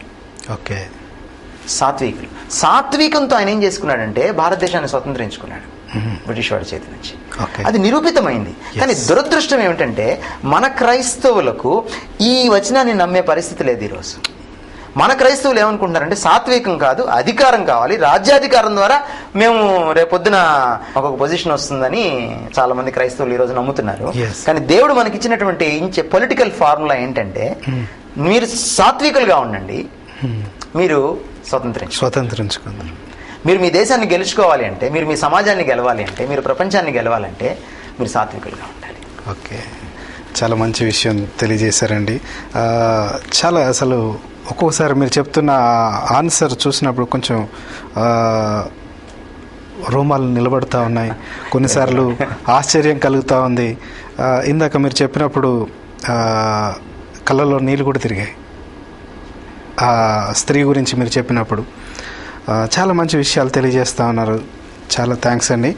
సాత్వికంతో ఆయన ఏం చేసుకున్నాడంటే భారతదేశాన్ని స్వతంత్రించుకున్నాడు బ్రిటిష్ వాడి చేతి నుంచి. అది నిరూపితమైంది. కానీ దురదృష్టం ఏమిటంటే మన క్రైస్తవులకు ఈ వచనాన్ని నమ్మే పరిస్థితి లేదు ఈరోజు. మన క్రైస్తవులు ఏమనుకుంటున్నారంటే సాత్వికం కాదు, అధికారం కావాలి, రాజ్యాధికారం ద్వారా మేము రేపొద్దున ఒక్కొక్క పొజిషన్ వస్తుందని చాలా మంది క్రైస్తవులు ఈరోజు నమ్ముతున్నారు. కానీ దేవుడు మనకి ఇచ్చినటువంటి పొలిటికల్ ఫార్ములా ఏంటంటే మీరు సాత్వికులుగా ఉండండి, మీరు స్వతంత్రించుకుందాం. మీరు మీ దేశాన్ని గెలుచుకోవాలి అంటే, మీరు మీ సమాజాన్ని గెలవాలి అంటే, మీరు ప్రపంచాన్ని గెలవాలంటే మీరు సాత్వికులుగా ఉండాలి.
చాలా మంచి విషయం తెలియజేశారండి. చాలా అసలు ఒక్కొక్కసారి మీరు చెప్తున్న ఆన్సర్ చూసినప్పుడు కొంచెం రోమాలు నిలబడుతూ ఉన్నాయి, కొన్నిసార్లు ఆశ్చర్యం కలుగుతూ ఉంది. ఇందాక మీరు చెప్పినప్పుడు కళ్ళలో నీళ్ళు కూడా తిరిగాయి. ఆ స్త్రీ గురించి మీరు చెప్పినప్పుడు చాలా మంచి విషయాలు తెలియజేస్తూ ఉన్నారు. చాలా థ్యాంక్స్ అండి.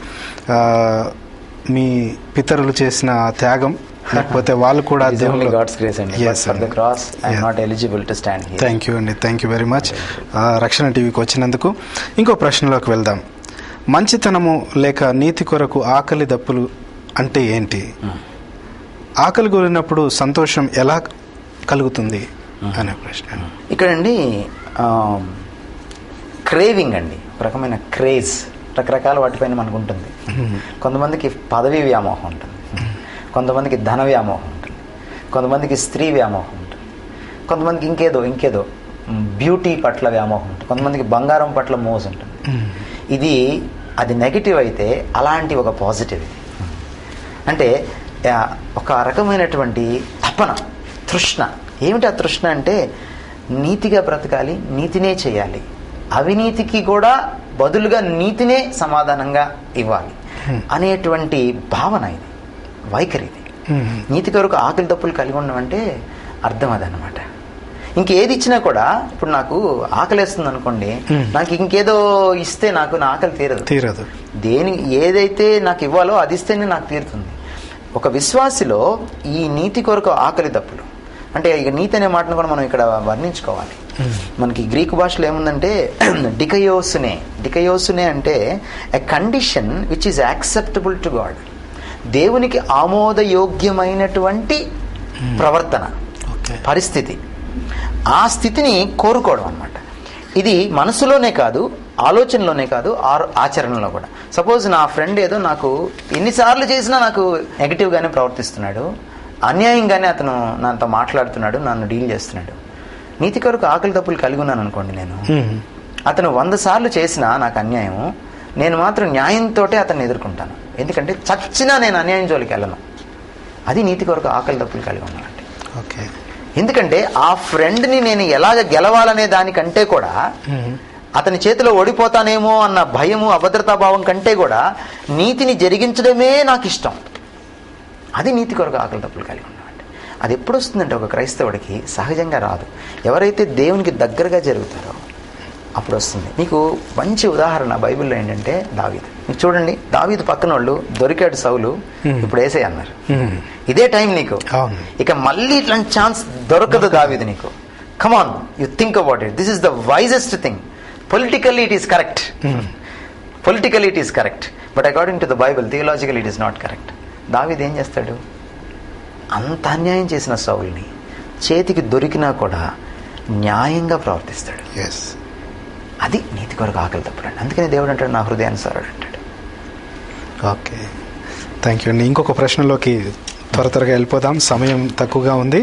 మీ పితరులు చేసిన త్యాగం, లేకపోతే వాళ్ళు కూడా థ్యాంక్ యూ అండి. థ్యాంక్ యూ వెరీ మచ్ రక్షణ టీవీకి వచ్చినందుకు. ఇంకో ప్రశ్నలోకి వెళ్దాం. మంచితనము లేక నీతి కొరకు ఆకలి దప్పులు అంటే ఏంటి? ఆకలి గురినప్పుడు సంతోషం ఎలా కలుగుతుంది అనే ప్రశ్న.
ఇక్కడండి క్రేవింగ్ అండి, ఒక రకమైన క్రేజ్ రకరకాల వాటిపైన మనకు ఉంటుంది. కొంతమందికి పదవీ వ్యామోహం ఉంటుంది, కొంతమందికి ధన వ్యామోహం ఉంటుంది, కొంతమందికి స్త్రీ వ్యామోహం ఉంటుంది, కొంతమందికి ఇంకేదో బ్యూటీ పట్ల వ్యామోహం ఉంటుంది, కొంతమందికి బంగారం పట్ల మోజు ఉంటుంది. అది నెగిటివ్ అయితే అలాంటి ఒక పాజిటివ్ ఇది. అంటే ఒక రకమైనటువంటి తపన, తృష్ణ. ఏమిటి ఆ తృష్ణ అంటే నీతిగా బ్రతకాలి, నీతినే చేయాలి, అవినీతికి కూడా బదులుగా నీతినే సమాధానంగా ఇవ్వాలి అనేటువంటి భావన ఇది, వైఖరి ఇది. నీతి కొరకు ఆకలి తప్పులు కలిగి ఉండమంటే అర్థం అదనమాట. ఇంకేది ఇచ్చినా కూడా, ఇప్పుడు నాకు ఆకలిస్తుంది అనుకోండి, నాకు ఇంకేదో ఇస్తే నాకు నా ఆకలి తీరదు. ఏదైతే నాకు ఇవ్వాలో అది ఇస్తేనే నాకు తీరుతుంది. ఒక విశ్వాసిలో ఈ నీతి కొరకు ఆకలి తప్పులు అంటే, ఇక నీతి అనే మాటను కూడా మనం ఇక్కడ వర్ణించుకోవాలి. మనకి గ్రీకు భాషలో ఏముందంటే డికయోసునే అంటే a condition which is acceptable to God. దేవునికి ఆమోదయోగ్యమైనటువంటి ప్రవర్తన, పరిస్థితి, ఆ స్థితిని కోరుకోవడం అన్నమాట. ఇది మనసులోనే కాదు, ఆలోచనలోనే కాదు, ఆచరణలో కూడా. సపోజ్ నా ఫ్రెండ్ ఏదో నాకు ఎన్నిసార్లు చేసినా నాకు నెగిటివ్గానే ప్రవర్తిస్తున్నాడు, అన్యాయంగానే అతను నాతో మాట్లాడుతున్నాడు, నన్ను డీల్ చేస్తున్నాడు. నీతి కొరకు ఆకలి తప్పులు కలిగి ఉన్నాను అనుకోండి, నేను అతను 100 సార్లు చేసినా నాకు అన్యాయం, నేను మాత్రం న్యాయంతో అతన్ని ఎదుర్కొంటాను. ఎందుకంటే చచ్చినా నేను అన్యాయం జోలికి వెళ్ళను. అది నీతి కొరకు ఆకలి తప్పులు కలిగి ఉన్నానంటే.
ఓకే.
ఎందుకంటే ఆ ఫ్రెండ్ని నేను ఎలాగ గెలవాలనే దానికంటే కూడా, అతని చేతిలో ఓడిపోతానేమో అన్న భయము, అభద్రతాభావం కంటే కూడా నీతిని జరిగించడమే నాకు ఇష్టం. అది నీతి కొరకు ఆకలి తప్పులు కలిగి ఉన్నామండి. అది ఎప్పుడు వస్తుందంటే ఒక క్రైస్తవుడికి సహజంగా రాదు. ఎవరైతే దేవునికి దగ్గరగా జరుగుతారో అప్పుడు వస్తుంది. మీకు మంచి ఉదాహరణ బైబిల్లో ఏంటంటే దావీదు. మీకు చూడండి, దావీదు పక్కన వాళ్ళు దొరికాడు సౌలు, ఇప్పుడు ఏసై అన్నారు. ఇదే టైం నీకు, ఇక మళ్ళీ ఇట్లాంటి ఛాన్స్ దొరకదు దావీదు నీకు. Come on, you think about it. This is the wisest thing. Politically it is correct, politically it is correct, but according to the Bible theologically it is not correct. David ఏం చేస్తాడు? అంత అన్యాయం చేసిన సౌల్ని చేతికి దొరికినా కూడా న్యాయంగా ప్రవర్తిస్తాడు. అది నీతి కొరకు ఆకలి తప్పుడు అండి. అందుకని దేవుడు అంటాడు, నా హృదయానుసారుడు అంటాడు.
ఓకే, థ్యాంక్ యూ అండి. ఇంకొక ప్రశ్నలోకి త్వరగా వెళ్ళిపోదాం, సమయం తక్కువగా ఉంది.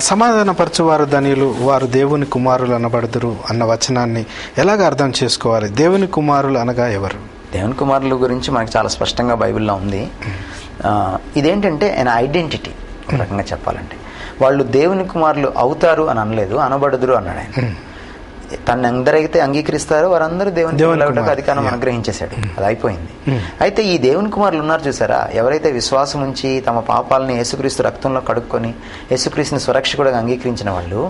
సమాధానపరచువారు ధన్యులు, వారు దేవుని కుమారులు అనబడుదురు అన్న వచనాన్ని ఎలాగ అర్థం చేసుకోవాలి? దేవుని కుమారులు అనగా ఎవరు?
దేవుని కుమారుల గురించి మనకు చాలా స్పష్టంగా బైబిల్లో ఉంది. ఇదేంటంటే ఆయన ఐడెంటిటీ. ఒక రకంగా చెప్పాలంటే వాళ్ళు దేవుని కుమారులు అవుతారు అని అనలేదు, అనబడుదురు అన్నాడు ఆయన. తను ఎందరైతే అంగీకరిస్తారో వారందరూ దేవుని అధికారం అనుగ్రహించేశాడు. అది అయిపోయింది. అయితే ఈ దేవుని కుమారులు ఉన్నారు చూసారా, ఎవరైతే విశ్వాసం ఉంచి తమ పాపాలని యేసుక్రీస్తు రక్తంలో కడుక్కొని యేసుక్రీస్తుని సురక్షకుడుగా అంగీకరించిన వాళ్ళు,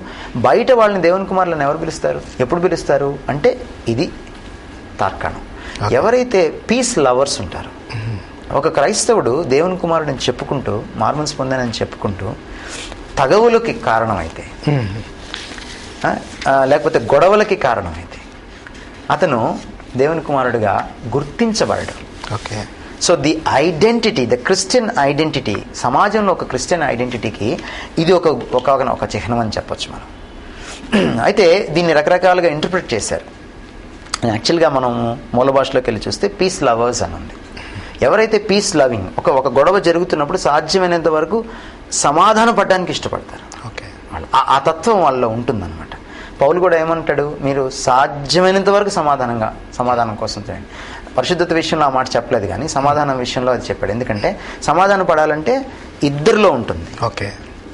బయట వాళ్ళని దేవుని కుమారులను ఎవరు పిలుస్తారు, ఎప్పుడు పిలుస్తారు అంటే ఇది తార్కాణం. ఎవరైతే పీస్ లవర్స్ ఉంటారో, ఒక క్రైస్తవుడు దేవుని కుమారుడిని చెప్పుకుంటూ, మార్మన్స్ పొందానని చెప్పుకుంటూ తగవులకి కారణమైతే, లేకపోతే గొడవలకి కారణమైతే అతను దేవుని కుమారుడిగా గుర్తించబడడు.
Okay.
So the identity, the Christian identity, సమాజంలో ఒక క్రిస్టియన్ ఐడెంటిటీకి ఇది ఒక చిహ్నం అని చెప్పొచ్చు మనం. అయితే దీన్ని రకరకాలుగా ఇంటర్ప్రిట్ చేశారు. యాక్చువల్గా మనం మూల భాషలోకి వెళ్ళి చూస్తే పీస్ లవర్స్ అని ఉంది. ఎవరైతే పీస్ లవింగ్, ఒక గొడవ జరుగుతున్నప్పుడు సాధ్యమైనంత వరకు సమాధాన పడడానికి ఇష్టపడతారు.
ఓకే.
ఆ తత్వం వాళ్ళలో ఉంటుందన్నమాట. పౌలు కూడా ఏమంటాడు, మీరు సాధ్యమైనంత వరకు సమాధానం కోసం చేయండి. పరిశుద్ధత విషయంలో ఆ మాట చెప్పలేదు, కానీ సమాధానం విషయంలో అది చెప్పాడు. ఎందుకంటే సమాధానం పడాలంటే ఇద్దరిలో ఉంటుంది.
ఓకే,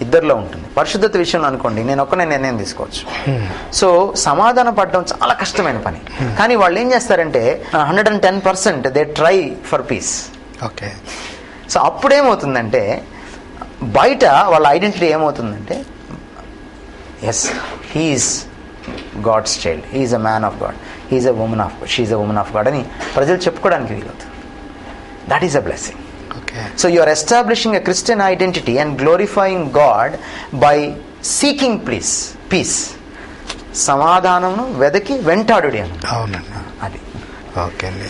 ఇద్దరిలో ఉంటుంది. పరిశుద్ధత విషయంలో అనుకోండి, నేను ఒక్కనే నిర్ణయం తీసుకోవచ్చు. సో సమాధానం పడడం చాలా కష్టమైన పని. కానీ వాళ్ళు ఏం చేస్తారంటే 110% they try for peace.
Okay.
So అప్పుడేమవుతుందంటే బయట వాళ్ళ ఐడెంటిటీ ఏమవుతుందంటే, yes he's God's child, he's a man of God, he's a woman of God, she's a woman of God అని ప్రజలు చెప్పుకోవడానికి వీలవుతుంది. That is a blessing. So you are establishing a Christian identity and glorifying God by seeking peace. సమాధానమును వెదకి వెంటాడుడి అని.
అవునండి,
అది.
Okay అండి.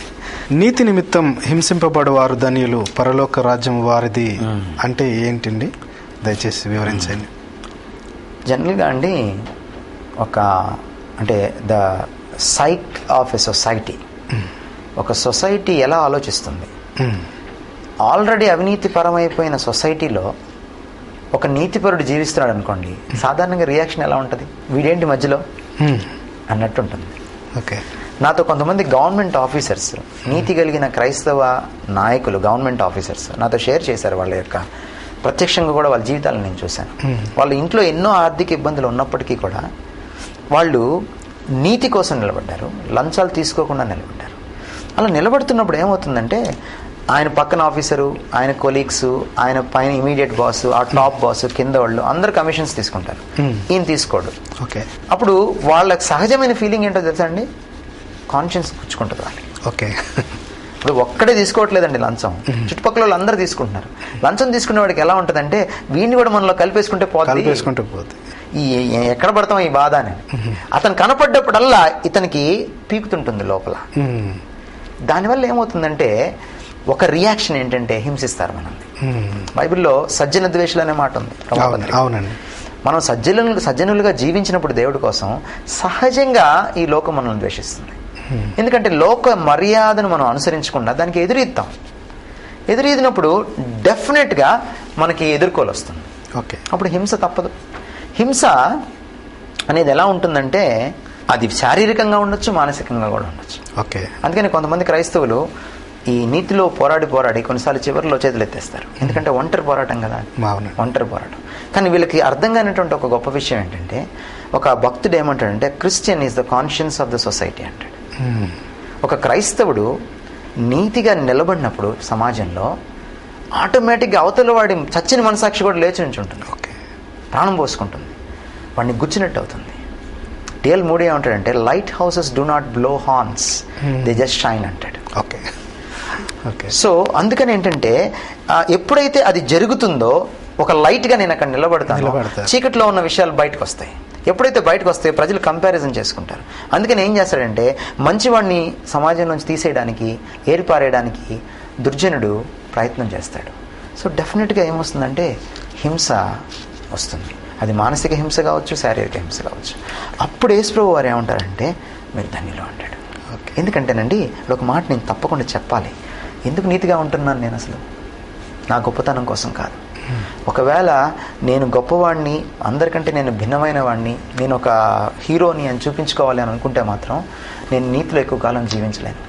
నీతి నిమిత్తం హింసింపబడు వారు ధన్యులు, పరలోక రాజ్యం వారిది అంటే ఏంటండి? దయచేసి వివరించండి.
జనరల్గా అండి, అంటే the psych of a society, ఒక సొసైటీ ఎలా ఆలోచిస్తుంది, ఆల్రెడీ అవినీతిపరమైపోయిన సొసైటీలో ఒక నీతిపరుడు జీవిస్తున్నాడు అనుకోండి, సాధారణంగా రియాక్షన్ ఎలా ఉంటుంది, వీడేంటి మధ్యలో అన్నట్టు ఉంటుంది.
ఓకే.
నాతో కొంతమంది గవర్నమెంట్ ఆఫీసర్స్, నీతి కలిగిన క్రైస్తవ నాయకులు, గవర్నమెంట్ ఆఫీసర్స్ నాతో షేర్ చేశారు వాళ్ళ యొక్క ప్రత్యక్షంగా కూడా వాళ్ళ జీవితాలను నేను చూశాను. వాళ్ళ ఇంట్లో ఎన్నో ఆర్థిక ఇబ్బందులు ఉన్నప్పటికీ కూడా వాళ్ళు నీతి కోసం నిలబడ్డారు, లంచాలు తీసుకోకుండా నిలబడ్డారు. అలా నిలబడుతున్నప్పుడు ఏమవుతుందంటే, ఆయన పక్కన ఆఫీసరు, ఆయన కొలీగ్స్, ఆయన పైన ఇమీడియట్ బాస్, ఆ టాప్ బాస్, కింద వాళ్ళు అందరు కమిషన్స్ తీసుకుంటారు, ఈయన తీసుకోడు.
ఓకే.
అప్పుడు వాళ్ళకి సహజమైన ఫీలింగ్ ఏంటో తెలుసా అండి, కాన్షియన్స్ పుచ్చుకుంటుంది వాళ్ళకి.
ఓకే.
ఇప్పుడు ఒక్కడే తీసుకోవట్లేదండి లంచం, చుట్టుపక్కల వాళ్ళు అందరూ తీసుకుంటున్నారు. లంచం తీసుకునే వాడికి ఎలా ఉంటుందంటే, వీడిని కూడా మనలో కలిపేసుకుంటే పోతుంది, ఎక్కడ పడతాం ఈ బాధ అని. అతను కనపడ్డప్పుడల్లా ఇతనికి పీకుతుంటుంది లోపల. దానివల్ల ఏమవుతుందంటే ఒక రియాక్షన్ ఏంటంటే హింసిస్తారు మనల్ని. బైబిల్లో సజ్జన ద్వేషులు అనే మాట ఉంది.
అవునండి.
మనం సజ్జనులుగా జీవించినప్పుడు దేవుడి కోసం సహజంగా ఈ లోకం మనల్ని ద్వేషిస్తుంది. ఎందుకంటే లోక మర్యాదను మనం అనుసరించకుండా దానికి ఎదురీదినప్పుడు డెఫినెట్గా మనకి ఎదుర్కోలు వస్తుంది.
ఓకే.
అప్పుడు హింస తప్పదు. హింస అనేది ఎలా ఉంటుందంటే, అది శారీరకంగా ఉండొచ్చు, మానసికంగా కూడా ఉండొచ్చు.
ఓకే.
అందుకని కొంతమంది క్రైస్తవులు ఈ నీతిలో పోరాడి కొన్నిసార్లు చివరిలో చేతులు ఎత్తేస్తారు. ఎందుకంటే ఒంటరి పోరాటం కదా, ఒంటరి పోరాటం. కానీ వీళ్ళకి అర్థం కానిటువంటి ఒక గొప్ప విషయం ఏంటంటే, ఒక భక్తుడు ఏమంటాడంటే, Christian is the conscience of the society అంటాడు. ఒక క్రైస్తవుడు నీతిగా నిలబడినప్పుడు సమాజంలో ఆటోమేటిక్గా అవతల వాడి చచ్చిన మనసాక్షి కూడా లేచి నుంచి ఉంటుంది, ప్రాణం పోసుకుంటుంది, వాడిని గుచ్చినట్టు అవుతుంది. టిఎల్ మూడీ ఏమంటాడంటే, light houses do not blow horns, they just shine అంటాడు. సో అందుకని ఏంటంటే, ఎప్పుడైతే అది జరుగుతుందో ఒక లైట్గా నేను అక్కడ నిలబడతాను, చీకట్లో ఉన్న విషయాలు బయటకు వస్తాయి. ఎప్పుడైతే బయటకు వస్తే ప్రజలు కంపారిజన్ చేసుకుంటారు. అందుకని ఏం చేస్తాడంటే, మంచివాడిని సమాజం నుంచి తీసేయడానికి, ఏరిపారేయడానికి దుర్జనుడు ప్రయత్నం చేస్తాడు. సో డెఫినెట్గా ఏమొస్తుందంటే హింస వస్తుంది. అది మానసిక హింస కావచ్చు, శారీరక హింస కావచ్చు. అప్పుడు యేసుప్రభు వారు ఏమంటారంటే, మీరు ధన్యులు అంటాడు. ఎందుకంటేనండి, ఒక మాట నేను తప్పకుండా చెప్పాలి. ఎందుకు నీతిగా ఉంటున్నాను నేను? అసలు నా గొప్పతనం కోసం కాదు. ఒకవేళ నేను గొప్పవాడిని, అందరికంటే నేను భిన్నమైన వాడిని, నేను ఒక హీరోని అని చూపించుకోవాలి అని అనుకుంటే మాత్రం నేను నీతిలో ఎక్కువ కాలం జీవించలేను.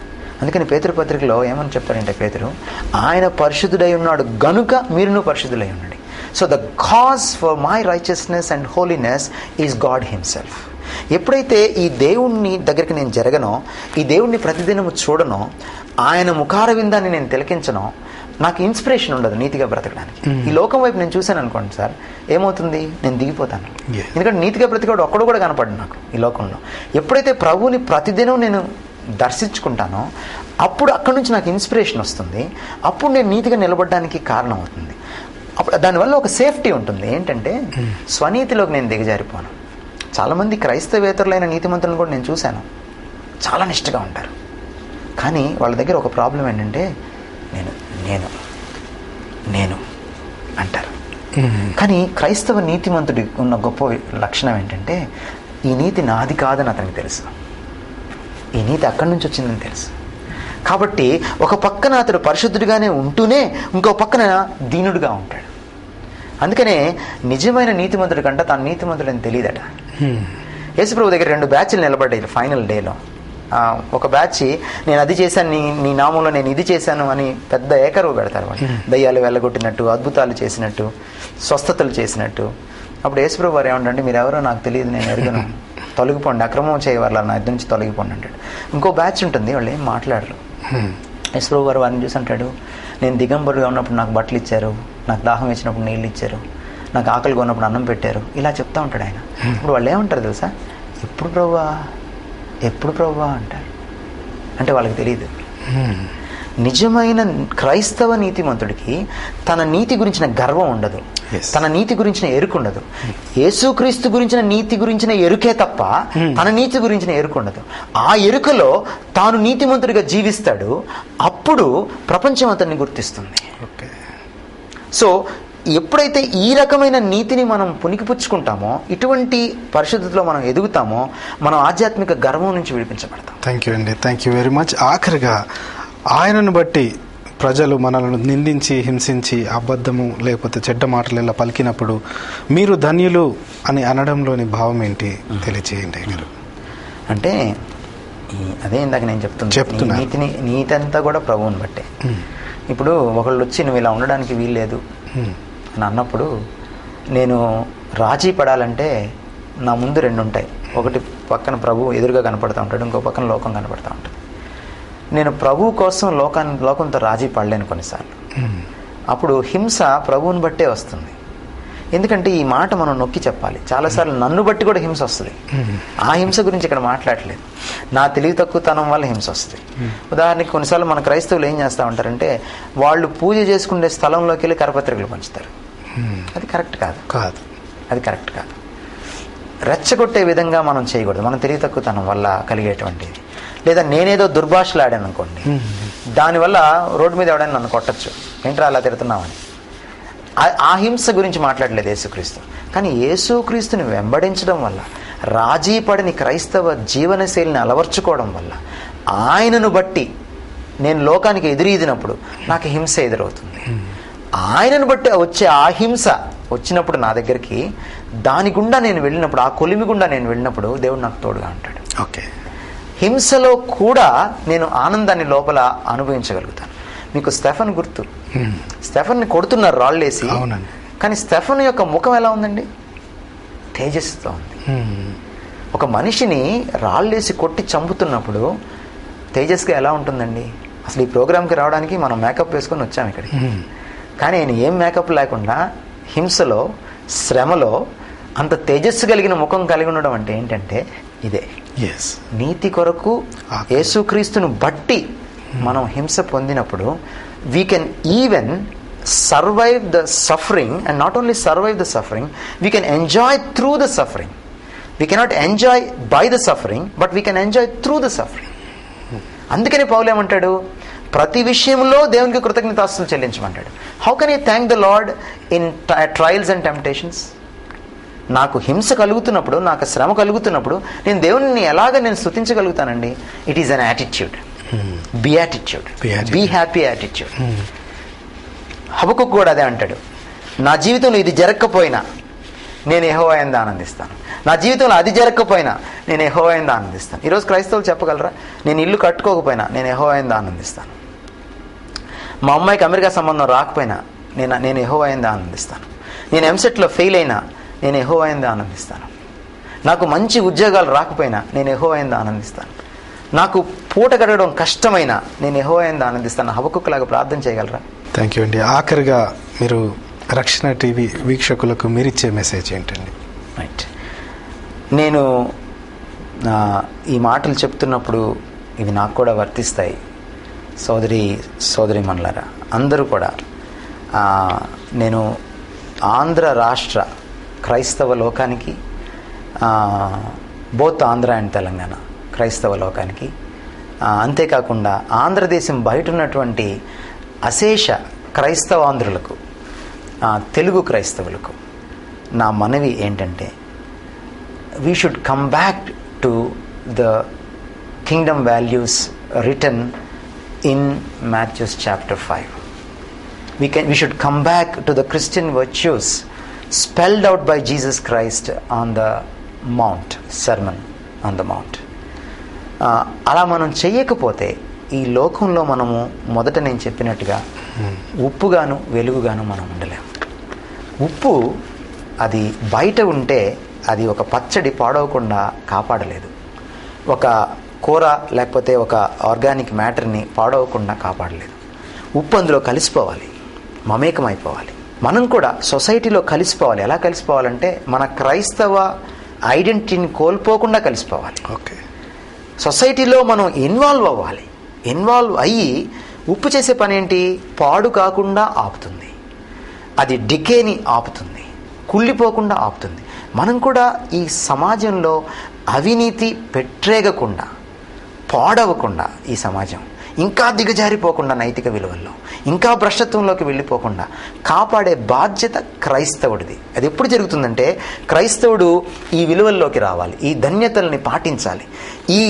అందుకని పేతురు పత్రికలో ఏమని చెప్తారంటే, పేతురు ఆయన పరిశుద్ధుడై ఉన్నాడు గనుక మీరును పరిశుద్ధులై ఉండండి. So the cause for my righteousness and holiness is God himself. ఎప్పుడైతే ఈ దేవుణ్ణి దగ్గరికి నేను జరగనో, ఈ దేవుణ్ణి ప్రతిదినము చూడనో, ఆయన ముఖార విందాన్ని నేను తిలకించనో, నాకు ఇన్స్పిరేషన్ ఉండదు నీతిగా బ్రతకడానికి. ఈ లోకం వైపు నేను చూశాను అనుకోండి సార్, ఏమవుతుంది? నేను దిగిపోతాను. ఎందుకంటే నీతిగా బ్రతికాడు ఒక్కడు కూడా కనపడ్డు నాకు ఈ లోకంలో. ఎప్పుడైతే ప్రభువుని ప్రతిదినం నేను దర్శించుకుంటానో, అప్పుడు అక్కడి నుంచి నాకు ఇన్స్పిరేషన్ వస్తుంది. అప్పుడు నేను నీతిగా నిలబడడానికి కారణం అవుతుంది. అప్పుడు దానివల్ల ఒక సేఫ్టీ ఉంటుంది. ఏంటంటే, స్వనీతిలోకి నేను దిగజారిపోను. చాలామంది క్రైస్తవేతరులైన నీతిమంతులను కూడా నేను చూశాను, చాలా నిష్ఠగా ఉంటారు. కానీ వాళ్ళ దగ్గర ఒక ప్రాబ్లం ఏంటంటే, నేను నేను నేను అంటారు. కానీ క్రైస్తవ నీతిమంతుడి ఉన్న గొప్ప లక్షణం ఏంటంటే, ఈ నీతి నాది కాదని అతనికి తెలుసు, ఈ నీతి అక్కడి నుంచి వచ్చిందని తెలుసు. కాబట్టి ఒక పక్కన అతడు పరిశుద్ధుడిగానే ఉంటూనే ఇంకో పక్కన దీనుడిగా ఉంటాడు. అందుకనే నిజమైన నీతిమంతుడి కంటే తాను నీతిమంతుడని తెలియదట. యేసుప్రభు దగ్గర 2 బ్యాచ్లు నిలబడ్డాయి ఫైనల్ డేలో. ఒక బ్యాచ్ నేను అది చేశాను, నీ నామంలో నేను ఇది చేశాను అని పెద్ద ఏకరువు పెడతారు వాళ్ళు. దయ్యాలు వెళ్ళగొట్టినట్టు, అద్భుతాలు చేసినట్టు, స్వస్థతలు చేసినట్టు. అప్పుడు యేసుప్రభు వారు ఏమంటే, మీరు ఎవరో నాకు తెలియదు, నేను ఎరుగను, తొలగిపోండి, అక్రమం చేయవాళ్ళ నా ఇద్దరి నుంచి తొలగిపోండి అంటాడు. ఇంకో బ్యాచ్ ఉంటుంది, వాళ్ళు ఏం మాట్లాడరు. యేసుప్రభు వారు వారిని చూసి అంటాడు, నేను దిగంబరుగా ఉన్నప్పుడు నాకు బట్టలు ఇచ్చారు, నాకు దాహం వేసినప్పుడు నీళ్ళు ఇచ్చారు, నాకు ఆకలిగా ఉన్నప్పుడు అన్నం పెట్టారు, ఇలా చెప్తా ఉంటాడు ఆయన. ఇప్పుడు వాళ్ళు ఏమంటారు తెలుసా? ఎప్పుడు ప్రభువా అంటారు. అంటే వాళ్ళకి తెలియదు. నిజమైన క్రైస్తవ నీతిమంతుడికి తన నీతి గురించిన గర్వం ఉండదు, తన నీతి గురించిన ఎరుకు ఉండదు. యేసుక్రీస్తు గురించిన నీతి గురించిన ఎరుకే తప్ప తన నీతి గురించిన ఎరుకు ఉండదు. ఆ ఎరుకలో తాను నీతిమంతుడిగా జీవిస్తాడు. అప్పుడు ప్రపంచం అతన్ని గుర్తిస్తుంది. సో ఎప్పుడైతే ఈ రకమైన నీతిని మనం పుణికిపుచ్చుకుంటామో, ఇటువంటి పరిశుద్ధతలో మనం ఎదుగుతామో, మనం ఆధ్యాత్మిక గర్వం నుంచి విడిపించబడతాం.
థ్యాంక్ యూ అండి, థ్యాంక్ యూ వెరీ మచ్. ఆఖరిగా ఆయనను బట్టి ప్రజలు మనల్ని నిందించి, హింసించి, అబద్ధము లేకపోతే చెడ్డ మాటలు ఇలా పలికినప్పుడు మీరు ధన్యులు అని అనడంలోని భావం ఏంటి తెలియచేయండి గారు.
అంటే అదే ఇందాక నేను చెప్తున్నా, నీతి అంతా కూడా ప్రభువుని బట్టే. ఇప్పుడు ఒకళ్ళు వచ్చి నువ్వు ఇలా ఉండడానికి వీల్లేదు అని అన్నప్పుడు, నేను రాజీ పడాలంటే నా ముందు 2 ఉంటాయి. ఒకటి పక్కన ప్రభు ఎదురుగా కనపడుతూ ఉంటాడు, ఇంకో పక్కన లోకం కనపడుతూ ఉంటుంది. నేను ప్రభు కోసం లోకంతో రాజీ పడలేను కొన్నిసార్లు. అప్పుడు హింస ప్రభువుని బట్టే వస్తుంది. ఎందుకంటే ఈ మాట మనం నొక్కి చెప్పాలి. చాలాసార్లు నన్ను బట్టి కూడా హింస వస్తుంది. ఆ హింస గురించి ఇక్కడ మాట్లాడలేదు, నా తెలివి తక్కువతనం వల్ల హింస వస్తుంది. ఉదాహరణకి కొన్నిసార్లు మన క్రైస్తవులు ఏం చేస్తూ ఉంటారంటే, వాళ్ళు పూజ చేసుకునే స్థలంలోకి వెళ్ళి కరపత్రికలు పంచుతారు. అది కరెక్ట్ కాదు, అది కరెక్ట్ కాదు. రెచ్చగొట్టే విధంగా మనం చేయకూడదు, మన తెలివి తక్కువతనం వల్ల కలిగేటువంటిది. లేదా నేనేదో దుర్భాషలు ఆడాను అనుకోండి, దానివల్ల రోడ్డు మీద ఎవడైనా నన్ను కొట్టచ్చు, ఏంట్రా అలా తిడుతున్నామని. ఆ హింస గురించి మాట్లాడలేదు యేసుక్రీస్తు. కానీ యేసుక్రీస్తుని వెంబడించడం వల్ల, రాజీ పడని క్రైస్తవ జీవనశైలిని అలవర్చుకోవడం వల్ల, ఆయనను బట్టి నేను లోకానికి ఎదురీదినప్పుడు నాకు హింస ఎదురవుతుంది. ఆయనను బట్టి వచ్చే ఆ హింస వచ్చినప్పుడు నా దగ్గరికి, దాని గుండా నేను వెళ్ళినప్పుడు, ఆ కొలిమి గుండా నేను వెళ్ళినప్పుడు దేవుడు నాకు తోడుగా ఉంటాడు. హింసలో కూడా నేను ఆనందాన్ని లోపల అనుభవించగలుగుతాను. మీకు స్టెఫన్ గుర్తు. స్టెఫన్ని కొడుతున్నారు రాళ్ళేసి. కానీ స్టెఫన్ యొక్క ముఖం ఎలా ఉందండి? తేజస్సుతో ఉంది. ఒక మనిషిని రాళ్ళేసి కొట్టి చంపుతున్నప్పుడు తేజస్గా ఎలా ఉంటుందండి? అసలు ఈ ప్రోగ్రామ్కి రావడానికి మనం మేకప్ వేసుకొని వచ్చాము ఇక్కడికి. కానీ ఆయన ఏం మేకప్ లేకుండా హింసలో, శ్రమలో అంత తేజస్సు కలిగిన ముఖం కలిగి ఉండడం అంటే ఏంటంటే ఇదే. నీతి కొరకు యేసుక్రీస్తును బట్టి మనం హింస పొందినప్పుడు we can even survive the suffering, and not only survive the suffering, we can enjoy through the suffering. We cannot enjoy by the suffering, but we can enjoy through the suffering. అందుకని పౌలు ఏమంటాడు? ప్రతి విషయంలో దేవునికి కృతజ్ఞతాస్తుతులు చెల్లించమంటాడు. How can I thank the lord in trials and temptations? నాకు హింస కలుగుతున్నప్పుడు, నాకు శ్రమ కలుగుతున్నప్పుడు నేను దేవుని ఎలాగ నేను స్తుతించగలుగుతానండి? It is an attitude, beatitude, be happy attitude. Habakkuk కూడా అదే అంటాడు, నా జీవితంలో ఇది జరగకపోయినా నేను యెహోవా యందు ఆనందిస్తాను, నా జీవితంలో అది జరగకపోయినా నేను యెహోవా యందు ఆనందిస్తాను. ఈరోజు క్రైస్తవులు చెప్పగలరా? నేను ఇల్లు కట్టుకోకపోయినా నేను యెహోవా యందు ఆనందిస్తాను, మా అమ్మాయికి అమెరికా సంబంధం రాకపోయినా నేను యెహోవా యందు ఆనందిస్తాను, నేను ఎంసెట్లో ఫెయిల్ అయినా నేను యెహోవా యందు ఆనందిస్తాను, నాకు మంచి ఉద్యోగాలు రాకపోయినా నేను యెహోవా యందు ఆనందిస్తాను, నాకు పూట గడవడం కష్టమైనా నేను యెహోవా యందు ఆనందిస్తాను. హబకుక్ లాగా ప్రార్థన చేయగలరా?
థ్యాంక్ యూ అండి. ఆఖరిగా మీరు రక్షణ టీవీ వీక్షకులకు మీరిచ్చే మెసేజ్ ఏంటండి?
రైట్. నేను ఈ మాటలు చెప్తున్నప్పుడు ఇవి నాకు కూడా వర్తిస్తాయి. సోదరి మనులారా, అందరూ కూడా నేను ఆంధ్ర రాష్ట్ర క్రైస్తవ లోకానికి, బోత్ ఆంధ్ర అండ్ తెలంగాణ క్రైస్తవ లోకానికి, అంతేకాకుండా ఆంధ్రదేశం బయట ఉన్నటువంటి అశేష క్రైస్తవాంధ్రులకు, తెలుగు క్రైస్తవులకు నా మనవి ఏంటంటే, we should come back to the Kingdom values return in Matthew chapter 5. We should come back to the Christian virtues spelled out by Jesus Christ on the Mount, Sermon on the Mount. అలా మనం చెయ్యకపోతే ఈ లోకంలో మనము మొదట నేను చెప్పినట్టుగా ఉప్పుగాను వెలుగుగాను మనం ఉండలేము. ఉప్పు అది బయట ఉంటే అది ఒక పచ్చడి పాడవకుండా కాపాడలేదు, ఒక కూర లేకపోతే ఒక ఆర్గానిక్ మ్యాటర్ని పాడవకుండా కాపాడలేదు. ఉప్పు అందులో కలిసిపోవాలి, మమేకమైపోవాలి. మనం కూడా సొసైటీలో కలిసిపోవాలి. ఎలా కలిసిపోవాలంటే మన క్రైస్తవ ఐడెంటిటీని కోల్పోకుండా కలిసిపోవాలి. సొసైటీలో మనం ఇన్వాల్వ్ అవ్వాలి. ఇన్వాల్వ్ అయ్యి ఉప్పు చేసే పని ఏంటి? పాడు కాకుండా ఆపుతుంది, అది డికేని ఆపుతుంది, కుళ్ళిపోకుండా ఆపుతుంది. మనం కూడా ఈ సమాజంలో అవినీతి పెట్టరేగకుండా, పాడవకుండా, ఈ సమాజం ఇంకా దిగజారిపోకుండా, నైతిక విలువల్లో ఇంకా భ్రష్టత్వంలోకి వెళ్ళిపోకుండా కాపాడే బాధ్యత క్రైస్తవుడిది. అది ఎప్పుడు జరుగుతుందంటే, క్రైస్తవుడు ఈ విలువల్లోకి రావాలి, ఈ ధన్యతల్ని పాటించాలి, ఈ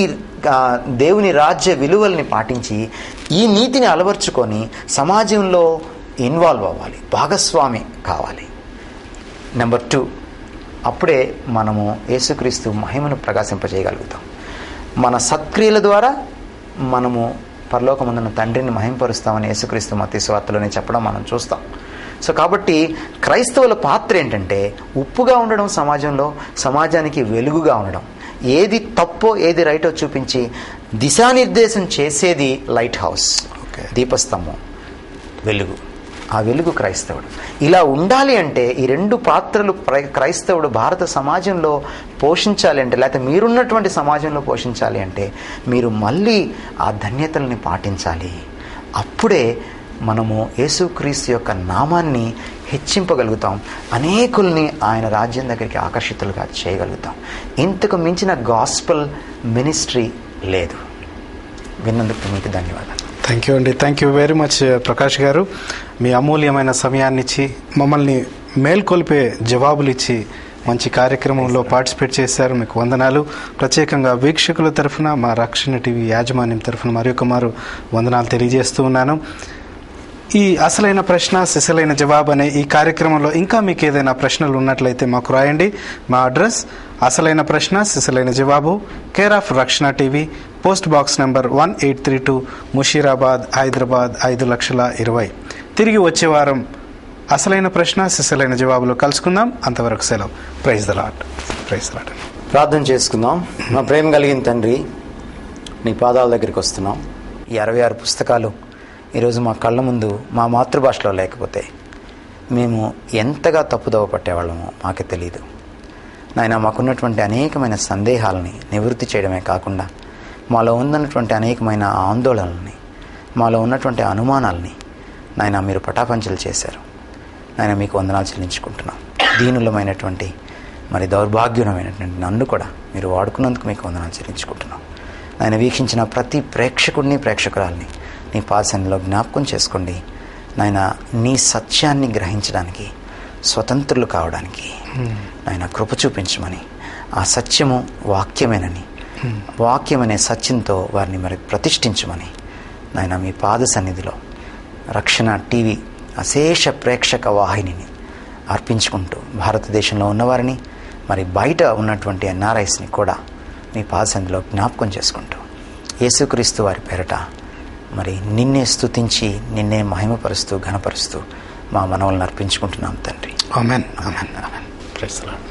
దేవుని రాజ్య విలువల్ని పాటించి ఈ నీతిని అలవర్చుకొని సమాజంలో ఇన్వాల్వ్ అవ్వాలి, భాగస్వామి కావాలి. నెంబర్ 2, అప్పుడే మనము యేసుక్రీస్తు మహిమను ప్రకాశింపజేయగలుగుతాం. మన సత్క్రియల ద్వారా మనము పరలోకమందున్న తండ్రిని మహింపరుస్తామని యేసుక్రీస్తు మత్తయి సువార్తలోనే చెప్పడం మనం చూస్తాం. సో కాబట్టి క్రైస్తవుల పాత్ర ఏంటంటే ఉప్పుగా ఉండడం, సమాజంలో సమాజానికి వెలుగుగా ఉండడం, ఏది తప్పో ఏది రైటో చూపించి దిశానిర్దేశం చేసేది లైట్ హౌస్, దీపస్తంభం, వెలుగు. ఆ వెలుగు క్రైస్తవుడు. ఇలా ఉండాలి అంటే ఈ 2 పాత్రలు క్రైస్తవుడు భారత సమాజంలో పోషించాలి అంటే, లేకపోతే మీరున్నటువంటి సమాజంలో పోషించాలి అంటే మీరు మళ్ళీ ఆ ధన్యతల్ని పాటించాలి. అప్పుడే మనము యేసుక్రీస్తు యొక్క నామాన్ని హెచ్చింపగలుగుతాం, అనేకుల్ని ఆయన రాజ్యం దగ్గరికి ఆకర్షితులుగా చేయగలుగుతాం. ఇంతకు మించిన గాస్పల్ మినిస్ట్రీ లేదు. విన్నందుకు మీకు ధన్యవాదాలు.
థ్యాంక్ యూ అండి. Thank you very much Prakash గారు. మీ అమూల్యమైన సమయాన్ని ఇచ్చి మమ్మల్ని మేల్కొల్పే జవాబులు ఇచ్చి మంచి కార్యక్రమంలో పార్టిసిపేట్ చేశారు. మీకు వందనాలు. ప్రత్యేకంగా వీక్షకుల తరఫున, మా రక్షణ టీవీ యాజమాన్యం తరఫున మరొక మారు వందనాలు తెలియజేస్తూ ఉన్నాను. ఈ అసలైన ప్రశ్న సిసలైన జవాబు అనే ఈ కార్యక్రమంలో ఇంకా మీకు ఏదైనా ప్రశ్నలు ఉన్నట్లయితే మాకు రాయండి. మా అడ్రస్ అసలైన ప్రశ్న సిసలైన జవాబు, కేర్ ఆఫ్ రక్షణ TV, post box number 1832, Musheerabad, Hyderabad 5,20,000. తిరిగి వచ్చే వారం అసలైన ప్రశ్న సిసలైన జవాబులో కలుసుకుందాం. అంతవరకు సెలవు. Praise the lord. Praise the lord.
ప్రార్థన చేసుకుందాం. మా ప్రేమ కలిగిన తండ్రి, నీ పాదాల దగ్గరికి వస్తున్నాం. ఈ 66 పుస్తకాలు ఈరోజు మా కళ్ళ ముందు మా మాతృభాషలో లేకపోతే మేము ఎంతగా తప్పుదోవ పట్టేవాళ్ళమో మాకే తెలియదు నాయన. మాకున్నటువంటి అనేకమైన సందేహాలని నివృత్తి చేయడమే కాకుండా మాలో ఉన్నటువంటి అనేకమైన ఆందోళనల్ని, మాలో ఉన్నటువంటి అనుమానాలని నాయన మీరు పటాపంచలు చేశారు. నాయన మీకు వందనాలు చెల్లించుకుంటున్నాం. దీనులమైనటువంటి మరి దౌర్భాగ్యమైనటువంటి నన్ను కూడా మీరు వాడుకున్నందుకు మీకు వందనాలు చెల్లించుకుంటున్నాం. ఆయన వీక్షించిన ప్రతి ప్రేక్షకుడిని, ప్రేక్షకురాల్ని నీ పాసనలో జ్ఞాపకం చేసుకోండి నాయన. నీ సత్యాన్ని గ్రహించడానికి, స్వతంత్రులు కావడానికి నాయన కృప చూపించమని, ఆ సత్యము వాక్యమేనని, వాక్యమనే సత్యంతో వారిని మరి ప్రతిష్ఠించమని నాయన మీ పాద సన్నిధిలో రక్షణ టీవీ అశేష ప్రేక్షక వాహినిని అర్పించుకుంటూ భారతదేశంలో ఉన్నవారిని, మరి బయట ఉన్నటువంటి ఎన్ఆర్ఐస్ని కూడా మీ పాద సన్నిధిలో జ్ఞాపకం చేసుకుంటూ యేసుక్రీస్తు వారి పేరట మరి నిన్నే స్తుతించి, నిన్నే మహిమపరుస్తూ, ఘనపరుస్తూ మా మనవలను అర్పించుకుంటున్నాం తండ్రి.
Amen. Amen. Amen. Praise the lord.